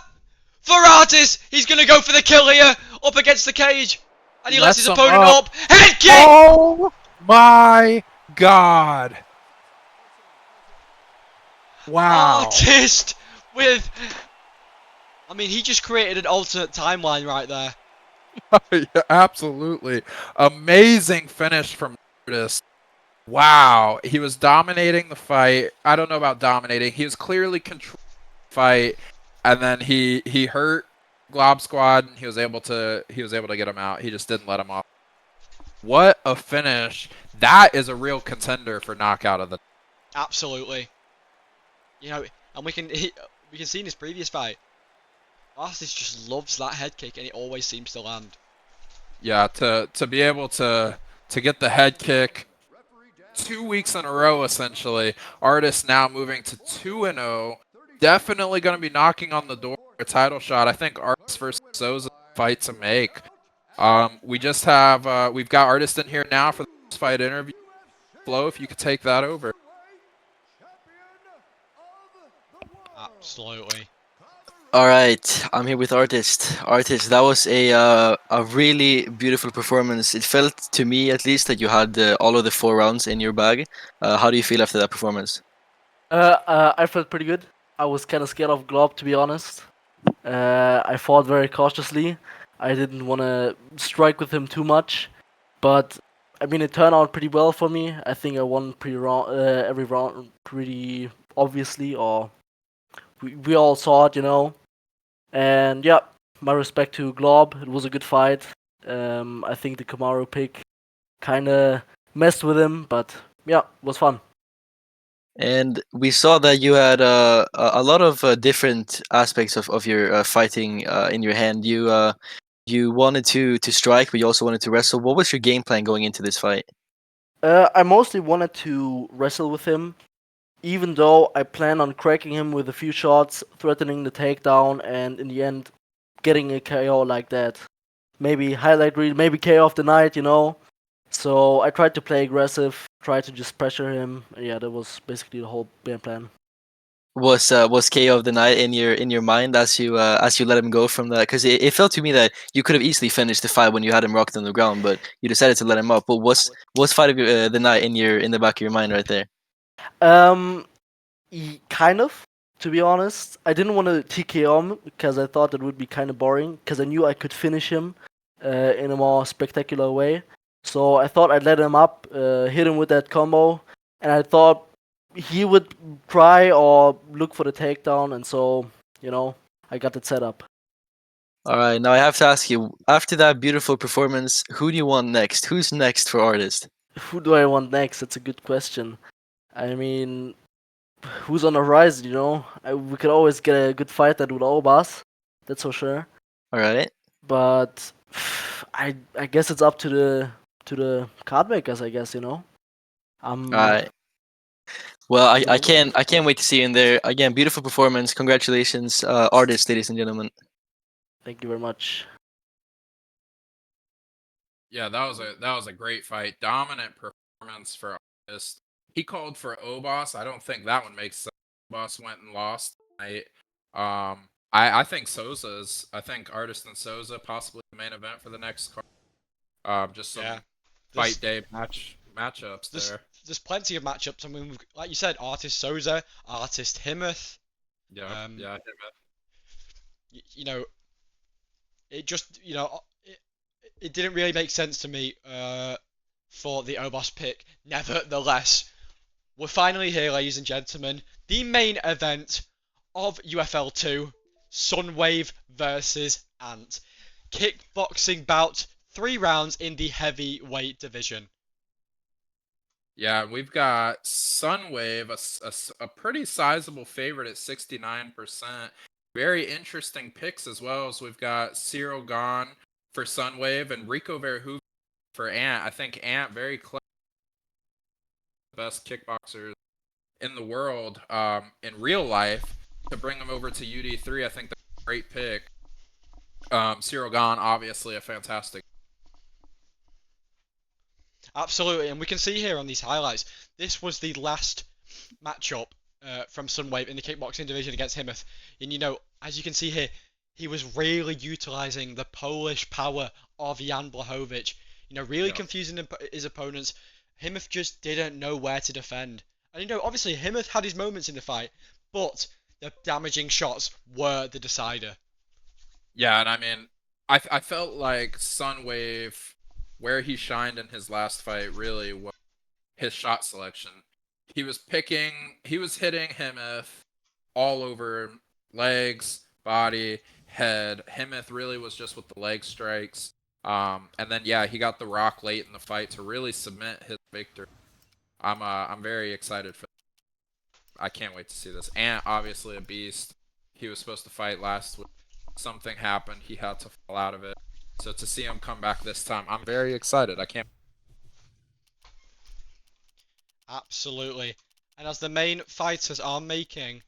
for Artis. He's going to go for the kill here, up against the cage. And he lets his opponent up. Head kick! Oh my god. Wow. Artist with... I mean, he just created an alternate timeline right there. Yeah, absolutely. Amazing finish from Artist. Wow. He was dominating the fight. I don't know about dominating. He was clearly controlling the fight. And then he hurt Glob Squad and he was able to get him out. He just didn't let him off. What a finish. That is a real contender for knockout of the... Absolutely. You know, and we can see in his previous fight, Artis just loves that head kick and it always seems to land. Yeah, to be able to get the head kick 2 weeks in a row, essentially. Artist now moving to 2-0. Definitely going to be knocking on the door for a title shot. I think Artist versus So's a fight to make. We just have we've got Artist in here now for the fight interview. Flo, if you could take that over. Absolutely. All right, I'm here with Artist. Artist, that was a really beautiful performance. It felt to me, at least, that you had all of the 4 rounds in your bag. How do you feel after that performance? I felt pretty good. I was kind of scared of Glob, to be honest. I fought very cautiously. I didn't want to strike with him too much, but I mean, it turned out pretty well for me. I think I won every round pretty obviously, or we all saw it, you know. And yeah, my respect to Glob. It was a good fight. I think the Kamaru pick kind of messed with him, but yeah, it was fun. And we saw that you had a lot of different aspects of your fighting in your hand. You wanted to strike, but you also wanted to wrestle. What was your game plan going into this fight? I mostly wanted to wrestle with him, even though I plan on cracking him with a few shots, threatening the takedown, and in the end, getting a KO like that. Maybe highlight reel, maybe KO of the night, you know. So I tried to play aggressive, tried to just pressure him. Yeah, that was basically the whole game plan. Was KO of the night in your mind as you let him go from that? Because it felt to me that you could have easily finished the fight when you had him rocked on the ground, but you decided to let him up. But was fight of the night in the back of your mind right there? Kind of, to be honest. I didn't want to TKO him because I thought it would be kind of boring. Because I knew I could finish him in a more spectacular way. So I thought I'd let him up, hit him with that combo, and I thought he would try or look for the takedown, and so, you know, I got it set up. All right, now I have to ask you, after that beautiful performance, who do you want next? Who's next for Artist? Who do I want next? That's a good question. I mean, who's on the horizon, you know? We could always get a good fight that would all boss, that's for sure. All right. But I guess it's up to the card makers, I guess, you know? All right. Well, I can't wait to see you in there again. Beautiful performance. Congratulations, artists, ladies and gentlemen. Thank you very much. Yeah, that was a great fight. Dominant performance for Artist. He called for Obos. I don't think that one makes sense. Obos went and lost tonight. I think I think Artist and Souza possibly the main event for the next card. Just some fight day matchups there. There's plenty of matchups. I mean, like you said, Artist Souza, Artist Himmoth. Yeah, Himmoth. You know, it just it didn't really make sense to me for the Obos pick. Nevertheless, we're finally here, ladies and gentlemen. The main event of UFL 2, Sunwave versus Ant. Kickboxing bout, 3 rounds in the heavyweight division. Yeah, we've got Sunwave, a pretty sizable favorite at 69%. Very interesting picks as well. As we've got Cyril Gahn for Sunwave and Rico Verhoeven for Ant. I think Ant very clever, best kickboxers in the world in real life. To bring him over to UD3, I think that's a great pick. Cyril Gahn, obviously a fantastic. Absolutely, and we can see here on these highlights, this was the last matchup from Sunwave in the kickboxing division against Himmoth. And as you can see here, he was really utilizing the Polish power of Jan Blachowicz. Really confusing his opponents. Himmoth just didn't know where to defend. And obviously Himmoth had his moments in the fight, but the damaging shots were the decider. Yeah, and I mean, I felt like Sunwave, where he shined in his last fight, really was his shot selection. He was hitting Himmoth all over legs, body, head. Himmoth really was just with the leg strikes. And then he got the rock late in the fight to really cement his victory. I'm very excited for that. I can't wait to see this. Ant, obviously a beast. He was supposed to fight last week. Something happened. He had to fall out of it. So to see him come back this time, I'm very excited. I can't. Absolutely. And as the main fighters are making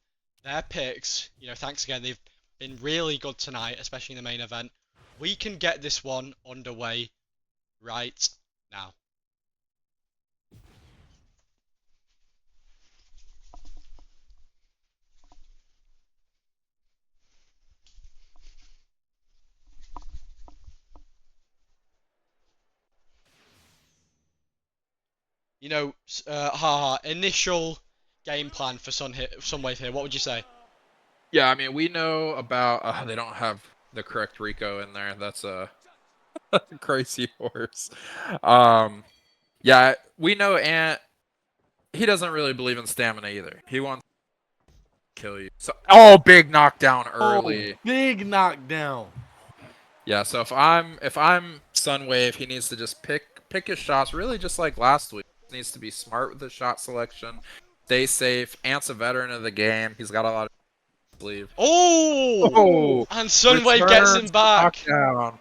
their picks, thanks again, they've been really good tonight, especially in the main event. We can get this one underway right now. Initial game plan for Sunwave here, what would you say? Yeah, I mean, we know about they don't have the correct Rico in there. That's a crazy horse. Yeah, we know Ant, he doesn't really believe in stamina either. He wants to kill you. So big knockdown early. Big knockdown. Yeah, so if I'm Sunwave, he needs to just pick his shots really just like last week. He needs to be smart with his shot selection, stay safe. Ant's a veteran of the game. He's got a lot of sleeve. And Sunwave gets him back. Knockdown.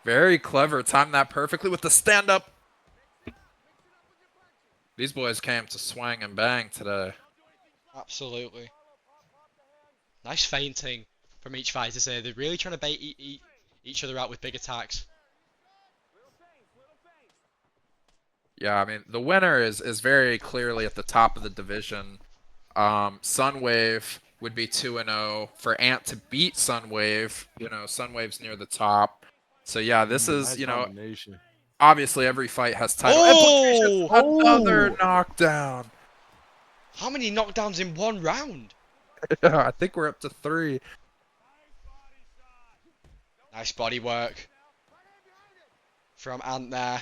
Very clever. Timed that perfectly with the stand up. These boys came to swing and bang today. Absolutely. Nice feinting from each fighter here. They're really trying to bait each other out with big attacks. Yeah, I mean, the winner is very clearly at the top of the division. Sunwave would be 2-0. For Ant to beat Sunwave, Sunwave's near the top. So yeah, this is, obviously every fight has title implications. Another knockdown. How many knockdowns in one round? I think we're up to 3. Nice body work from Ant there.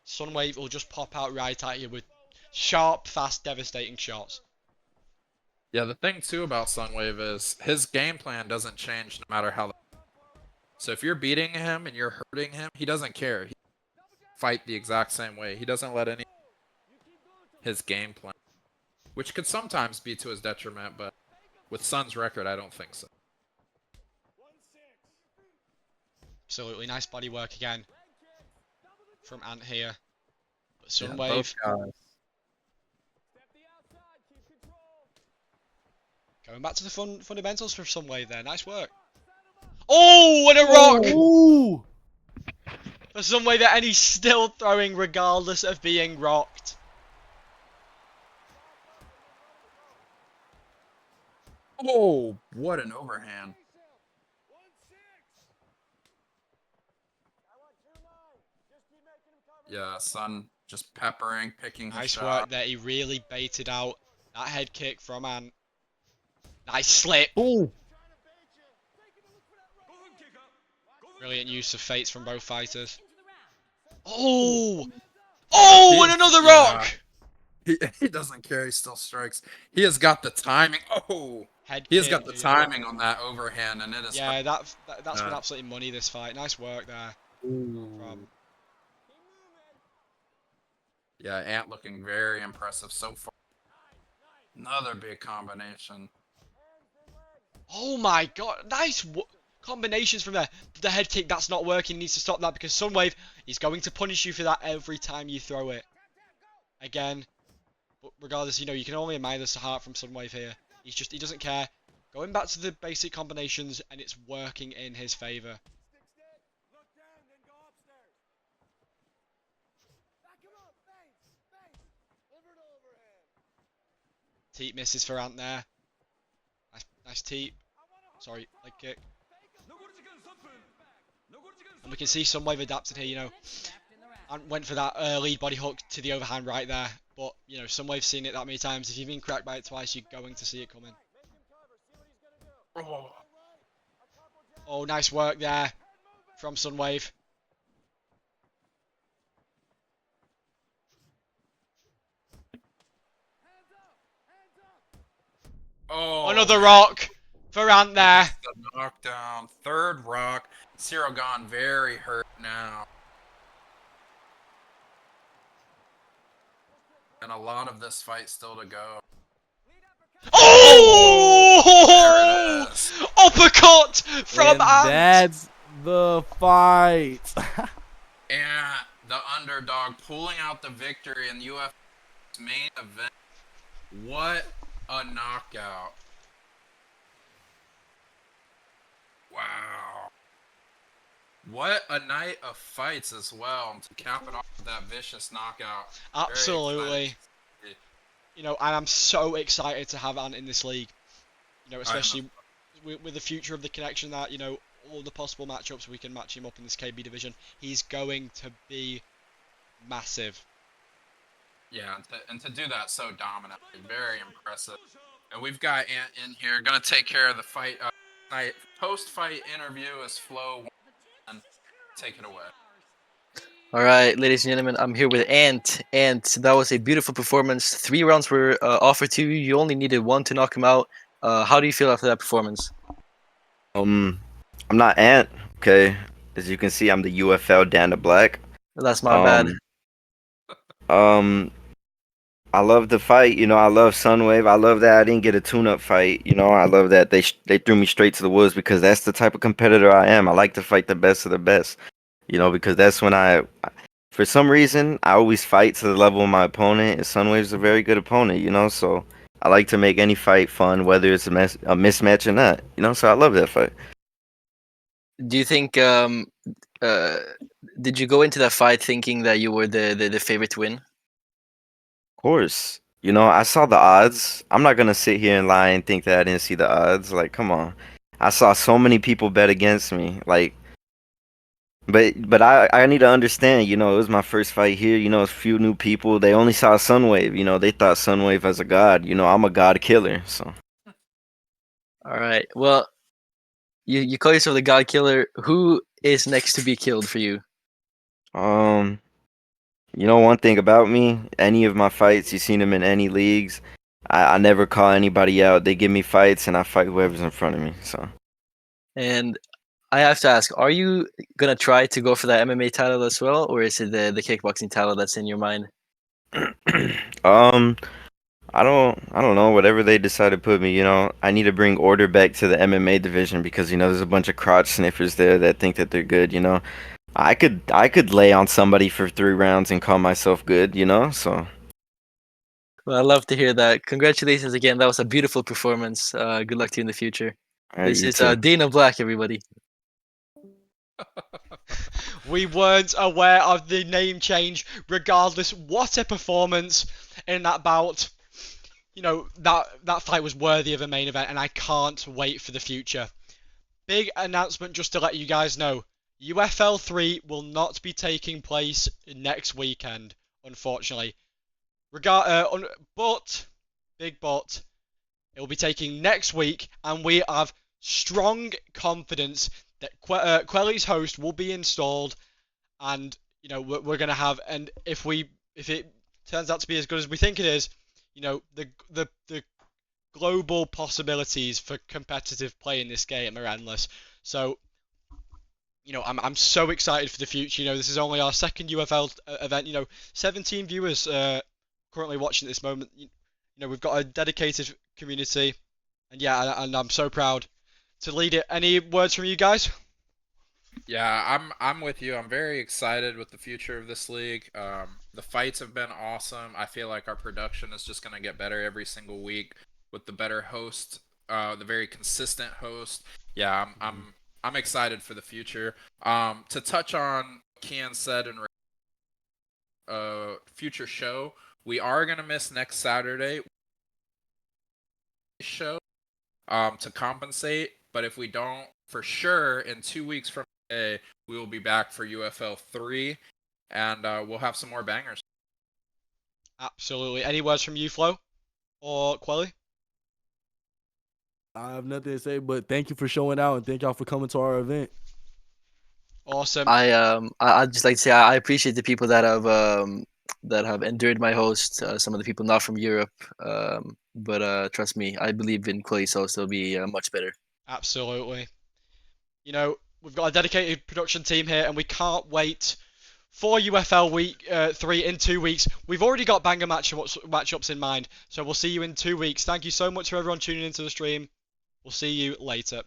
Sunwave will just pop out right at you with sharp, fast, devastating shots. Yeah, the thing too about Sunwave is his game plan doesn't change no matter how. So if you're beating him and you're hurting him, he doesn't care. He fight the exact same way. He doesn't let any his game plan, which could sometimes be to his detriment, but with Sun's record, I don't think so. Absolutely nice body work again from Ant here. Sunwave. Going back to the fundamentals for Sunwave there. Nice work. Oh, and a rock! Ooh. For Sunwave there, and he's still throwing regardless of being rocked. Oh, what an overhand. Yeah, Sun just peppering, picking his shot. Nice work there. He really baited out that head kick from Ant. Nice slip. Ooh. Brilliant use of fates from both fighters. Oh! Oh, and another rock! He doesn't care, he still strikes. He has got the timing. Oh! He has got the timing on that overhand, and it is... Yeah, that's been absolutely money, this fight. Nice work there. From... Yeah, Ant looking very impressive so far. Another big combination. Oh my god, nice combinations from there. The head kick, that's not working. He needs to stop that because Sunwave is going to punish you for that every time you throw it. Again, but regardless, you know, you can only admire the heart from Sunwave here. He doesn't care. Going back to the basic combinations, and it's working in his favor. Teep misses for Ant there. Nice teep. Sorry, leg kick. And we can see Sunwave adapted here, you know. Ant went for that lead body hook to the overhand right there. But, you know, Sunwave's seen it that many times. If you've been cracked by it twice, you're going to see it coming. Oh, nice work there from Sunwave. Oh, another rock for Ant there. The knockdown, third rock. Cyril gone very hurt now. And a lot of this fight still to go. Oh! Uppercut from Ant. That's the fight. And the underdog pulling out the victory in UFL's main event. What a knockout. Wow. What a night of fights as well to cap it off with that vicious knockout. Absolutely. You know, and I'm so excited to have Ant in this league. You know, especially with the future of the connection that, you know, all the possible matchups we can match him up in this KB division. He's going to be massive. Yeah, and to do that so dominantly, very impressive. And we've got Ant in here, gonna take care of the fight. Post-fight interview is Flo. And take it away. All right, ladies and gentlemen, I'm here with Ant. Ant, that was a beautiful performance. 3 rounds were offered to you. You only needed 1 to knock him out. How do you feel after that performance? I'm not Ant. Okay, as you can see, I'm the UFL Dana Black. That's my bad. I love the fight. You know, I love Sunwave. I love that I didn't get a tune-up fight. You know, I love that they threw me straight to the woods because that's the type of competitor I am. I like to fight the best of the best. You know, because that's when for some reason, I always fight to the level of my opponent. And Sunwave's a very good opponent. You know, so I like to make any fight fun, whether it's a mismatch or not. You know, so I love that fight. Do you think? Did you go into that fight thinking that you were the favorite to win? Course. You know, I saw the odds. I'm not gonna sit here and lie and think that I didn't see the odds. Like, come on. I saw so many people bet against me. Like, but I need to understand, you know, it was my first fight here. You know, a few new people. They only saw Sunwave. You know, they thought Sunwave as a god. You know, I'm a god killer. So. All right. Well, you call yourself the god killer. Who is next to be killed for you? You know, one thing about me, any of my fights, you've seen them in any leagues, I never call anybody out. They give me fights, and I fight whoever's in front of me. So. And I have to ask, are you gonna try to go for that MMA title as well, or is it the kickboxing title that's in your mind? I don't know. Whatever they decide to put me, you know, I need to bring order back to the MMA division because, you know, there's a bunch of crotch sniffers there that think that they're good, you know. I could lay on somebody for 3 rounds and call myself good, you know. So. Well, I love to hear that. Congratulations again. That was a beautiful performance. Good luck to you in the future. This You is too. Dana Black, everybody. We weren't aware of the name change. Regardless, what a performance in that bout. You know, that fight was worthy of a main event, and I can't wait for the future. Big announcement just to let you guys know. UFL 3 will not be taking place next weekend, unfortunately. But, big but, it will be taking next week, and we have strong confidence that Quelly's host will be installed, and you know we're gonna have, and if it turns out to be as good as we think it is, you know the global possibilities for competitive play in this game are endless. So, you know, I'm so excited for the future. You know, this is only our second UFL event. You know, 17 viewers currently watching at this moment. You know, we've got a dedicated community, and yeah, and I'm so proud to lead it. Any words from you guys? Yeah, I'm with you. I'm very excited with the future of this league. The fights have been awesome. I feel like our production is just gonna get better every single week with the better host, the very consistent host. Yeah, I'm excited for the future. To touch on what Kian said in future show, we are gonna miss next Saturday show to compensate, but if we don't, for sure in 2 weeks from today, we will be back for UFL 3, and we'll have some more bangers. Absolutely. Any words from you, Flo or Quelly? I have nothing to say, but thank you for showing out and thank y'all for coming to our event. Awesome. I'd just like to say I appreciate the people that have endured my host. Some of the people not from Europe, but trust me, I believe in Clay, so it'll be much better. Absolutely. You know, we've got a dedicated production team here, and we can't wait for UFL week 3 in 2 weeks. We've already got banger matchups in mind, so we'll see you in 2 weeks. Thank you so much for everyone tuning into the stream. We'll see you later.